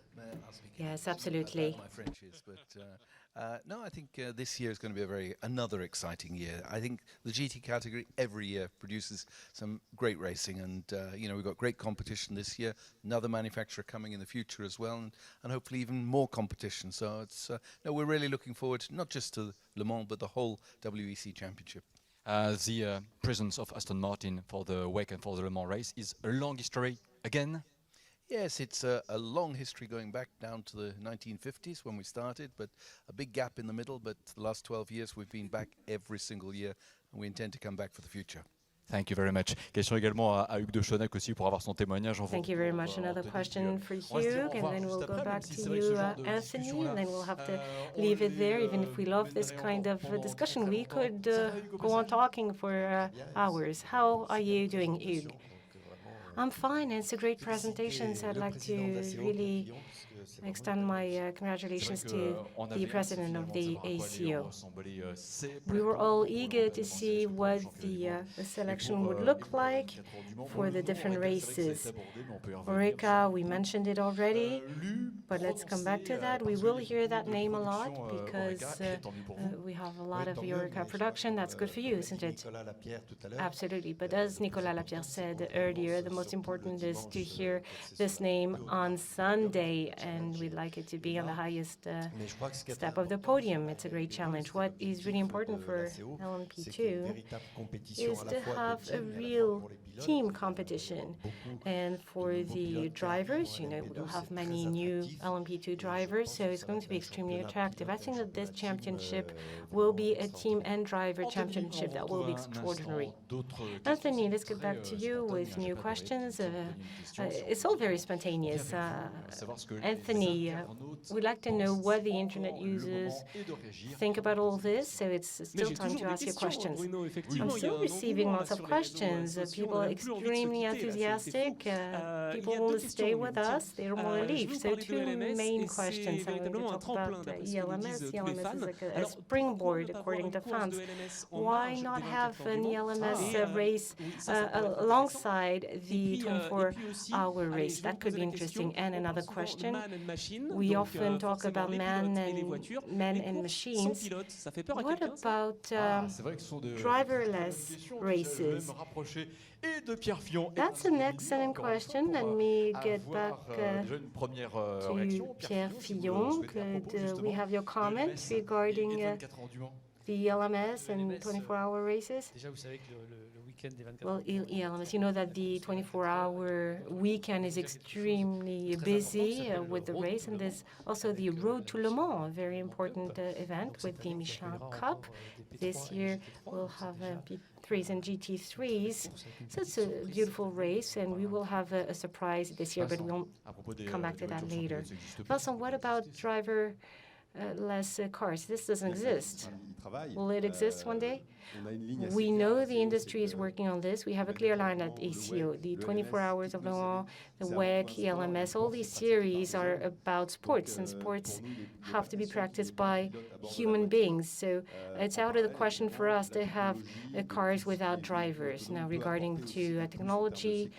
Yes, absolutely. My French is, but no, I think this year is going to be another exciting year. I think the GT category every year produces some great racing, and you know, we've got great competition this year. Another manufacturer coming in the future as well, and hopefully even more competition. So it's no, we're really looking forward not just to Le Mans but the whole WEC Championship. The presence of Aston Martin for the WEC and for the Le Mans race is a long history again. Yes, it's a long history going back down to the 1950s when we started, but a big gap in the middle. But the last 12 years we've been back every single year, and we intend to come back for the future. Thank you very much. Question également à Hugues de Chonec aussi pour avoir son témoignage. Thank you very much. Another question for Hugh, and then we'll go back to you, Anthony, and then we'll have to leave it there. Even if we love this kind of discussion, we could go on talking for hours. How are you doing, Hugues? I'm fine. It's a great presentation, so I'd like to really extend my congratulations to the president of the ACO. We were all eager to see what the selection would look like for the different races. Orica, we mentioned it already, but let's come back to that. We will hear that name a lot because we have a lot of Orica production. That's good for you, isn't it? Absolutely. But as Nicolas Lapierre said earlier, the most important is to hear this name on Sunday, and we'd like it to be on the highest step of the podium. It's a great challenge. What is really important for LMP2 is to have a real team competition. And for the drivers, we'll have many new LMP2 drivers, so it's going to be extremely attractive. I think that this championship will be a team and driver championship that will be extraordinary. Anthony, let's get back to you with new questions. It's all very spontaneous. Anthony, we'd like to know what the internet users think about all this, so it's still time to ask you questions. I'm still receiving lots of questions. People are extremely enthusiastic. People want to stay with us. They don't want to leave. So two main questions. I'm going to talk about ELMS. ELMS is like a springboard, according to fans. Why not have an ELMS race alongside the 24-hour race? That could be interesting. And another question. We often talk about men and machines. What about driverless races? That's an excellent question. Let me get back to Pierre Fillon. Could we have your comment regarding the ELMS and 24-hour races? Well, ELMS, you know that the 24-hour weekend is extremely busy with the race, and there's also the Road to Le Mans, a very important event with the Michelin Cup. This year we'll have P3s and GT3s, so it's a beautiful race, and we will have a surprise this year, but we'll come back to that later. Vincent, what about driverless cars? This doesn't exist. Will it exist one day? We know the industry is working on this. We have a clear line at ACO. The 24 Hours of Le Mans, the WEC, ELMS, all these series are about sports, and sports have to be practiced by human beings. So it's out of the question for us to have cars without drivers. Now, regarding to technology,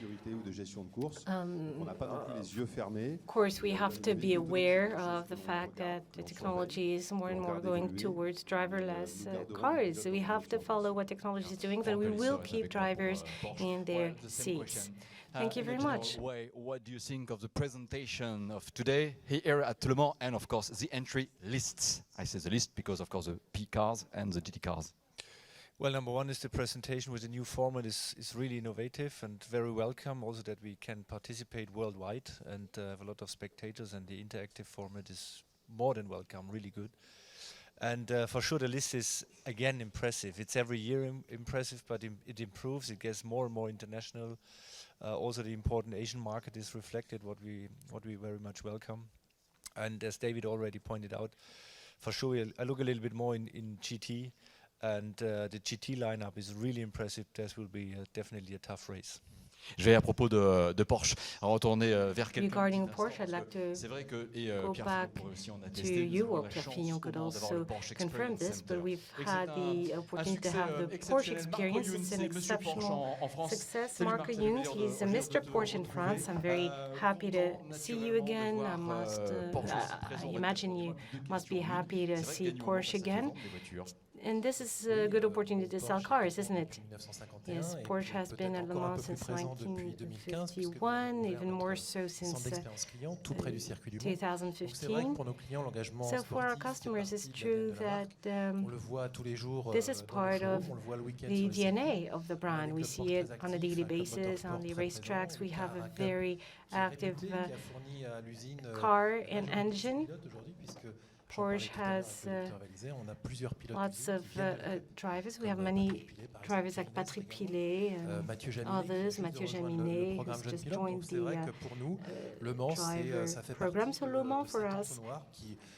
of course, we have to be aware of the fact that the technology is more and more going towards driverless cars. We have to follow what technology is doing, but we will keep drivers in their seats. Thank you very much. What do you think of the presentation of today here at Le Mans, and of course the entry lists? I say the list because of course the P cars and the GT cars. Well, number one is the presentation with the new format is really innovative and very welcome. Also that we can participate worldwide and have a lot of spectators, and the interactive format is more than welcome, really good. And for sure the list is again impressive. It's every year impressive, but it improves. It gets more and more international. Also the important Asian market is reflected, what we very much welcome. And as David already pointed out, for sure I look a little bit more in GT, and the GT lineup is really impressive. This will be definitely a tough race. Je vais à propos de Porsche retourner vers quelqu'un. Regarding Porsche, I'd like to go back to you, or Pierre Fillon could also confirm this, but we've had the opportunity to have the Porsche experience. It's an exceptional success. Marco Younes, he's a Mr. Porsche in France. I'm very happy to see you again. I imagine you must be happy to see Porsche again. And this is a good opportunity to sell cars, isn't it? Yes, Porsche has been at Le Mans since 1951, even more so since 2015. So for our customers, it's true that this is part of the DNA of the brand. We see it on a daily basis on the racetracks. We have a very active car and engine. Porsche has lots of drivers. We have many drivers like Patrick Pilet and others, Mathieu Jaminet, who's just joined the driver program. So Le Mans for us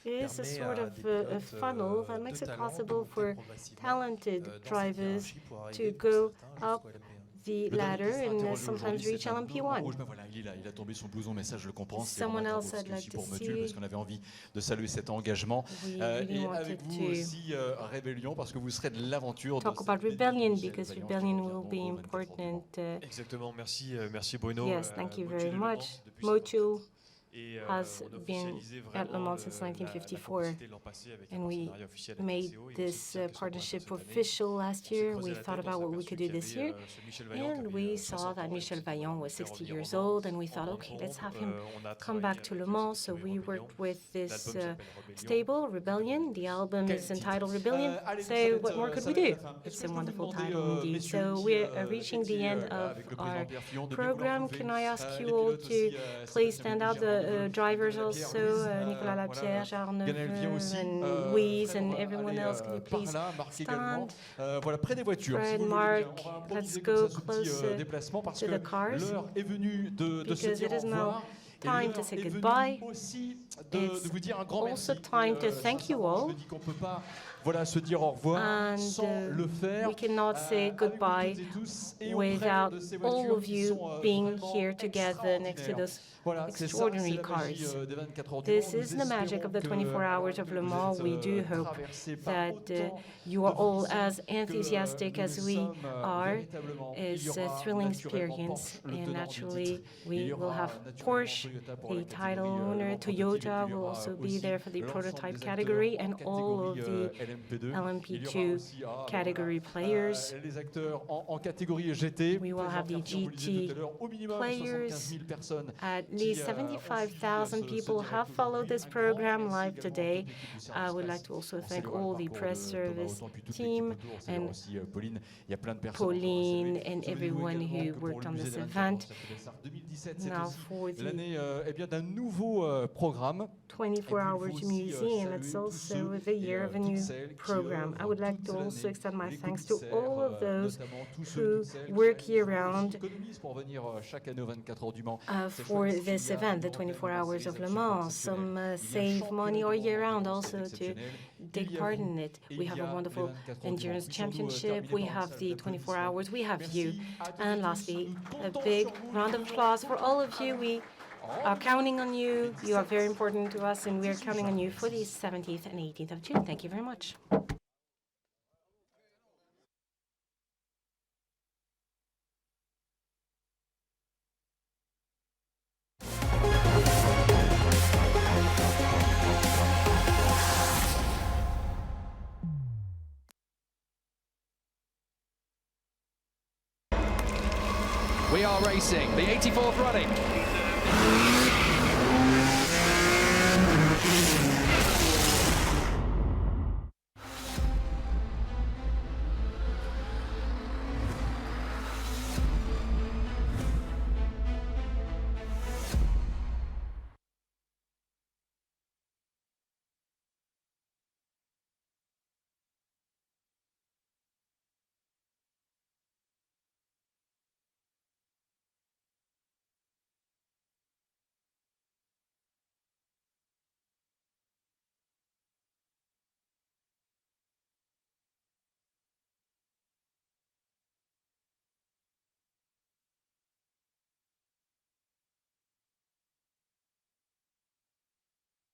is a sort of a funnel that makes it possible for talented drivers to go up the ladder and sometimes reach LMP1. Voilà, il a tombé son blouson, mais ça je le comprends. Someone else I'd like to pour me see. tuer parce qu'on avait envie de saluer cet engagement. We really Et wanted avec vous aussi Rébellion, parce que vous serez de l'aventure. Talk about Rebellion, because Rebellion will be important. Exactement, merci Bruno. Yes, thank you very much. Motul has been at Le Mans since 1954, and we made this partnership official last year. We thought about what we could do this year, and we saw that Michel Vaillant was 60 years old, and we thought, okay, let's have him come back to Le Mans. So we worked with this stable, Rebellion. The album is entitled Rebellion. So what more could we do? It's a wonderful title indeed. So we're reaching the end of our program. Can I ask you all to please stand out? The drivers also, Nicolas Lapierre, Charles Neveu, and Louise, and everyone else, can you please stand? Voilà, près des voitures. Fred, Mark, let's go closer to the cars, because it is now time to say goodbye. It's also time to thank you all. Voilà, se dire au revoir sans le faire. We cannot say goodbye without all of you being here together next to those extraordinary cars. This is the magic of the 24 hours of Le Mans. We do hope that you are all as enthusiastic as we are. It's a thrilling experience, and naturally we will have Porsche, the title owner, Toyota will also be there for the prototype category, and all of the LMP2 category players. We will have the GT players. At least 75,000 people have followed this program live today. I would like to also thank all the press service team and Pauline and everyone who worked on this event. Now for the 24 Hours Museum, it's also the year of a new program. I would like to also extend my thanks to all of those who work year-round for this event, the 24 Hours of Le Mans. Some save money all year-round also to take part in it. We have a wonderful endurance championship, we have the 24 hours, we have you. And lastly, a big round of applause for all of you. We are counting on you. You are very important to us, and we are counting on you for the 17th and 18th of June. Thank you very much. We are racing the 84th running